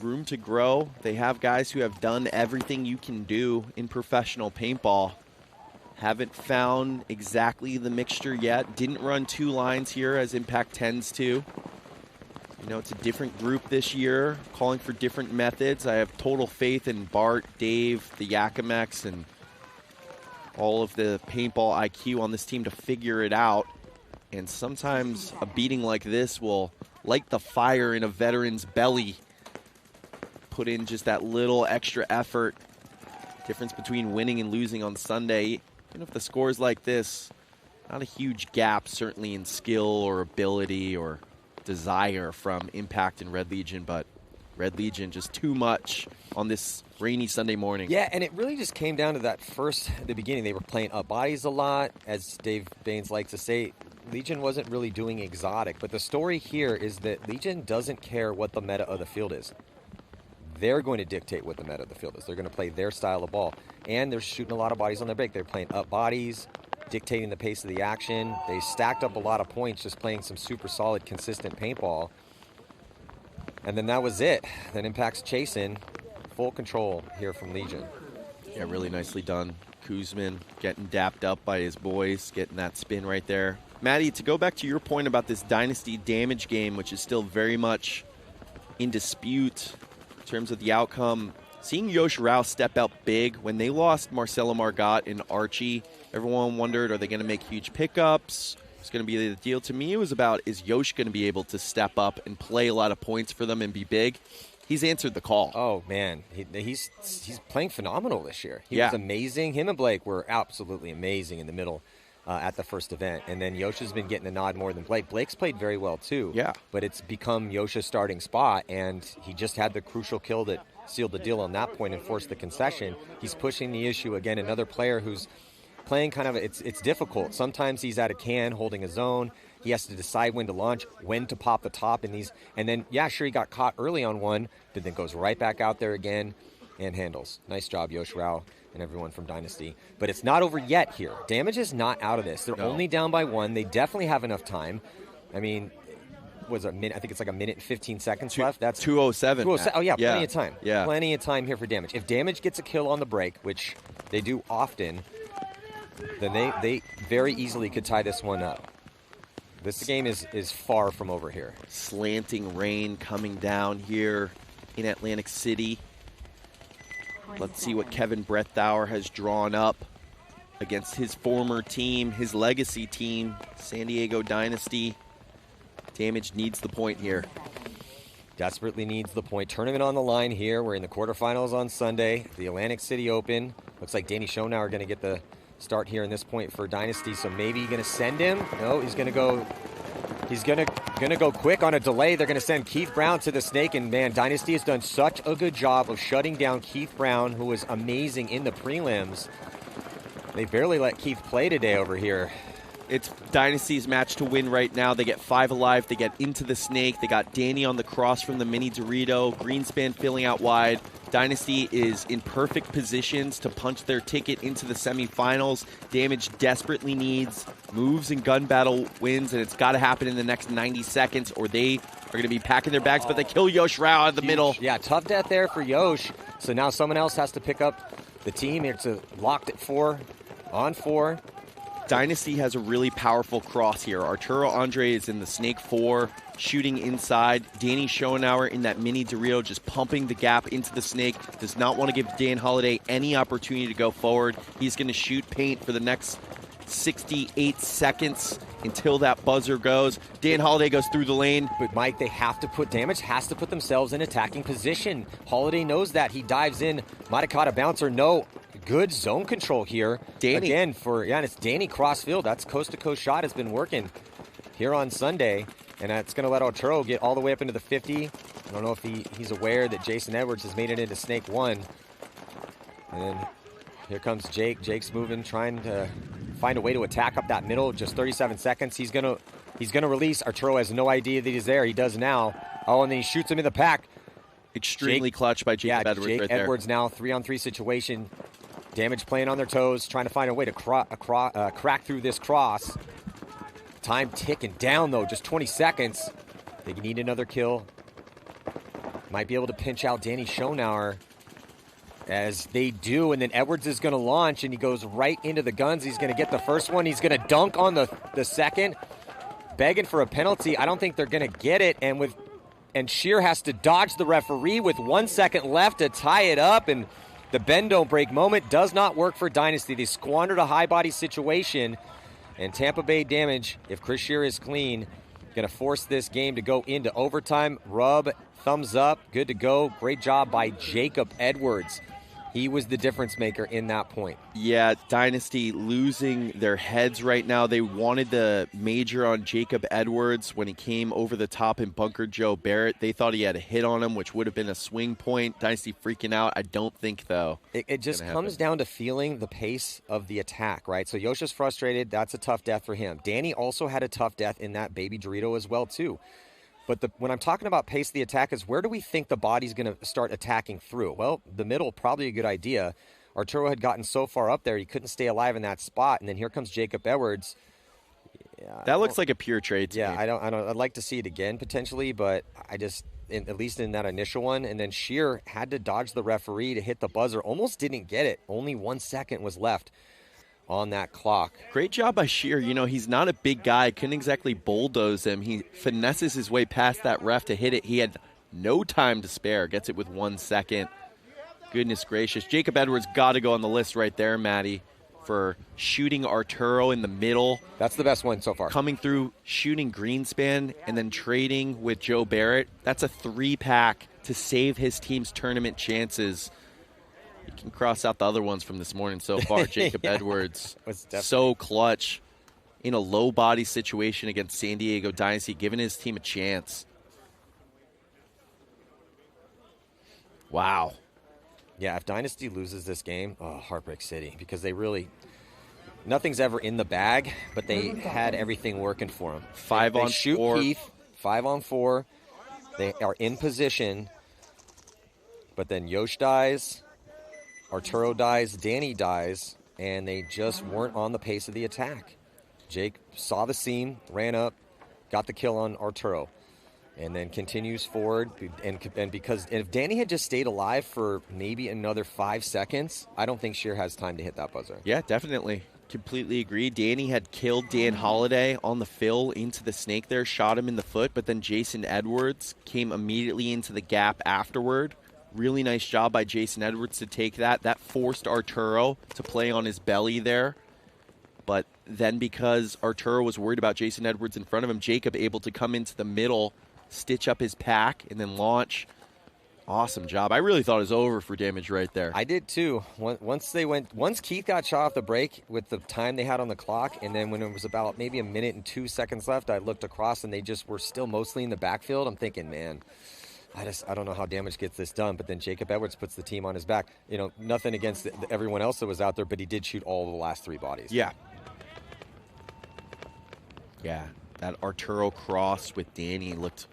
room to grow. They have guys who have done everything you can do in professional paintball. Haven't found exactly the mixture yet. Didn't run 2 lines here, as Impact tends to. You know, it's a different group this year, calling for different methods. I have total faith in Bart, Dave, the Yakimex, and all of the paintball IQ on this team to figure it out. And sometimes a beating like this will light the fire in a veteran's belly. Put in just that little extra effort. Difference between winning and losing on Sunday. Even if the score's like this, not a huge gap, certainly in skill or ability or desire from Impact and Red Legion, but Red Legion just too much on this rainy Sunday morning. Yeah, and it really just came down to that the beginning. They were playing up bodies a lot. As Dave Baines likes to say, Legion wasn't really doing exotic. But the story here is that Legion doesn't care what the meta of the field is. They're going to dictate what the meta of the field is. They're going to play their style of ball. And they're shooting a lot of bodies on their break. They're playing up bodies, dictating the pace of the action. They stacked up a lot of points just playing some super solid, consistent paintball. And then that was it. Then Impact's chasing. Full control here from Legion. Yeah, really nicely done. Kuzmin getting dapped up by his boys, getting that spin right there. Maddie, to go back to your point about this Dynasty damage game, which is still very much in dispute in terms of the outcome, seeing Yosh Rao step out big, when they lost Marcelo Margot and Archie, everyone wondered, are they going to make huge pickups? is going to be the deal. To me, it was about, is Yosh going to be able to step up and play a lot of points for them and be big? He's answered the call. Oh, man. He's playing phenomenal this year. He was amazing. Him and Blake were absolutely amazing in the middle at the first event. And then Yosha's been getting the nod more than Blake. Blake's played very well, too. Yeah. But it's become Yosha's starting spot, and he just had the crucial kill that sealed the deal on that point and forced the concession. He's pushing the issue. Again, another player who's playing kind of, it's difficult. Sometimes he's at a can holding his own. He has to decide when to launch, when to pop the top in these. And then, yeah, sure, he got caught early on one, but then goes right back out there again and handles. Nice job, Yosh Rao and everyone from Dynasty. But it's not over yet here. Damage is not out of this. They're only down by 1. They definitely have enough time. I mean, was a minute? I think it's like a minute and 15 seconds left. That's 2:07. 2:07. Oh, yeah, plenty of time. Yeah. Plenty of time here for Damage. If Damage gets a kill on the break, which they do often, then they very easily could tie this one up. This game is far from over here. Slanting rain coming down here in Atlantic City. Let's see what Kevin Brettauer has drawn up against his former team, his legacy team, San Diego Dynasty. Damage needs the point here. Desperately needs the point. Tournament on the line here. We're in the quarterfinals on Sunday. The Atlantic City Open. Looks like Danny Schonauer are going to get the start here in this point for Dynasty. So maybe you're going to send him. No, he's going to go. He's going to go quick on a delay. They're going to send Keith Brown to the snake. And man, Dynasty has done such a good job of shutting down Keith Brown, who was amazing in the prelims. They barely let Keith play today over here. It's Dynasty's match to win right now. They get 5 alive. They get into the snake. They got Danny on the cross from the mini Dorito. Greenspan filling out wide. Dynasty is in perfect positions to punch their ticket into the semifinals. Damage desperately needs moves and gun battle wins, and it's got to happen in the next 90 seconds or they are going to be packing their bags, but they kill Yosh Rao out of the middle. Yeah, tough death there for Yosh. So now someone else has to pick up the team. It's locked at 4 on 4. Dynasty has a really powerful cross here. Arturo Andre is in the Snake 4, shooting inside. Danny Schonauer in that mini Dorito just pumping the gap into the Snake. Does not want to give Dan Holiday any opportunity to go forward. He's going to shoot paint for the next 68 seconds until that buzzer goes. Dan Holiday goes through the lane. But Mike, they have to put Damage has to put themselves in attacking position. Holiday knows that. He dives in. Matakata bouncer, no. Good zone control here. Danny. Again, and it's Danny crossfield. That's coast-to-coast shot has been working here on Sunday. And that's going to let Arturo get all the way up into the 50. I don't know if he's aware that Jason Edwards has made it into Snake 1. And then here comes Jake. Jake's moving, trying to find a way to attack up that middle. Just 37 seconds. He's gonna release. Arturo has no idea that he's there. He does now. Oh, and then he shoots him in the pack. Extremely clutch by Jacob Edwards Jake right there. Edwards now 3-on-3 situation. Damage playing on their toes, trying to find a way to crack through this cross. Time ticking down, though, just 20 seconds. They need another kill. Might be able to pinch out Danny Schonauer, as they do, and then Edwards is going to launch, and he goes right into the guns. He's going to get the first one. He's going to dunk on the second, begging for a penalty. I don't think they're going to get it, and Shear has to dodge the referee with 1 second left to tie it up, and the bend don't break moment does not work for Dynasty. They squandered a high body situation, and Tampa Bay Damage, if Chris Shear is clean, going to force this game to go into overtime. Rub, thumbs up, good to go. Great job by Jacob Edwards. He was the difference maker in that point. Yeah, Dynasty losing their heads right now. They wanted the major on Jacob Edwards when he came over the top and bunkered Joe Barrett. They thought he had a hit on him, which would have been a swing point. Dynasty freaking out. I don't think, though. It just comes down to feeling the pace of the attack, right? So Yosha's frustrated. That's a tough death for him. Danny also had a tough death in that baby Dorito as well, too. But when I'm talking about pace of the attack is where do we think the body's going to start attacking through? Well, the middle, probably a good idea. Arturo had gotten so far up there, he couldn't stay alive in that spot. And then here comes Jacob Edwards. Yeah, that looks like a pure trade to me. I'd like to see it again potentially, but I just, at least in that initial one. And then Shear had to dodge the referee to hit the buzzer. Almost didn't get it. Only 1 second was left on that clock. Great job by Shear. You know, he's not a big guy. Couldn't exactly bulldoze him. He finesses his way past that ref to hit it. He had no time to spare. Gets it with 1 second. Goodness gracious. Jacob Edwards got to go on the list right there, Maddie. for shooting Arturo in the middle. That's the best one so far. Coming through, shooting Greenspan, and then trading with Joe Barrett. That's a 3-pack to save his team's tournament chances. You can cross out the other ones from this morning so far. Jacob Edwards, so clutch in a low body situation against San Diego Dynasty, giving his team a chance. Wow. Yeah, if Dynasty loses this game, Heartbreak City, because they really, nothing's ever in the bag, but they had everything working for them. They shoot 4. Keith, 5-on-4. They are in position, but then Yosh dies, Arturo dies, Danny dies, and they just weren't on the pace of the attack. Jake saw the seam, ran up, got the kill on Arturo, and then continues forward. And because if Danny had just stayed alive for maybe another 5 seconds, I don't think Shear has time to hit that buzzer. Yeah, definitely. Completely agree. Danny had killed Dan Holiday on the fill into the snake there, shot him in the foot, but then Jason Edwards came immediately into the gap afterward. Really nice job by Jason Edwards to take that. That forced Arturo to play on his belly there. But then because Arturo was worried about Jason Edwards in front of him, Jacob able to come into the middle, stitch up his pack, and then launch. Awesome job. I really thought it was over for Damage right there. I did too. Once Keith got shot off the break with the time they had on the clock, and then when it was about maybe 1 minute and 2 seconds left, I looked across and they just were still mostly in the backfield. I'm thinking, man, I don't know how Damage gets this done. But then Jacob Edwards puts the team on his back. You know, nothing against everyone else that was out there, but he did shoot all the last 3 bodies. Yeah. Yeah, that Arturo cross with Danny looked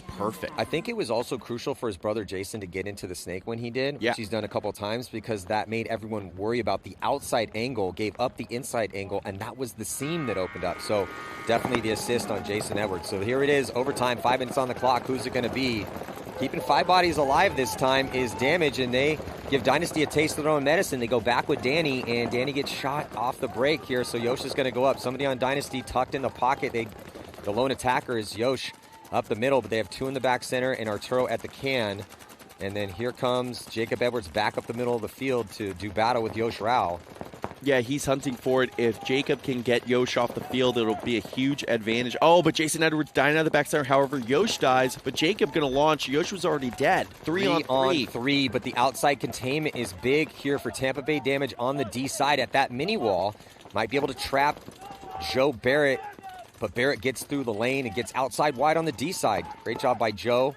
perfect. I think it was also crucial for his brother Jason to get into the snake when he did, yeah, which he's done a couple of times, because that made everyone worry about the outside angle, gave up the inside angle, and that was the seam that opened up. So definitely the assist on Jason Edwards. So here it is, overtime, 5 minutes on the clock. Who's it going to be? Keeping 5 bodies alive this time is Damage, and they give Dynasty a taste of their own medicine. They go back with Danny, and Danny gets shot off the break here, so Yosh is going to go up. Somebody on Dynasty tucked in the pocket. The lone attacker is Yosh up the middle, but they have 2 in the back center and Arturo at the can. And then here comes Jacob Edwards back up the middle of the field to do battle with Yosh Rao. Yeah, he's hunting for it. If Jacob can get Yosh off the field, it'll be a huge advantage. Oh, but Jason Edwards dying out of the back center. However, Yosh dies, but Jacob going to launch. Yosh was already dead. 3 on 3, but the outside containment is big here for Tampa Bay. Damage on the D side at that mini wall. Might be able to trap Joe Barrett, but Barrett gets through the lane and gets outside wide on the D side. Great job by Joe.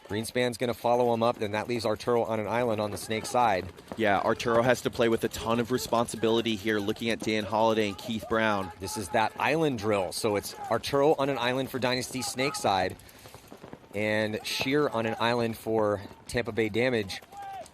Greenspan's going to follow him up, and that leaves Arturo on an island on the snake side. Yeah, Arturo has to play with a ton of responsibility here, looking at Dan Holiday and Keith Brown. This is that island drill, so it's Arturo on an island for Dynasty snake side, and Shear on an island for Tampa Bay Damage,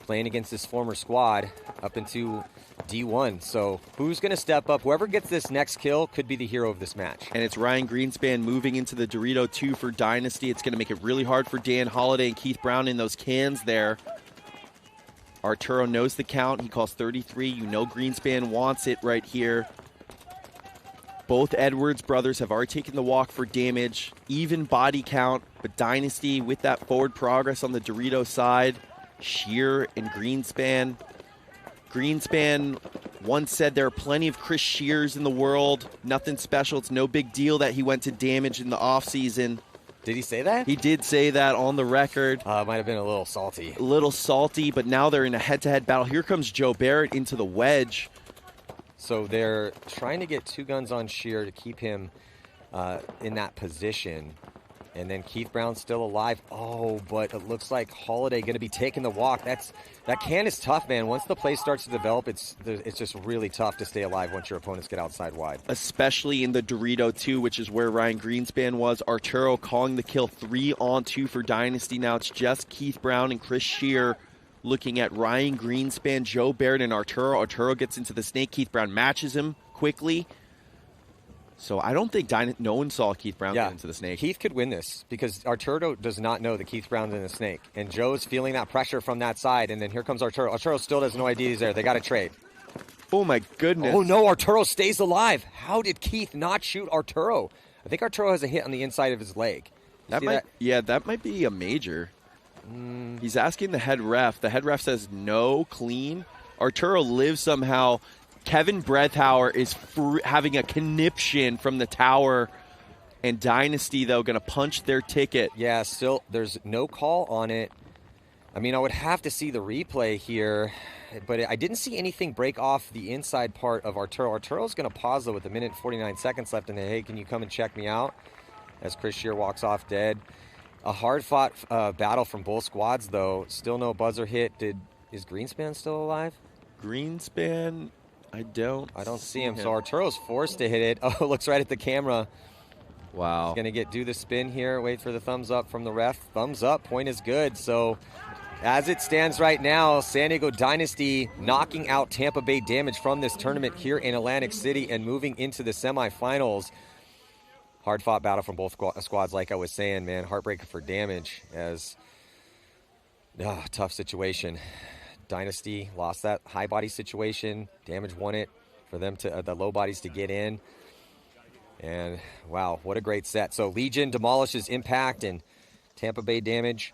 playing against this former squad up into D1. So who's going to step up? Whoever gets this next kill could be the hero of this match. And it's Ryan Greenspan moving into the Dorito 2 for Dynasty. It's going to make it really hard for Dan Holiday and Keith Brown in those cans there. Arturo knows the count. He calls 33. You know Greenspan wants it right here. Both Edwards brothers have already taken the walk for Damage. Even body count, but Dynasty with that forward progress on the Dorito side. Shear and Greenspan. Greenspan once said there are plenty of Chris Shears in the world. Nothing special. It's no big deal that he went to Damage in the offseason. Did he say that? He did say that on the record. Might have been a little salty. A little salty, but now they're in a head-to-head battle. Here comes Joe Barrett into the wedge. So they're trying to get 2 guns on Shear to keep him in that position. And then Keith Brown's still alive. Oh, but it looks like Holiday going to be taking the walk. That can is tough, man. Once the play starts to develop, it's just really tough to stay alive once your opponents get outside wide. Especially in the Dorito 2, which is where Ryan Greenspan was. Arturo calling the kill 3 on 2 for Dynasty. Now it's just Keith Brown and Chris Shear looking at Ryan Greenspan, Joe Barrett, and Arturo. Arturo gets into the snake. Keith Brown matches him quickly. So I don't think no one saw Keith Brown get into the snake. Keith could win this because Arturo does not know that Keith Brown's in the snake. And Joe's feeling that pressure from that side. And then here comes Arturo. Arturo still has no idea he's there. They got to trade. Oh, my goodness. Oh, no, Arturo stays alive. How did Keith not shoot Arturo? I think Arturo has a hit on the inside of his leg. Yeah, that might be a major. He's asking the head ref. The head ref says no, clean. Arturo lives somehow. Kevin Brethauer is having a conniption from the tower, and Dynasty, though, going to punch their ticket. Yeah, still, there's no call on it. I mean, I would have to see the replay here, but I didn't see anything break off the inside part of Arturo. Arturo's going to pause, though, with a minute and 49 seconds left, and hey, can you come and check me out? As Chris Shear walks off dead. A hard-fought battle from both squads, though. Still no buzzer hit. Is Greenspan still alive? Greenspan, I don't see him. So Arturo's forced to hit it. Oh, looks right at the camera. Wow. He's going to do the spin here. Wait for the thumbs up from the ref. Thumbs up. Point is good. So as it stands right now, San Diego Dynasty knocking out Tampa Bay Damage from this tournament here in Atlantic City and moving into the semifinals. Hard-fought battle from both squads, like I was saying, man. Heartbreaker for Damage as tough situation. Dynasty lost that high body situation. Damage won it for them to the low bodies to get in. And wow, what a great set. So Legion demolishes Impact, and Tampa Bay Damage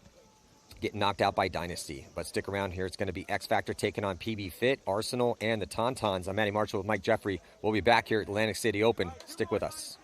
getting knocked out by Dynasty. But stick around here. It's going to be X Factor taking on PB Fit, Arsenal, and the Tauntauns. I'm Matty Marshall with Mike Jeffrey. We'll be back here at Atlantic City Open. Stick with us.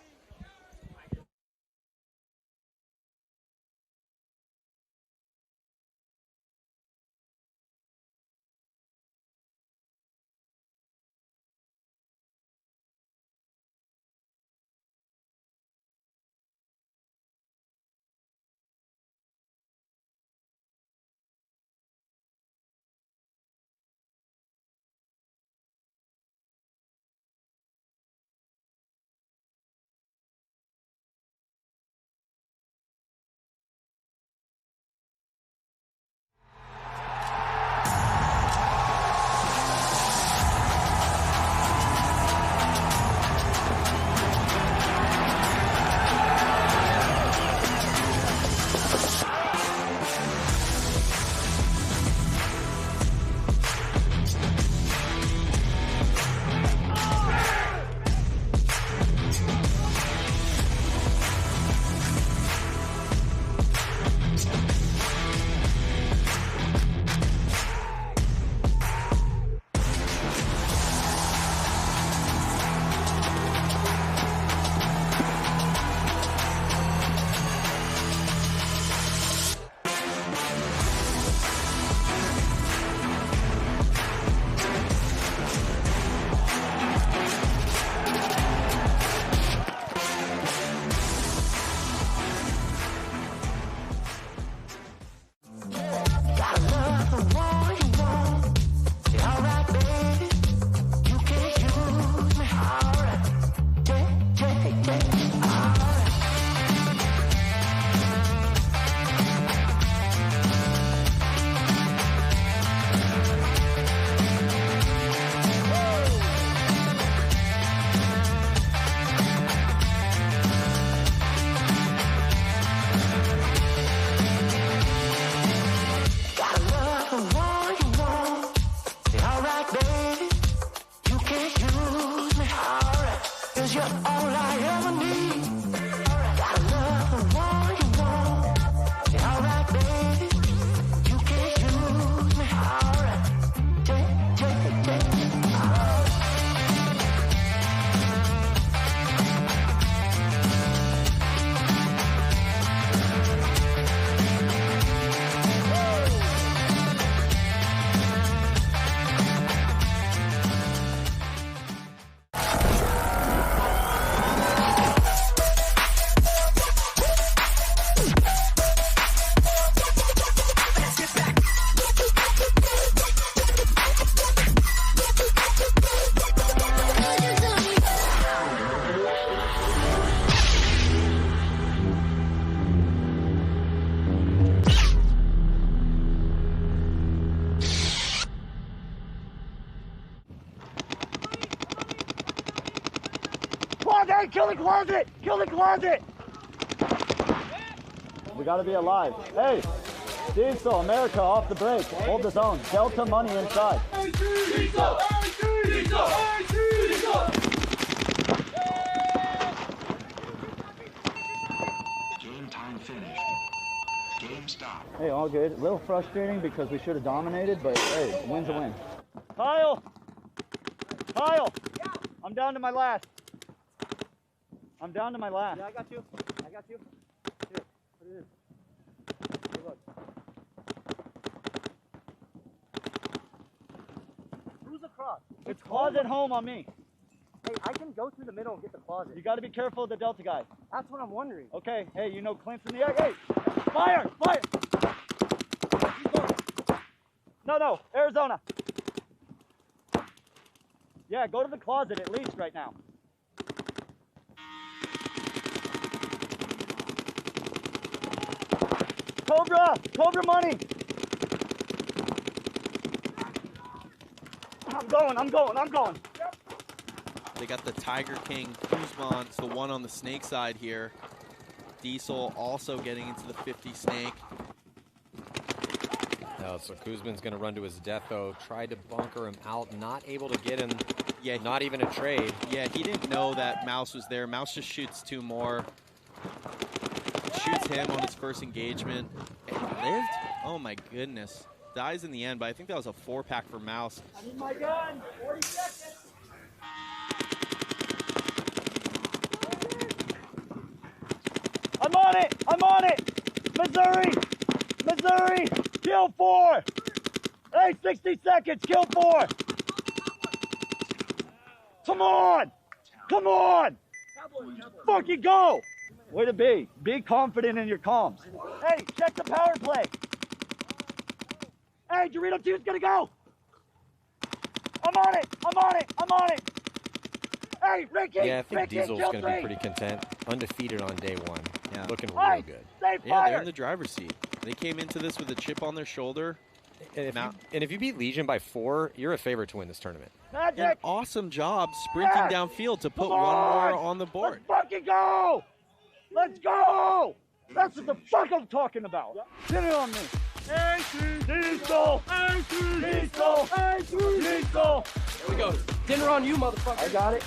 Kill the closet! Kill the closet! We gotta be alive. Hey, Diesel, America off the break. Hold the zone. Delta money inside. Diesel! Diesel! Diesel! Game time finished. Game stop. Hey, all good. A little frustrating because we should have dominated, but hey, win's a win. Kyle! Kyle, I'm down to my last. I'm down to my last. Yeah, I got you. I got you. Here, put it in. Hey, look. Who's across? It's closet home on me. Hey, I can go through the middle and get the closet. You got to be careful of the Delta guy. That's what I'm wondering. Okay, hey, you know Clint's in the air. Hey, fire, fire. No, Arizona. Yeah, go to the closet at least right now. Cobra money. I'm going. They got the Tiger King Kuzma. It's the one on the snake side here. Diesel also getting into the 50 snake. No, so Kuzman's going to run to his death, though. Tried to bunker him out, not able to get him. Yeah, not even a trade. Yeah, he didn't know that Mouse was there. Mouse just shoots two more. Shoots him on his first engagement. And lived? Oh my goodness. Dies in the end, but I think that was a 4-pack for Mouse. I need my gun. 40 seconds. I'm on it. Missouri. Kill 4. Hey, 60 seconds. Kill 4. Come on. Fucking go. Way to be. Be confident in your comms. Hey, check the power play. Hey, Dorito 2's gonna go. I'm on it. Hey, Ricky. Yeah, I think Ricky, Diesel's kill going to be 3. pretty content. Undefeated on day 1. Yeah. Looking real Hey, good. stay Yeah, they're fired. in the driver's seat. They came into this with a chip on their shoulder. And if you beat Legion by 4, you're a favorite to win this tournament. Magic. An awesome job sprinting Yeah. downfield to put Come one more on. on the board. Let's fucking go. Let's go. That's what the fuck I'm talking about. Get it on me. Diesel. Diesel. Here we go. Dinner on you, motherfucker. I got it.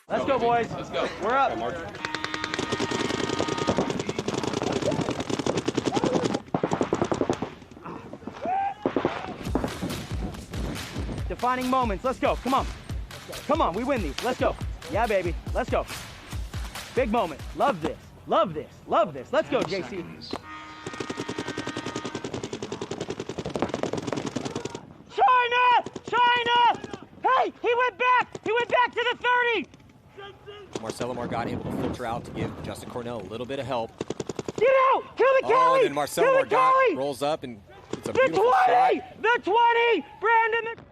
Let's go, boys. Let's go. We're up. Defining moments. Let's go. Come on. Come on. We win these. Let's go. Yeah, baby. Let's go. Big moment. Love this. Love this. Love this. Let's go, JC. China! Hey, he went back. He went back to the 30. Marcelo Margatti able to filter out to give Justin Cornell a little bit of help. Get out! Kill the Kelly! Oh, and then Marcelo Kill the Kelly! Margatti rolls up and it's a The beautiful 20! shot. The 20! Brandon!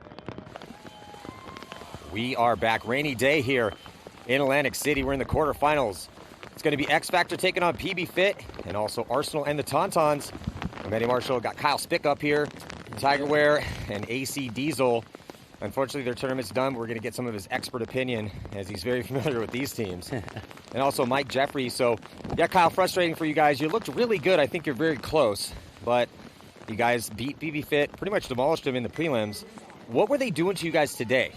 We are back. Rainy day here in Atlantic City. We're in the quarterfinals. It's going to be X Factor taking on PB Fit and also Arsenal and the Tauntauns. And Eddie Marshall got Kyle Spick up here, Tigerware, and AC Diesel. Unfortunately, their tournament's done. We're going to get some of his expert opinion, as he's very familiar with these teams. And also Mike Jeffrey. So, yeah, Kyle, frustrating for you guys. You looked really good. I think you're very close. But you guys beat BB Fit, pretty much demolished them in the prelims. What were they doing to you guys today?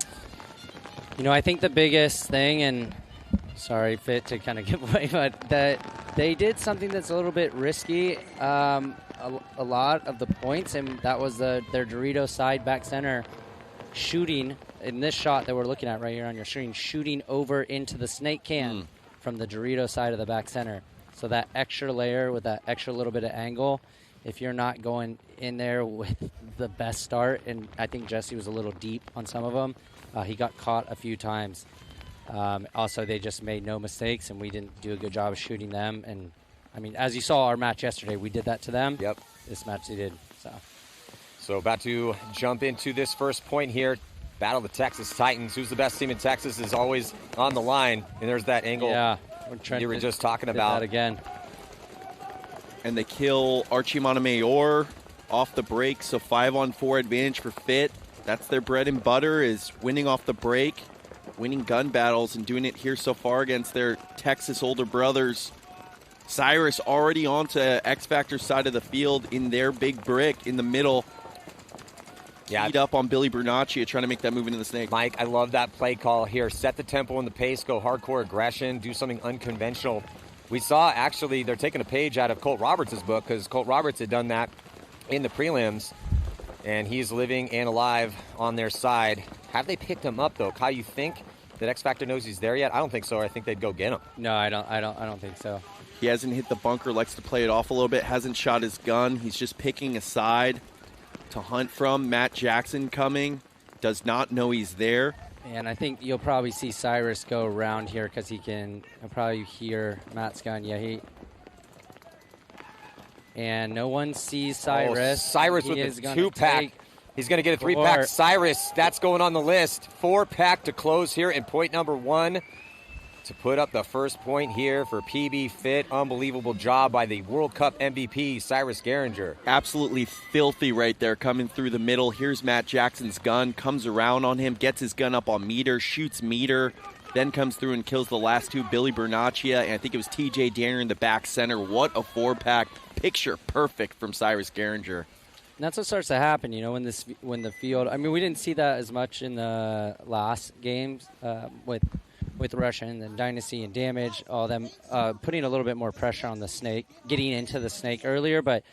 You know, I think the biggest thing, and sorry, Fit, to kind of give away, but that they did something that's a little bit risky a lot of the points, and that was their Dorito side back center shooting in this shot that we're looking at right here on your screen, shooting over into the snake can from the Dorito side of the back center. So that extra layer with that extra little bit of angle, if you're not going in there with the best start, and I think Jesse was a little deep on some of them, he got caught a few times. Also, they just made no mistakes, and we didn't do a good job of shooting them. And, I mean, as you saw our match yesterday, we did that to them. Yep. This match they did, So about to jump into this first point here. Battle of the Texas Titans. Who's the best team in Texas is always on the line. And there's that angle you were just talking about. That again. And they kill Archie Montemayor off the break. So 5-on-4 advantage for Fit. That's their bread and butter, is winning off the break, winning gun battles, and doing it here so far against their Texas older brothers. Cyrus already onto X Factor's side of the field in their big brick in the middle. Teed up on Billy Bernaccia, trying to make that move into the snake. Mike, I love that play call here. Set the tempo and the pace, go hardcore aggression, do something unconventional. We saw, actually, they're taking a page out of Colt Roberts' book, because Colt Roberts had done that in the prelims, and he's living and alive on their side. Have they picked him up, though? Kyle, you think that X Factor knows he's there yet? I don't think so. I think they'd go get him. No, I don't think so. He hasn't hit the bunker, likes to play it off a little bit, hasn't shot his gun. He's just picking a side to hunt from. Matt Jackson coming, does not know he's there. And I think you'll probably see Cyrus go around here because he'll probably hear Matt's gun. Yeah, and no one sees Cyrus. Cyrus with the 2-pack. He's going to get a 3-pack. Cyrus, that's going on the list. 4-pack to close here in point number 1. To put up the first point here for PB Fit. Unbelievable job by the World Cup MVP, Cyrus Geringer. Absolutely filthy right there, coming through the middle. Here's Matt Jackson's gun, comes around on him, gets his gun up on meter, shoots meter, then comes through and kills the last two, Billy Bernaccia, and I think it was TJ Danner in the back center. What a 4-pack. Picture perfect from Cyrus Geringer. And that's what starts to happen, you know, when the field. I mean, we didn't see that as much in the last games with Russian and Dynasty and Damage, all them putting a little bit more pressure on the snake, getting into the snake earlier. But,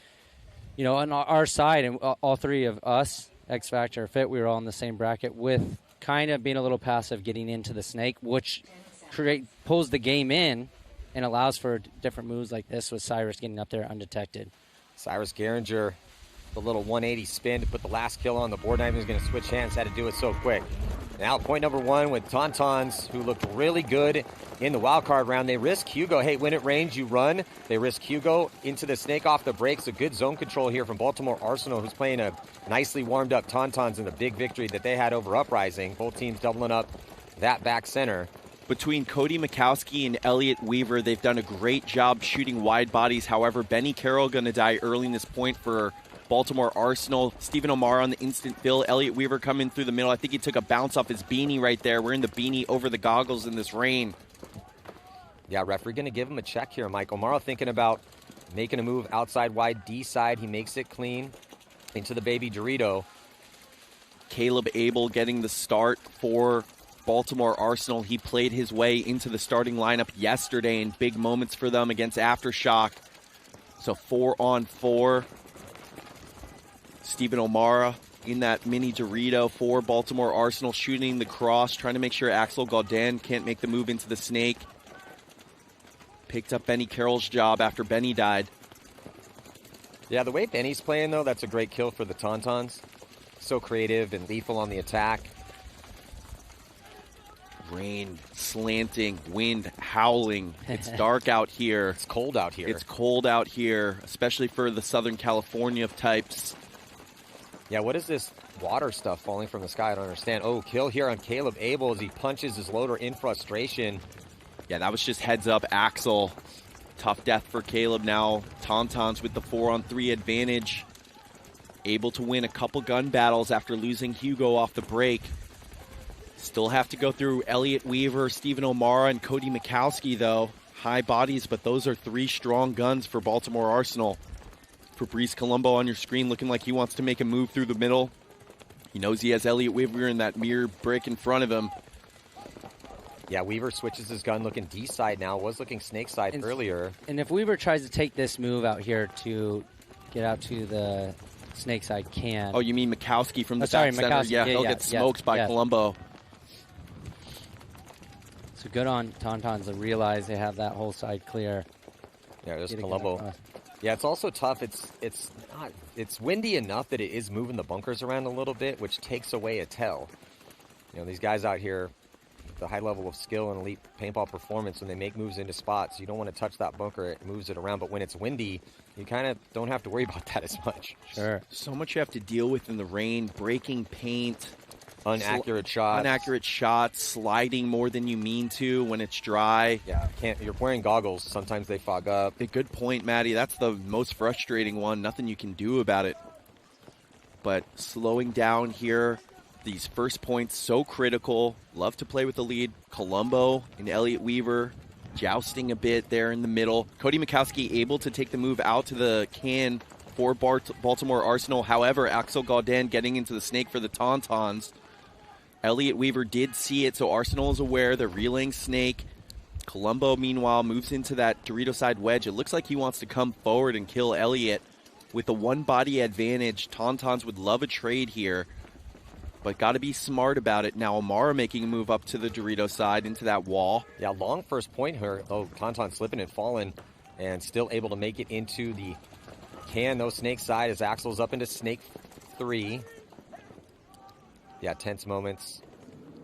you know, on our side, and all three of us, X Factor, Fit, we were all in the same bracket with kind of being a little passive, getting into the snake, which pulls the game in and allows for different moves like this with Cyrus getting up there undetected. Cyrus Geringer, the little 180 spin to put the last kill on the board. Not even going to switch hands, had to do it so quick. Now point number 1 with Tauntauns, who looked really good in the wild card round. They risk Hugo. Hey, when at range, you run. They risk Hugo into the snake off the breaks. A good zone control here from Baltimore Arsenal, who's playing a nicely warmed up Tauntauns in the big victory that they had over Uprising. Both teams doubling up that back center. Between Cody Mikowski and Elliott Weaver, they've done a great job shooting wide bodies. However, Benny Carroll going to die early in this point for Baltimore Arsenal. Stephen O'Mara on the instant fill. Elliott Weaver coming through the middle. I think he took a bounce off his beanie right there. We're in the beanie over the goggles in this rain. Yeah, referee going to give him a check here, Mike. O'Mara thinking about making a move outside wide D side. He makes it clean into the baby Dorito. Caleb Abel getting the start for Baltimore Arsenal. He played his way into the starting lineup yesterday in big moments for them against Aftershock. So 4-on-4. Stephen O'Mara in that mini Dorito for Baltimore Arsenal, shooting the cross, trying to make sure Axel Gaudin can't make the move into the snake. Picked up Benny Carroll's job after Benny died. Yeah, the way Benny's playing, though, that's a great kill for the Tauntauns. So creative and lethal on the attack. Rain slanting, wind howling. It's dark out here. It's cold out here. It's cold out here, especially for the Southern California types. Yeah, what is this water stuff falling from the sky? I don't understand. Oh, kill here on Caleb Abel as he punches his loader in frustration. Yeah, that was just heads up Axel. Tough death for Caleb now. Tauntauns with the 4-on-3 advantage. able to win a couple gun battles after losing Hugo off the break. Still have to go through Elliott Weaver, Stephen O'Mara, and Cody Mikowski, though. High bodies, but those are 3 strong guns for Baltimore Arsenal. Fabrice Colombo on your screen looking like he wants to make a move through the middle. He knows he has Elliott Weaver in that mirror brick in front of him. Yeah, Weaver switches his gun looking D side now. Was looking snake side earlier. And if Weaver tries to take this move out here to get out to the snake side, can. Oh, you mean Mikowski from the sorry, back center? Mikowski. Yeah, he'll get smoked by Colombo. So good on Tauntauns to realize they have that whole side clear. Yeah, there's Colombo. Yeah, it's also tough. It's windy enough that it is moving the bunkers around a little bit, which takes away a tell. You know, these guys out here, the high level of skill and elite paintball performance, when they make moves into spots, you don't want to touch that bunker. It moves it around. But when it's windy, you kind of don't have to worry about that as much. Sure. So much you have to deal with in the rain, breaking paint. Inaccurate shots, sliding more than you mean to when it's dry. Yeah, you're wearing goggles. Sometimes they fog up. A good point, Maddie. That's the most frustrating one. Nothing you can do about it. But slowing down here, these first points so critical. Love to play with the lead. Colombo and Elliott Weaver jousting a bit there in the middle. Cody Mikowski able to take the move out to the can for Baltimore Arsenal. However, Axel Gaudin getting into the snake for the Tauntauns. Elliott Weaver did see it, so Arsenal is aware. They're relaying snake. Colombo, meanwhile, moves into that Dorito side wedge. It looks like he wants to come forward and kill Elliott. With a one-body advantage, Tauntauns would love a trade here, but got to be smart about it. Now, O'Mara making a move up to the Dorito side into that wall. Yeah, long first point here. Oh, Tauntaun slipping and falling, and still able to make it into the can, though, snake side as Axel's up into snake 3. Yeah, tense moments.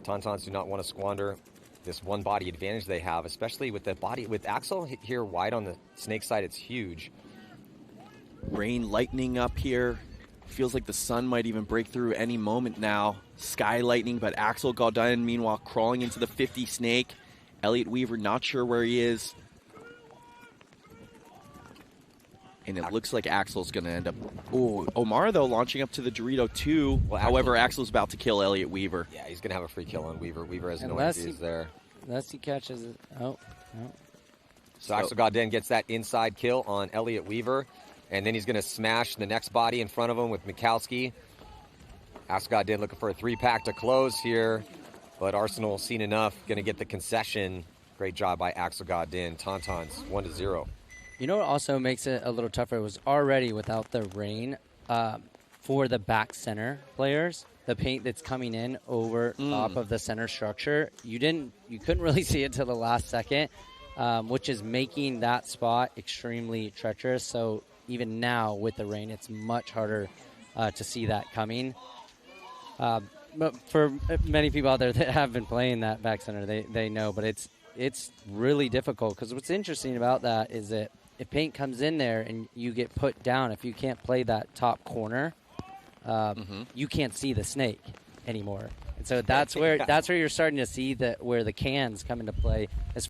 Tauntauns do not want to squander this one body advantage they have, especially with the body. With Axel here wide on the snake side, it's huge. Rain lightning up here. Feels like the sun might even break through any moment now. Sky lightning, but Axel Gaudin, meanwhile, crawling into the 50 snake. Elliott Weaver not sure where he is. And it looks like Axel's going to end up... Ooh, O'Mara, though, launching up to the Dorito 2. Well, however, Axel's about to kill Elliott Weaver. Yeah, he's going to have a free kill on Weaver. Weaver has no idea he's there. Unless he catches it. Oh, no. So Axel Gaudin gets that inside kill on Elliott Weaver. And then he's going to smash the next body in front of him with Mikowski. Axel Gaudin looking for a 3-pack to close here. But Arsenal seen enough. Going to get the concession. Great job by Axel Gaudin. Tauntauns 1-0. You know what also makes it a little tougher? It was already without the rain for the back center players. The paint that's coming in over top of the center structure. You couldn't really see it till the last second, which is making that spot extremely treacherous. So even now with the rain, it's much harder to see that coming. But for many people out there that have been playing that back center, they know. But it's really difficult because what's interesting about that is that if paint comes in there and you get put down, if you can't play that top corner, you can't see the snake anymore. And so that's where you're starting to see where the cans come into play.